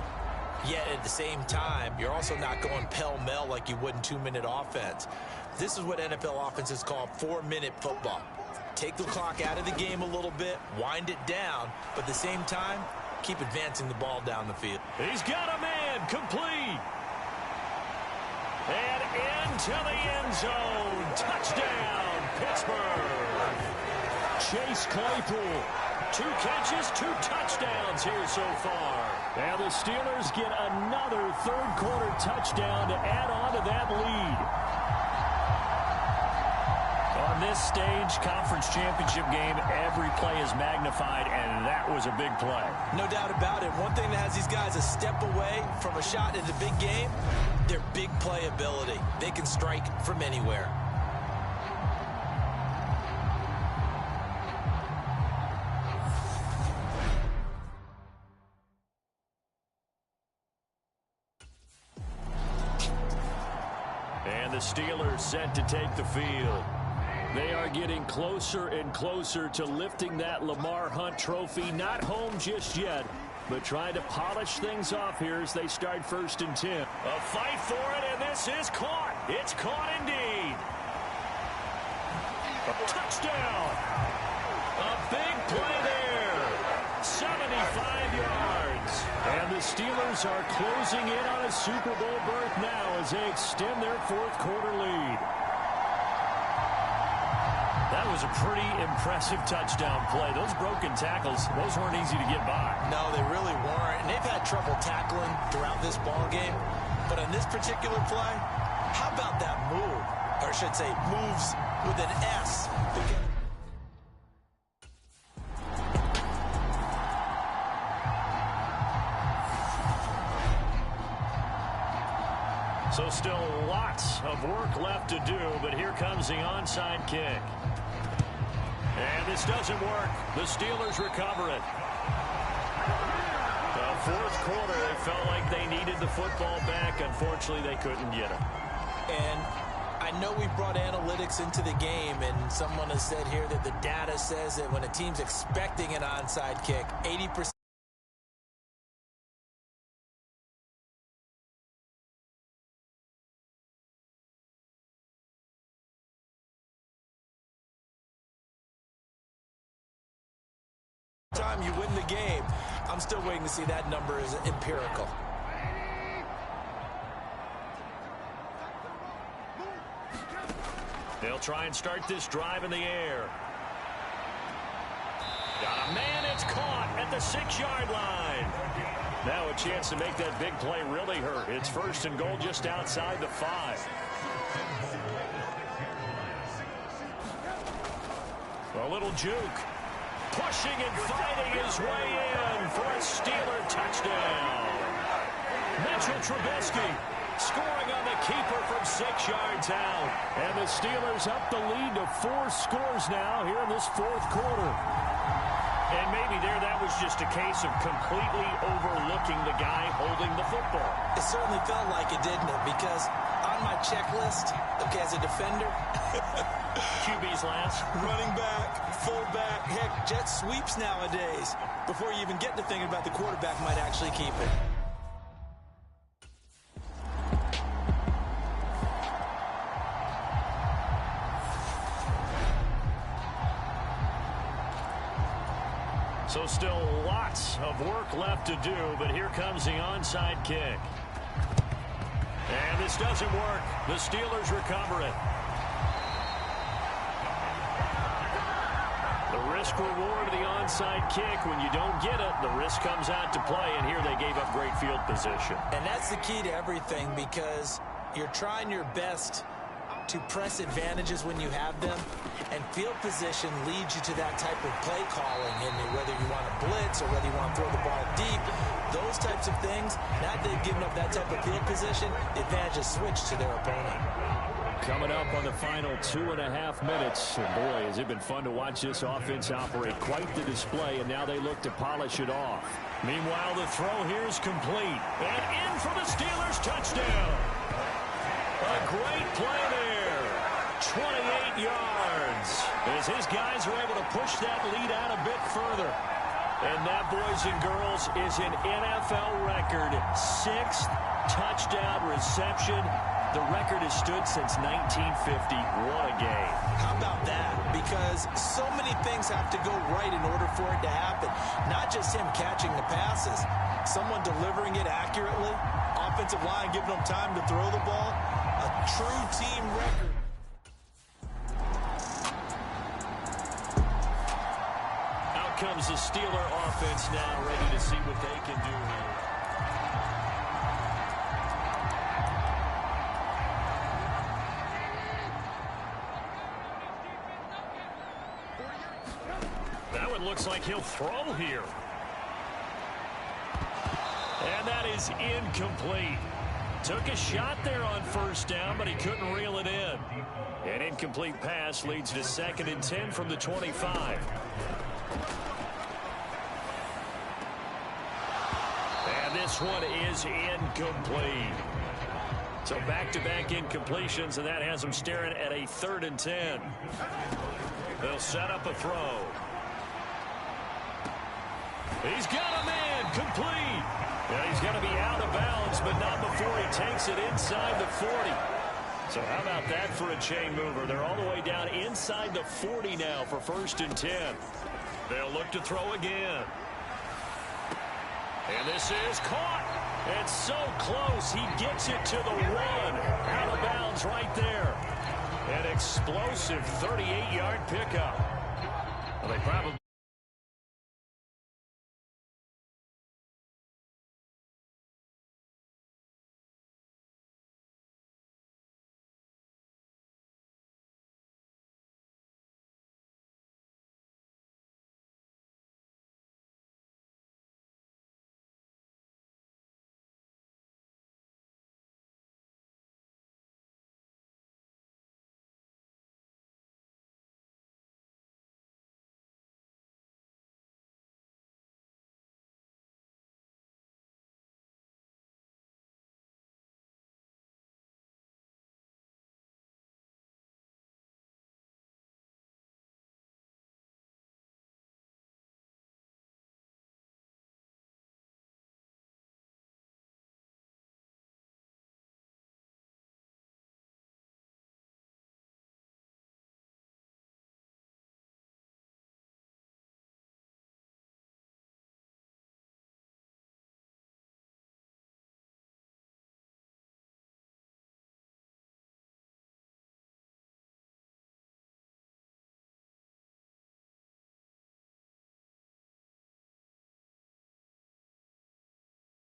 Yet at the same time, you're also not going pell-mell like you would in 2-minute offense. This is what NFL offenses call 4-minute football. Take the clock out of the game a little bit, wind it down, but at the same time, keep advancing the ball down the field. He's got a man, complete. And into the end zone. Touchdown, Pittsburgh. Chase Claypool. 2 catches, 2 touchdowns here so far. And the Steelers get another 3rd quarter touchdown to add on to that lead. On this stage, conference championship game, every play is magnified, and that was a big play. No doubt about it. One thing that has these guys a step away from a shot in the big game, their big play ability. They can strike from anywhere. And the Steelers set to take the field. They are getting closer and closer to lifting that Lamar Hunt trophy. Not home just yet, but trying to polish things off here as they start 1st and 10. A fight for it, and this is caught. It's caught indeed. A touchdown. A big play there. 75 yards. And the Steelers are closing in on a Super Bowl berth now as they extend their 4th quarter lead. That was a pretty impressive touchdown play. Those broken tackles, those weren't easy to get by. No, they really weren't. And they've had trouble tackling throughout this ball game. But on this particular play, how about that move? Or I should say moves with an S. So still lots of work left to do, but here comes the onside kick. And this doesn't work. The Steelers recover it. The 4th quarter, they felt like they needed the football back. Unfortunately, they couldn't get it. And I know we brought analytics into the game, and someone has said here that the data says that when a team's expecting an onside kick, 80%. Time you win the game. I'm still waiting to see that number is empirical. They'll try and start this drive in the air. Got a man, it's caught at the 6-yard line. Now a chance to make that big play really hurt. It's 1st and goal just outside the 5. A little juke. Pushing and fighting his way in for a Steeler touchdown. Mitchell Trubisky scoring on the keeper from 6 yards out. And the Steelers up the lead to 4 scores now here in this fourth quarter. And maybe that was just a case of completely overlooking the guy holding the football. It certainly felt like it, didn't it? Because on my checklist, okay, as a defender, QB's last. running back, fullback, heck, jet sweeps nowadays. Before you even get to thinking about the quarterback might actually keep it. So still lots of work left to do, but here comes the onside kick. And this doesn't work. The Steelers recover it. The risk-reward of the onside kick, when you don't get it, the risk comes out to play, and here they gave up great field position. And that's the key to everything, because you're trying your best to press advantages when you have them, and field position leads you to that type of play calling, and whether you want to blitz or whether you want to throw the ball deep, those types of things. Now that they've given up that type of field position, the advantage is switched to their opponent. Coming up on the final 2.5 minutes, and boy, has it been fun to watch this offense operate. Quite the display, and now they look to polish it off. Meanwhile, the throw here is complete, and in for the Steelers touchdown. A great play there. 28 yards as his guys are able to push that lead out a bit further. And that, boys and girls, is an NFL record 6th touchdown reception. The record has stood since 1950. What a game. How about that? Because so many things have to go right in order for it to happen. Not just him catching the passes, someone delivering it accurately, offensive line giving them time to throw the ball. A true team record. Out comes the Steeler offense now, ready to see what they can do here. That one looks like he'll throw here. And that is incomplete. Took a shot there on first down, but he couldn't reel it in. An incomplete pass leads to 2nd and 10 from the 25. And this one is incomplete. So back-to-back incompletions, and that has them staring at a 3rd and 10. They'll set up a throw. He's got a man, complete. Yeah, he's going to be out of bounds, but not before he takes it inside the 40. So how about that for a chain mover? They're all the way down inside the 40 now for 1st and 10. They'll look to throw again. And this is caught. It's so close. He gets it to the 1. Out of bounds right there. An explosive 38-yard pickup. Well, they probably...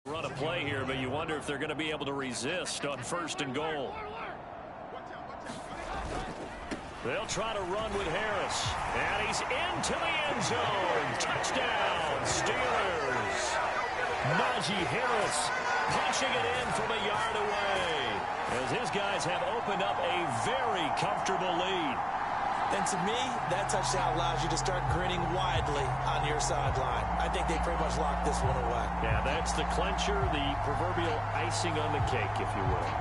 run a play here, but you wonder if they're going to be able to resist on 1st and goal. They'll try to run with Harris. And he's into the end zone. Touchdown, Steelers. Najee Harris punching it in from a yard away as his guys have opened up a very comfortable lead. And to me, that touchdown allows you to start grinning widely on your sideline. I think they pretty much locked this one away. Yeah, that's the clincher, the proverbial icing on the cake, if you will.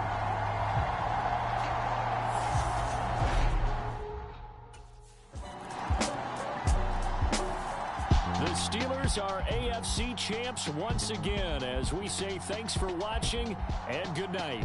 The Steelers are AFC champs once again as we say thanks for watching and good night.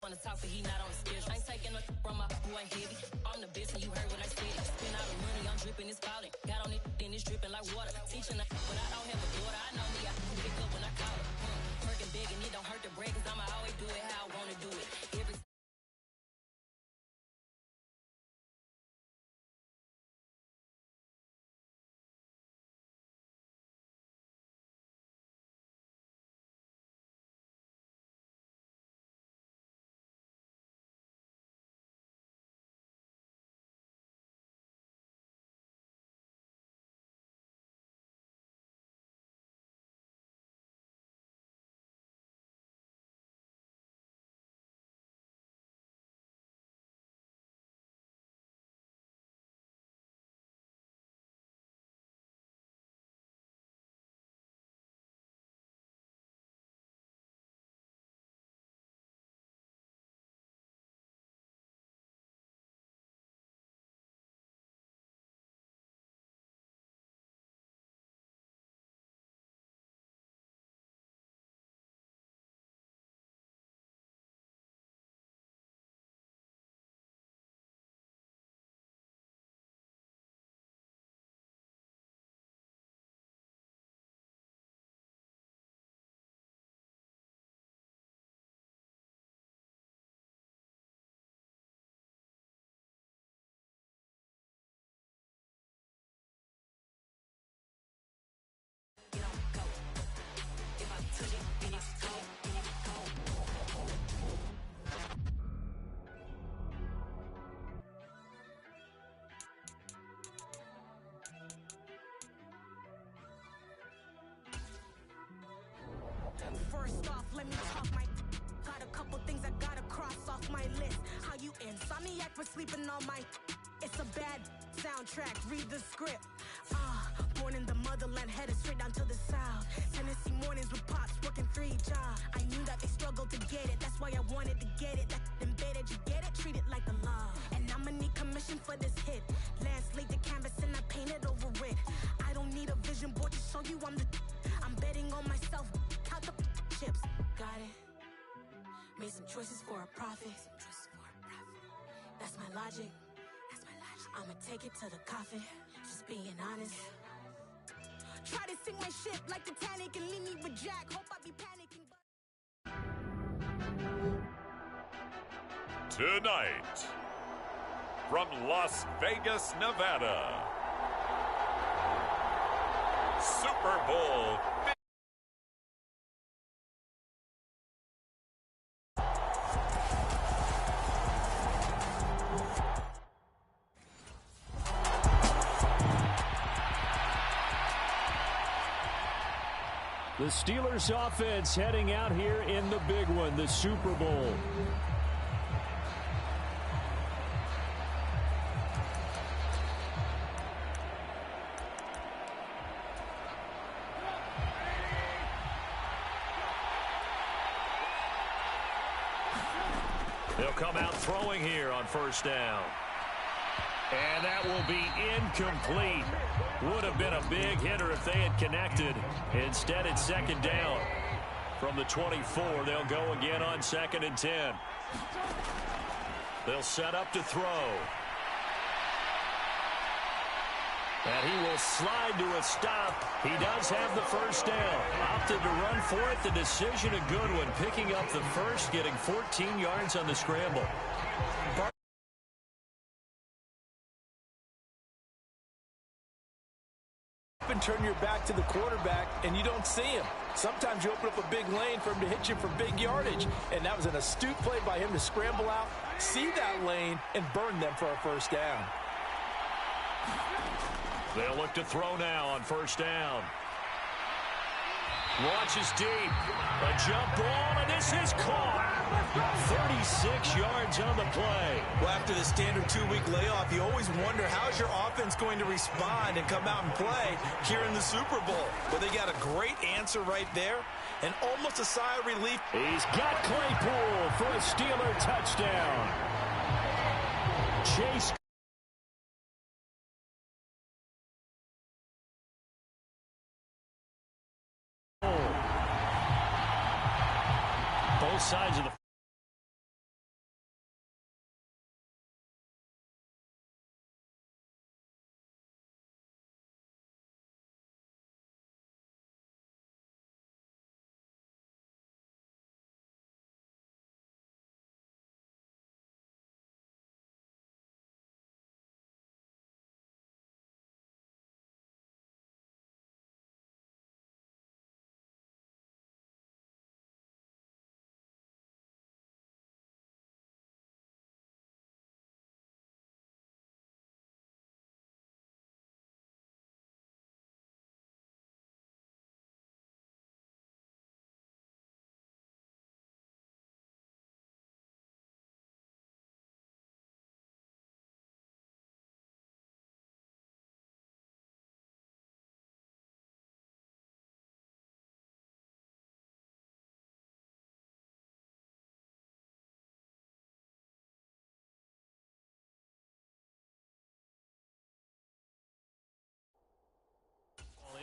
On the top, but he not on the schedule. I ain't taking no from my boy heavy. I'm the best, and you heard what I said. Spend all the money, I'm dripping, it's spouting. Got on it, then it's dripping like water. Teaching her, but I don't have a daughter. I know me, I can pick up when I call her. Working big, and it don't hurt to break, cause I'ma always do it how I wanna do it. Every First off, let me talk my got a couple things I gotta cross off my list. How you insomniac for sleeping on my it's a bad soundtrack, read the script. Born in the motherland, headed straight down to the south. Tennessee mornings with pops, working 3 jobs. I knew that they struggled to get it, that's why I wanted to get it. That embedded, you get it, treat it like a love. And I'ma need commission for this hit. Lance laid the canvas and I painted over it. I don't need a vision board to show you I'm betting on myself, count the chips. Got it. Made some choices for a profit. That's my logic. I'ma take it to the coffin. Just being honest. Try to sink my ship like Titanic and leave me with Jack. Hope I be panicking. Tonight, from Las Vegas, Nevada, Super Bowl. The Steelers offense heading out here in the big one, the Super Bowl. They'll come out throwing here on first down. And that will be incomplete. Would have been a big hitter if they had connected. Instead, it's second down. From the 24, they'll go again on 2nd and 10. They'll set up to throw. And he will slide to a stop. He does have the first down. Opted to run for it. The decision a good one. Picking up the first, getting 14 yards on the scramble. And turn your back to the quarterback, and you don't see him. Sometimes you open up a big lane for him to hit you for big yardage. And that was an astute play by him to scramble out, see that lane, and burn them for a first down. They'll look to throw now on first down. Launches deep. A jump ball, and this is caught. 36 yards on the play. Well, after the standard 2-week layoff, you always wonder how's your offense going to respond and come out and play here in the Super Bowl. Well, they got a great answer right there and almost a sigh of relief. He's got Claypool for a Steeler touchdown. Chase. Both sides of the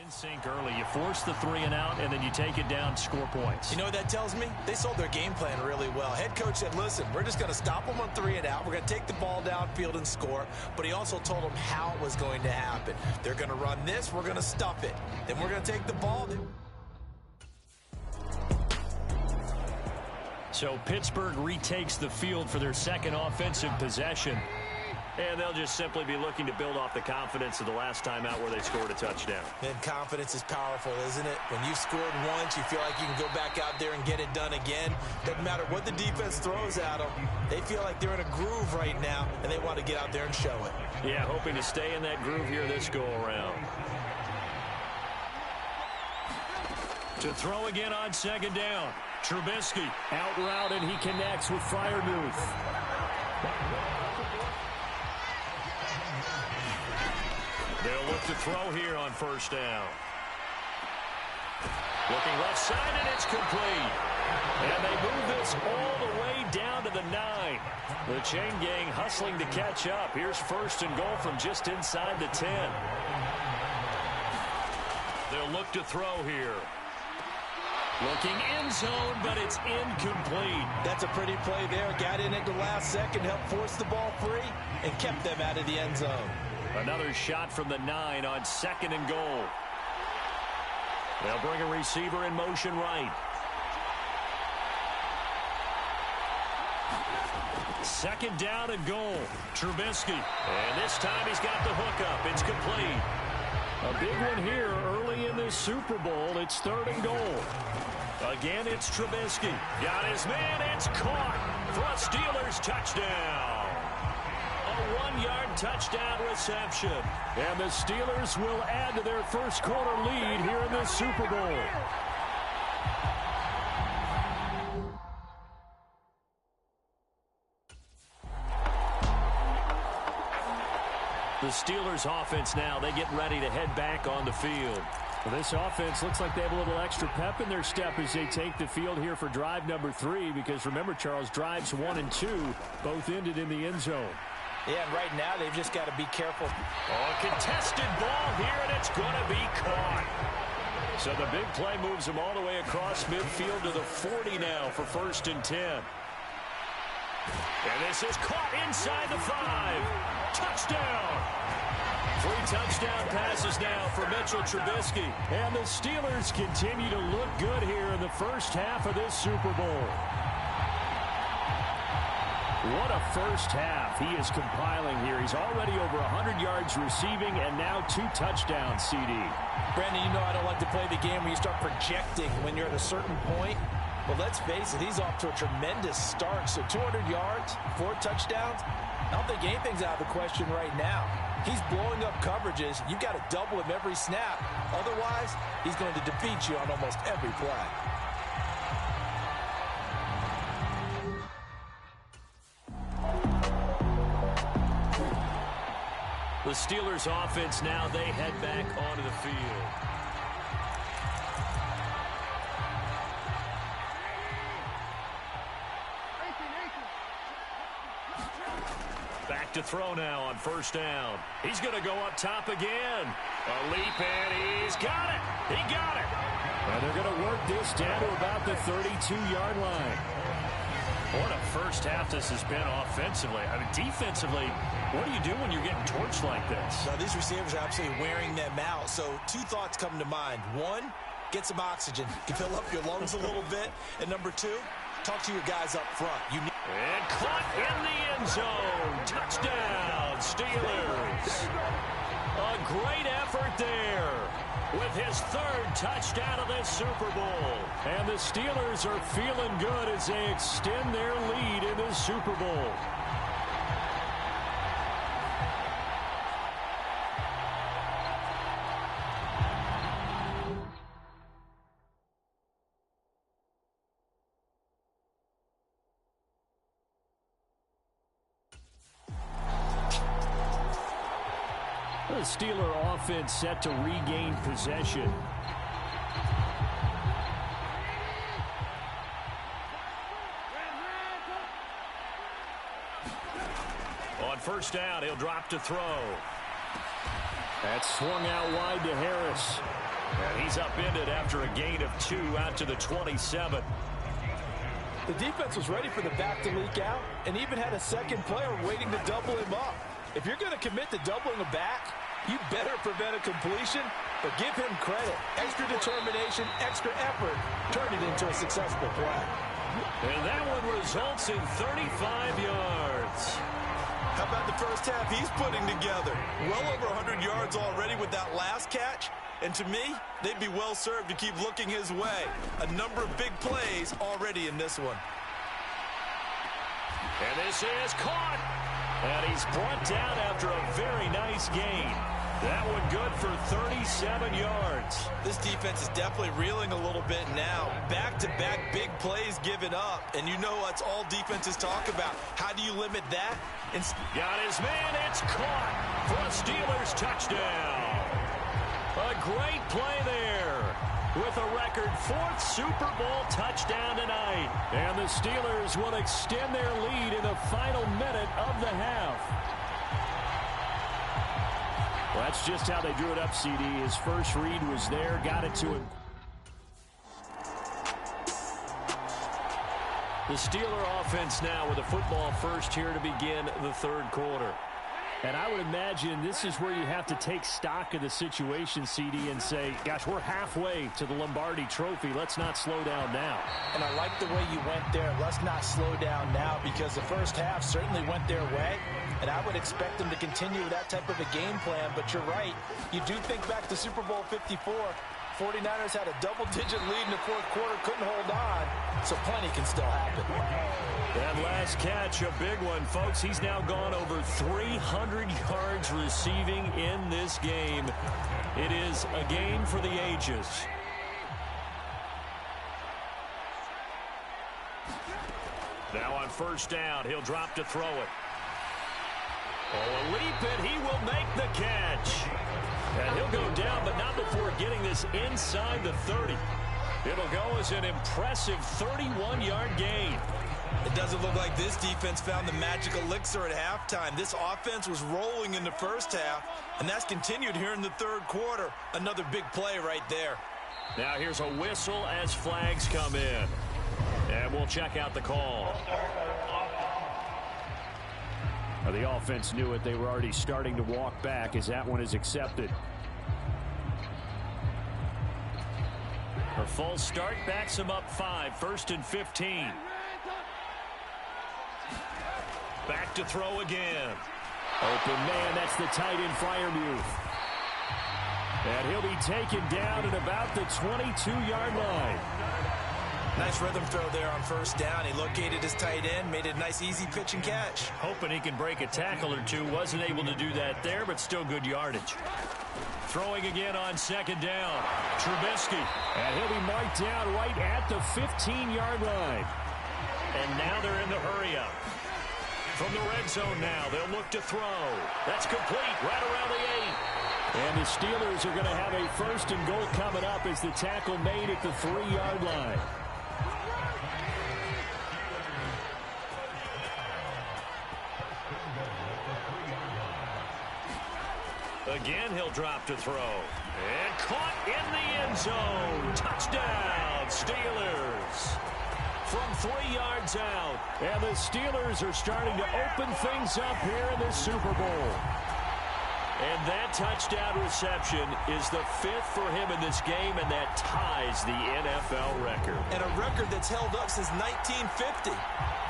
in sync early. You force the 3 and out, and then you take it down, score points. You know what that tells me? They sold their game plan really well. Head coach said, listen, we're just going to stop them on 3 and out. We're going to take the ball downfield and score. But he also told them how it was going to happen. They're going to run this. We're going to stuff it. Then we're going to take the ball. So Pittsburgh retakes the field for their second offensive possession. And they'll just simply be looking to build off the confidence of the last time out where they scored a touchdown. And confidence is powerful, isn't it? When you've scored once, you feel like you can go back out there and get it done again. Doesn't matter what the defense throws at them. They feel like they're in a groove right now, and they want to get out there and show it. Yeah, hoping to stay in that groove here this go-around. To throw again on second down. Trubisky. Out route, and he connects with Freiermuth. They'll look to throw here on first down. Looking left side, and it's complete. And they move this all the way down to the 9. The chain gang hustling to catch up. Here's first and goal from just inside the 10. They'll look to throw here. Looking end zone, but it's incomplete. That's a pretty play there. Got in at the last second, helped force the ball free, and kept them out of the end zone. Another shot from the 9 on second and goal. They'll bring a receiver in motion right. Second down and goal. Trubisky. And this time he's got the hook up. It's complete. A big one here early in this Super Bowl. It's 3rd and goal. Again, it's Trubisky. Got his man. It's caught for a Steelers touchdown. A 1-yard touchdown reception. And the Steelers will add to their first quarter lead here in this Super Bowl. The Steelers offense now, they get ready to head back on the field. Well, this offense looks like they have a little extra pep in their step as they take the field here for drive number 3, because remember, Charles, drives 1 and 2 both ended in the end zone. Yeah, and right now they've just got to be careful. Oh, contested ball here, and it's going to be caught. So the big play moves them all the way across midfield to the 40 now for 1st and 10. And this is caught inside the 5. Touchdown! 3 touchdown passes now for Mitchell Trubisky. And the Steelers continue to look good here in the first half of this Super Bowl. What a first half he is compiling here. He's already over 100 yards receiving and now 2 touchdowns, CD. Brandon, you know I don't like to play the game where you start projecting when you're at a certain point. But let's face it, he's off to a tremendous start. So 200 yards, 4 touchdowns. I don't think anything's out of the question right now. He's blowing up coverages. You've got to double him every snap. Otherwise, he's going to defeat you on almost every play. The Steelers offense now, they head back onto the field. Back to throw now on 1st down. He's going to go up top again. A leap, and he's got it. He got it. And they're going to work this down to about the 32-yard line. What a first half this has been offensively. I mean, defensively, what do you do when you're getting torched like this? Now, these receivers are absolutely wearing them out. So 2 thoughts come to mind. 1, get some oxygen. You can fill up your lungs a little bit. And number 2, talk to your guys up front. And caught in the end zone. Touchdown, Steelers. A great effort there with his 3rd touchdown of this Super Bowl. And the Steelers are feeling good as they extend their lead in this Super Bowl. The Steeler offense set to regain possession. On 1st down, he'll drop to throw. That's swung out wide to Harris. And he's upended after a gain of 2 out to the 27. The defense was ready for the back to leak out and even had a second player waiting to double him up. If you're going to commit to doubling a back, you better prevent a completion, but give him credit. Extra determination, extra effort, turn it into a successful play. And that one results in 35 yards. How about the first half he's putting together? Well over 100 yards already with that last catch. And to me, they'd be well served to keep looking his way. A number of big plays already in this one. And this is caught. And he's brought down after a very nice gain. That one good for 37 yards. This defense is definitely reeling a little bit now. Back-to-back big plays given up. And you know that's all defenses talk about. How do you limit that? Got his man. It's caught for a Steelers touchdown. A great play there with a record 4th Super Bowl touchdown tonight. And the Steelers will extend their lead in the final minute of the half. Well, that's just how they drew it up, CD. His first read was there, got it to him. The Steeler offense now with a football first here to begin the 3rd quarter. And I would imagine this is where you have to take stock of the situation, CD, and say, gosh, we're halfway to the Lombardi Trophy. Let's not slow down now. And I like the way you went there. Let's not slow down now, because the first half certainly went their way. And I would expect them to continue with that type of a game plan. But you're right. You do think back to Super Bowl 54. 49ers had a double-digit lead in the 4th quarter, couldn't hold on, so plenty can still happen. That last catch, a big one, folks. He's now gone over 300 yards receiving in this game. It is a game for the ages. Now on first down, he'll drop to throw it. Oh, a leap it. He will make the catch. And he'll go down, but not before getting this inside the 30. It'll go as an impressive 31-yard gain. It doesn't look like this defense found the magic elixir at halftime. This offense was rolling in the first half, and that's continued here in the third quarter. Another big play right there. Now here's a whistle as flags come in. And we'll check out the call. The offense knew it. They were already starting to walk back as that one is accepted. Her false start backs him up 5, 1st and 15. Back to throw again. Open man, that's the tight end Freiermuth. And he'll be taken down at about the 22-yard line. Nice rhythm throw there on first down. He located his tight end, made it a nice easy pitch and catch. Hoping he can break a tackle or two. Wasn't able to do that there, but still good yardage. Throwing again on second down. Trubisky. And he'll be marked down right at the 15-yard line. And now they're in the hurry-up. From the red zone now, they'll look to throw. That's complete right around the 8. And the Steelers are going to have a 1st and goal coming up as the tackle made at the 3-yard line. Again, he'll drop to throw. And caught in the end zone. Touchdown, Steelers. From 3 yards out. And the Steelers are starting to open things up here in this Super Bowl. And that touchdown reception is the 5th for him in this game, and that ties the NFL record. And a record that's held up since 1950.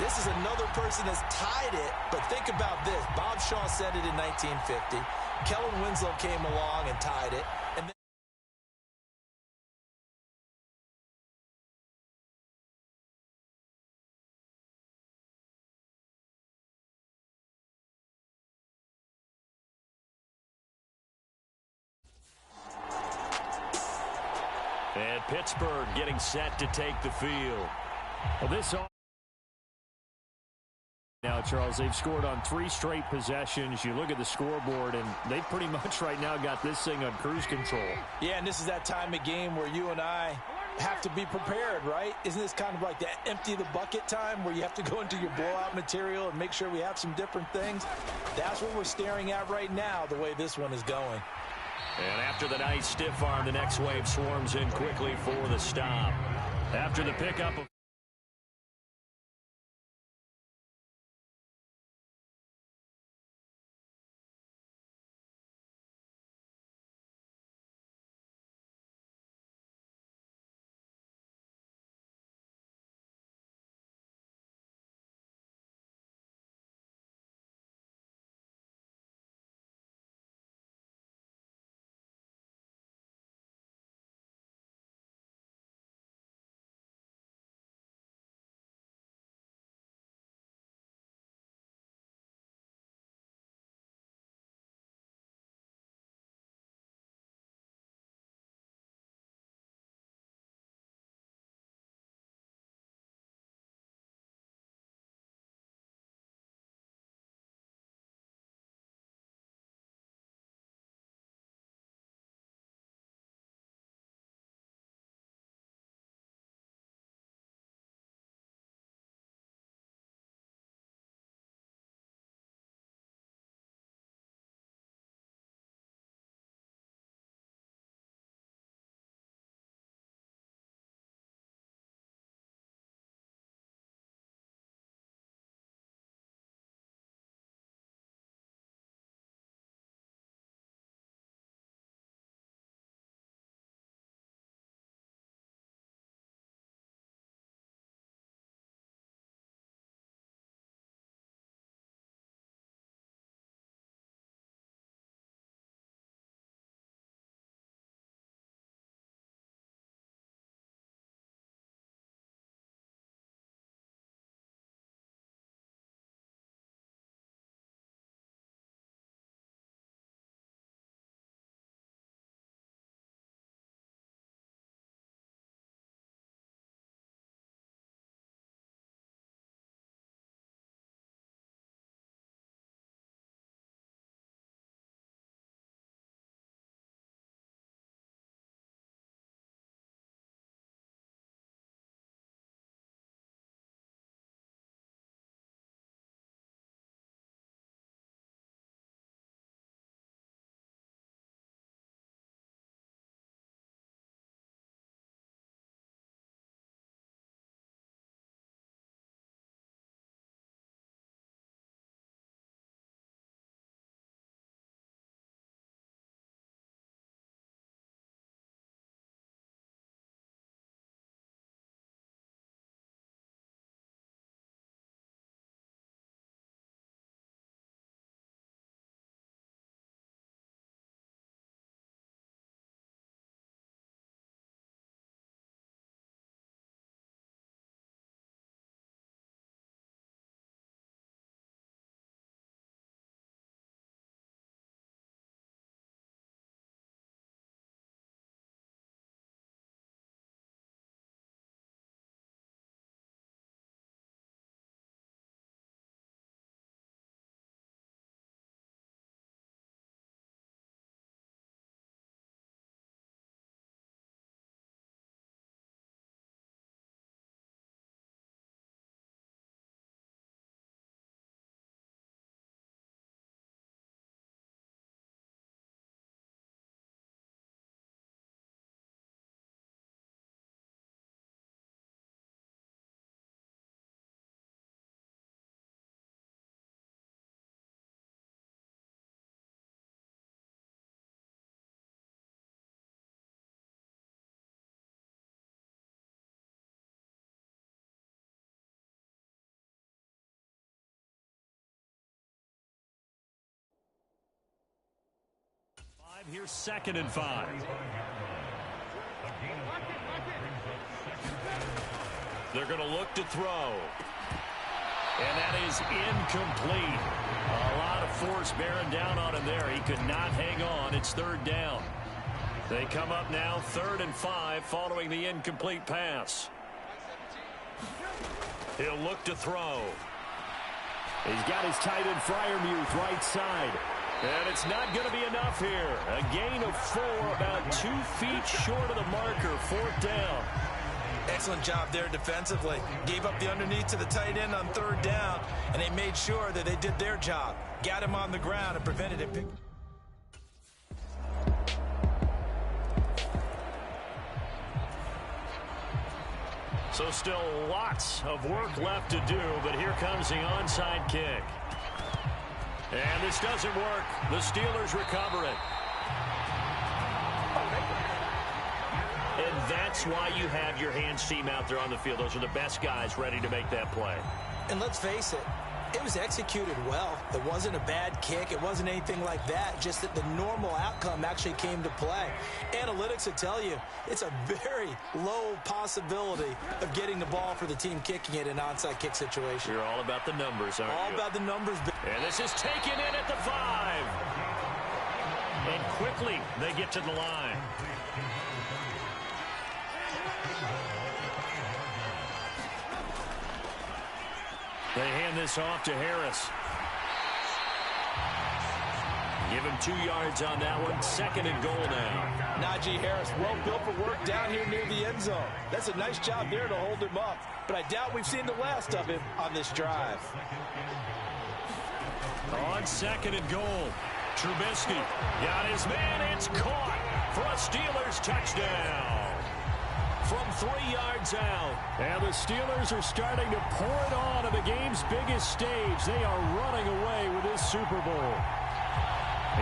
This is another person that's tied it, but think about this. Bob Shaw said it in 1950. Kellen Winslow came along and tied it. And And Pittsburgh getting set to take the field. Well, this now, Charles, they've scored on 3 straight possessions. You look at the scoreboard, and they pretty much right now got this thing on cruise control. Yeah, and this is that time of game where you and I have to be prepared, right? Isn't this kind of like that empty the bucket time where you have to go into your blowout material and make sure we have some different things? That's what we're staring at right now, the way this one is going. And after the nice stiff arm, the next wave swarms in quickly for the stop. After the pickup of Here's 2nd and 5. They're going to look to throw. And that is incomplete. A lot of force bearing down on him there. He could not hang on. It's 3rd down. They come up now 3rd and 5 following the incomplete pass. He'll look to throw. He's got his tight end Freiermuth right side. And it's not going to be enough here. A gain of 4, about 2 feet short of the marker. 4th down. Excellent job there defensively. Gave up the underneath to the tight end on 3rd down, and they made sure that they did their job. Got him on the ground and prevented him. So still lots of work left to do, but here comes the onside kick. And this doesn't work. The Steelers recover it. And that's why you have your hands team out there on the field. Those are the best guys ready to make that play. And let's face it, it was executed well. It wasn't a bad kick. It wasn't anything like that. Just that the normal outcome actually came to play. Analytics will tell you it's a very low possibility of getting the ball for the team kicking it in an onside kick situation. You're all about the numbers, aren't you? All about the numbers. And this is taken in at the 5. And quickly they get to the line. They hand this off to Harris. Give him 2 yards on that one. 2nd and goal now. Najee Harris, well built for work down here near the end zone. That's a nice job there to hold him up. But I doubt we've seen the last of him on this drive. On 2nd and goal. Trubisky got his man. It's caught for a Steelers touchdown. From 3 yards out. And the Steelers are starting to pour it on the game's biggest stage. They are running away with this Super Bowl.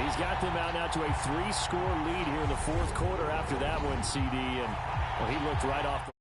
He's got them out now to a 3-score lead here in the 4th quarter after that one, CD. And well, he looked right off the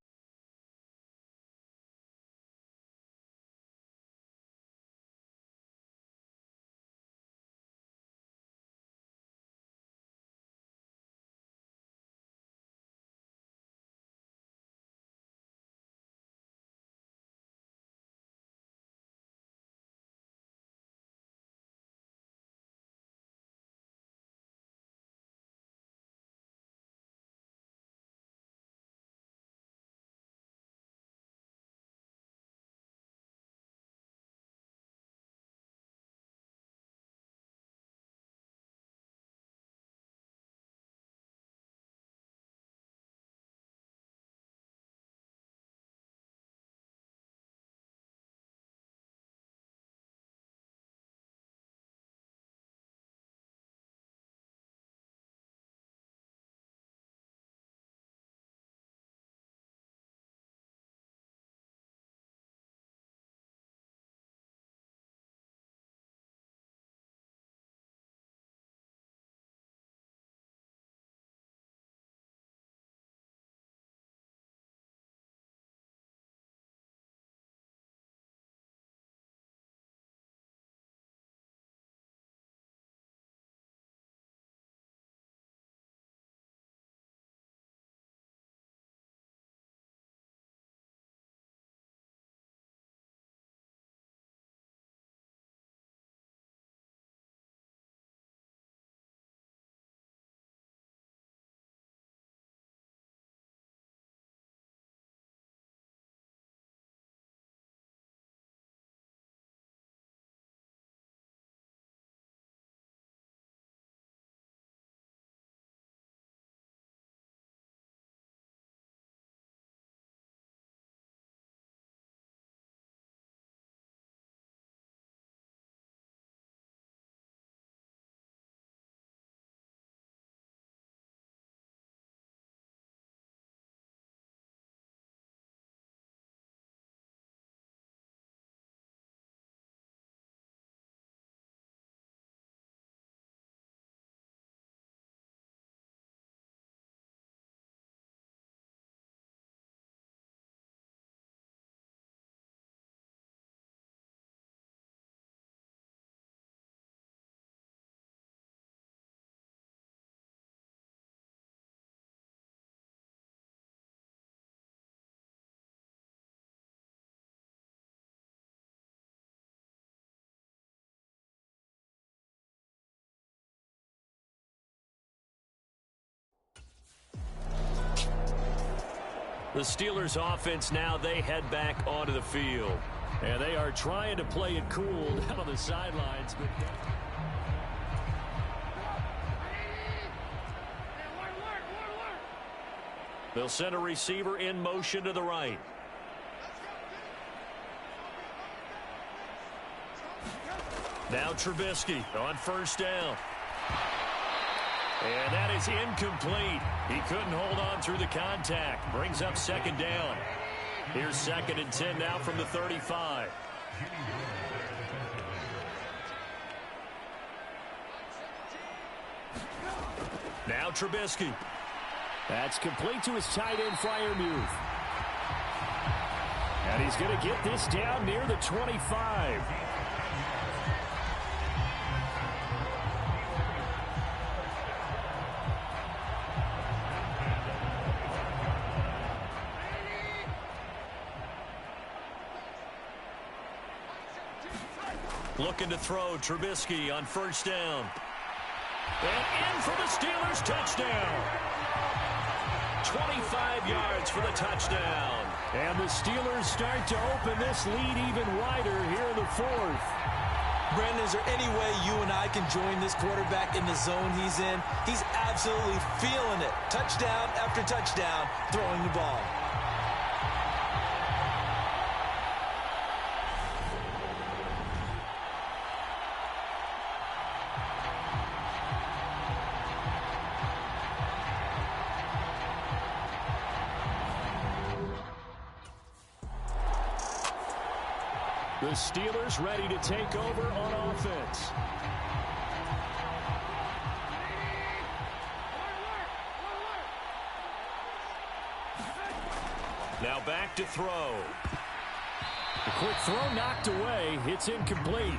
The Steelers offense now, they head back onto the field. And they are trying to play it cool down on the sidelines. But they'll send a receiver in motion to the right. Now Trubisky on first down. And that is incomplete. He couldn't hold on through the contact. Brings up second down. Here's 2nd and 10 now from the 35. Now Trubisky. That's complete to his tight end, Freiermuth. And he's going to get this down near the 25. Looking to throw, Trubisky on first down. And in for the Steelers, touchdown. 25 yards for the touchdown. And the Steelers start to open this lead even wider here in the 4th. Brandon, is there any way you and I can join this quarterback in the zone he's in? He's absolutely feeling it. Touchdown after touchdown, throwing the ball. The Steelers ready to take over on offense. Now back to throw. The quick throw knocked away. It's incomplete.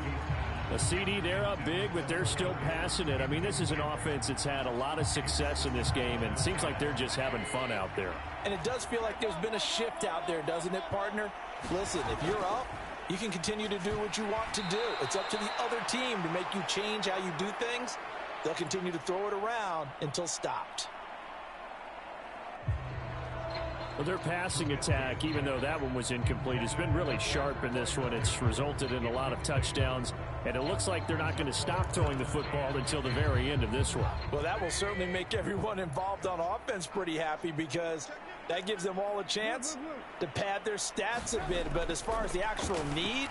A CD, they're up big, but they're still passing it. I mean, this is an offense that's had a lot of success in this game, and it seems like they're just having fun out there. And it does feel like there's been a shift out there, doesn't it, partner? Listen, if you're up, you can continue to do what you want to do. It's up to the other team to make you change how you do things. They'll continue to throw it around until stopped. Well, their passing attack, even though that one was incomplete, has been really sharp in this one. It's resulted in a lot of touchdowns, and it looks like they're not going to stop throwing the football until the very end of this one. Well, that will certainly make everyone involved on offense pretty happy because that gives them all a chance to pad their stats a bit. But as far as the actual need,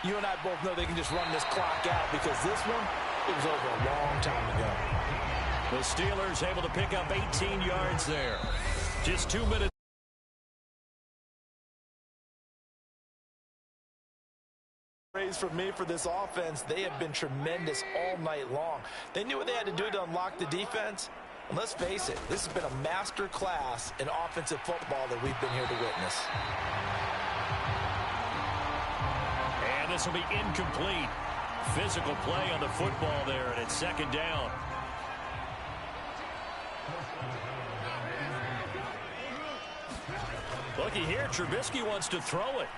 you and I both know they can just run this clock out because this one, it was over a long time ago. The Steelers able to pick up 18 yards there. Just 2 minutes. Praise from me for this offense. They have been tremendous all night long. They knew what they had to do to unlock the defense. And let's face it, this has been a master class in offensive football that we've been here to witness. And this will be incomplete. Physical play on the football there, and it's second down. Looky here, Trubisky wants to throw it.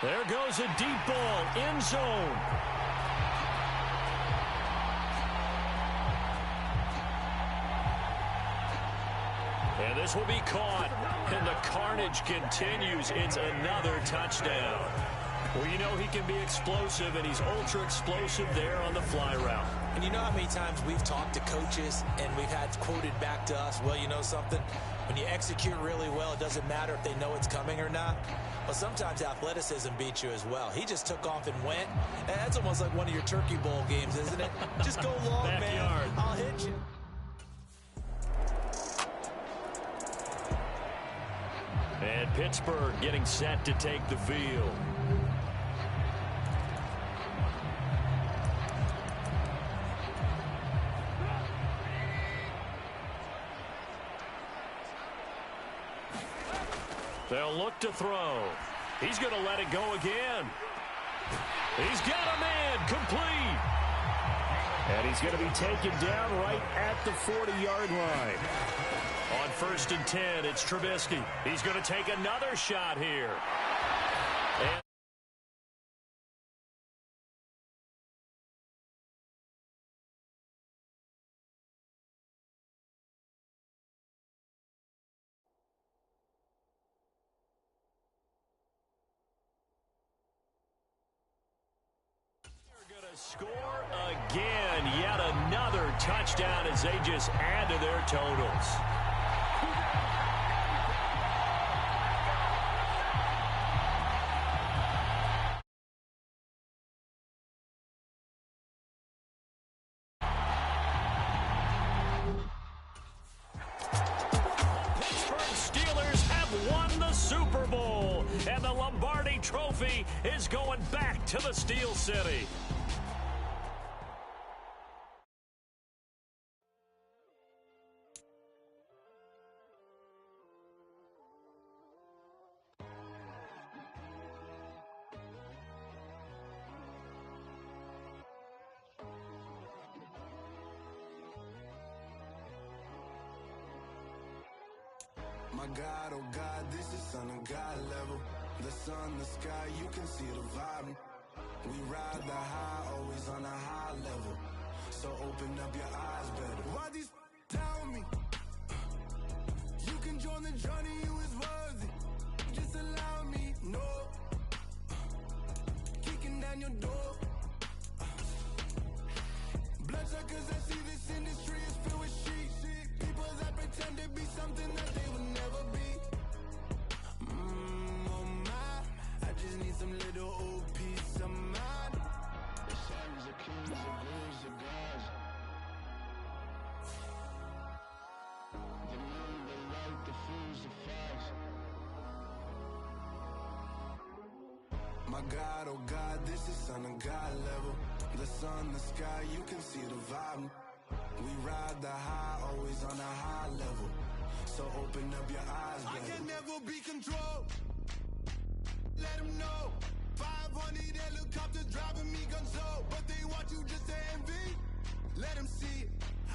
There goes a deep ball, end zone. And this will be caught, and the carnage continues. It's another touchdown. Well, you know he can be explosive, and he's ultra explosive there on the fly route. And you know how many times we've talked to coaches, and we've had quoted back to us, well, you know something? When you execute really well, it doesn't matter if they know it's coming or not. Well, sometimes athleticism beats you as well. He just took off and went. And that's almost like one of your Turkey Bowl games, isn't it? Just go long, man. I'll hit you. And Pittsburgh getting set to take the field. They'll look to throw. He's going to let it go again. He's got a man complete. And he's going to be taken down right at the 40-yard line. On 1st and 10, it's Trubisky. He's going to take another shot here. And score again. Yet another touchdown as they just add to their totals. Super Bowl, and the Lombardi Trophy is going back to the Steel City. My God, oh God, this is Son of God level. The sun, the sky, you can see the vibe. We ride the high, always on a high level. So open up your eyes better. Why these tell me? You can join the journey, you is worthy. Just allow me, no. Kicking down your door. Bloodsuckers, I see this industry is filled with sheep. People that pretend to be something that they will never be. Oh my, I just need some little old peace of mind. The sons of kings, the graves of gods. The moon, the light, the fools, the facts. My God, oh God, this is Son of God level. The sun, the sky, you can see the vibe. We ride the high, always on a high level. So open up your eyes, baby. I can never be controlled. Let them know. 500 helicopters driving me gunso. But they want you just to envy. Let them see it.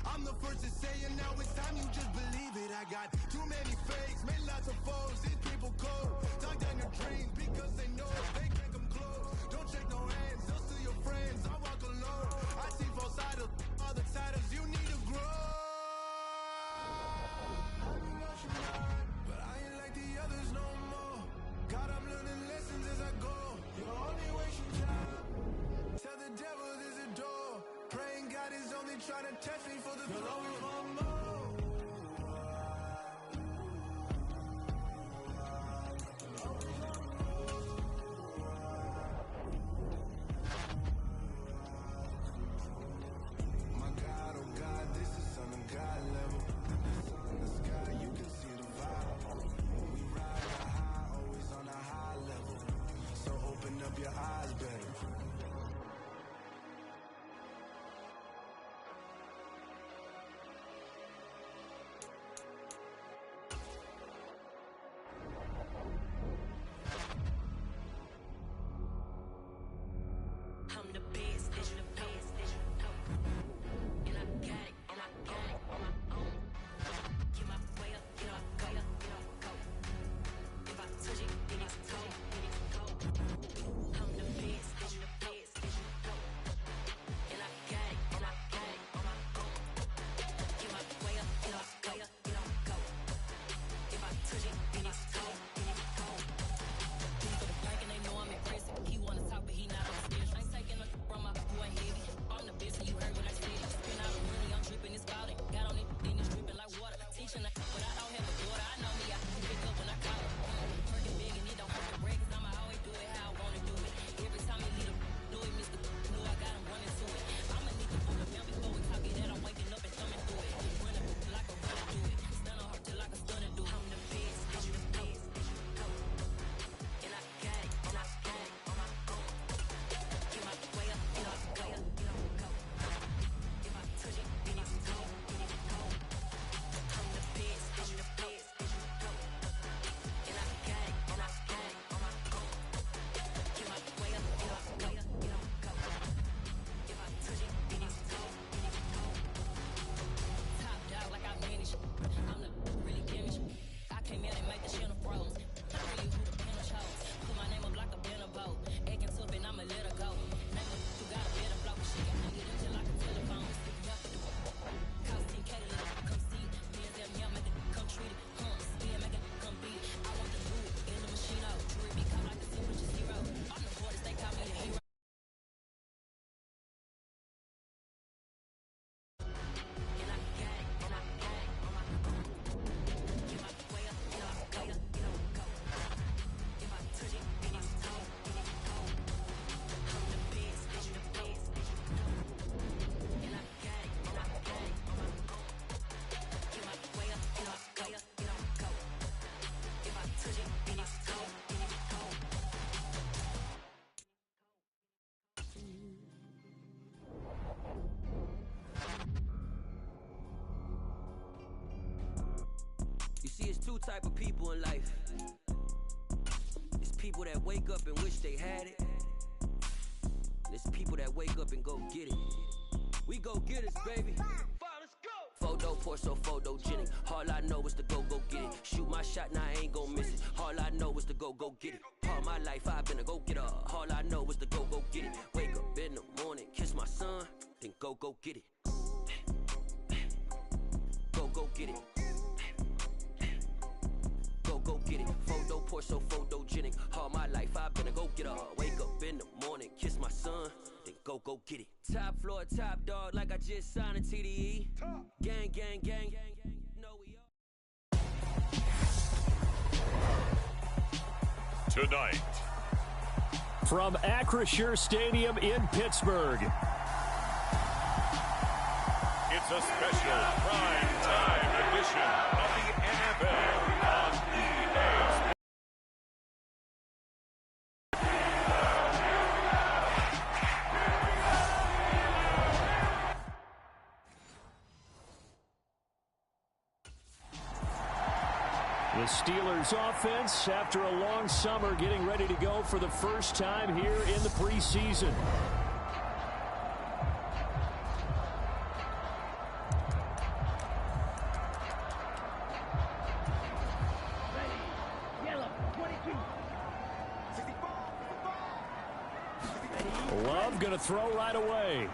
I'm the first to say it, now it's time you just believe it. I got too many fakes, made lots of foes. These people cold. Talk down your dreams because they know they can't come close. Don't shake no hands, they'll steal your friends. I walk alone. I see false idols, other titles. You need to grow. But I ain't like the others no more. God, I'm learning lessons as I go. You're only wasting time. Tell the devil there's a door. Praying God is only trying to test me for the throne. My God, oh God, this is Son of God level. The sun, the sky, you can see the vibe. We ride the high, always on a high level. So open up your eyes, baby. it's two type of people in life. It's people that wake up and wish they had it. And it's people that wake up and go get it. We go get it, baby. Photo poor, so photogenic. All I know is to go get it. Shoot my shot, now I ain't gon' miss it. All I know is to go get it. All my life I've been a go-getter. All I know is to go get it. Wake up in the morning, kiss my son, then go get it. Go get it. Go get it. Photo poor, so photogenic. All my life I've been a go-getter. Wake up in the morning, kiss my son, then go get it. Top floor, top dog, like I just signed a TDE. Gang, gang, gang, gang, gang. No, we are. Tonight, from Acrisure Stadium in Pittsburgh, it's a special prime time edition of the NFL on EA. The Steelers offense, after a long summer, getting ready to go for the first time here in the preseason. Love going to throw right away.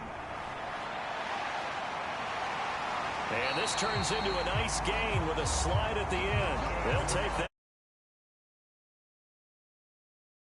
And this turns into a nice gain with a slide at the end. They'll take that.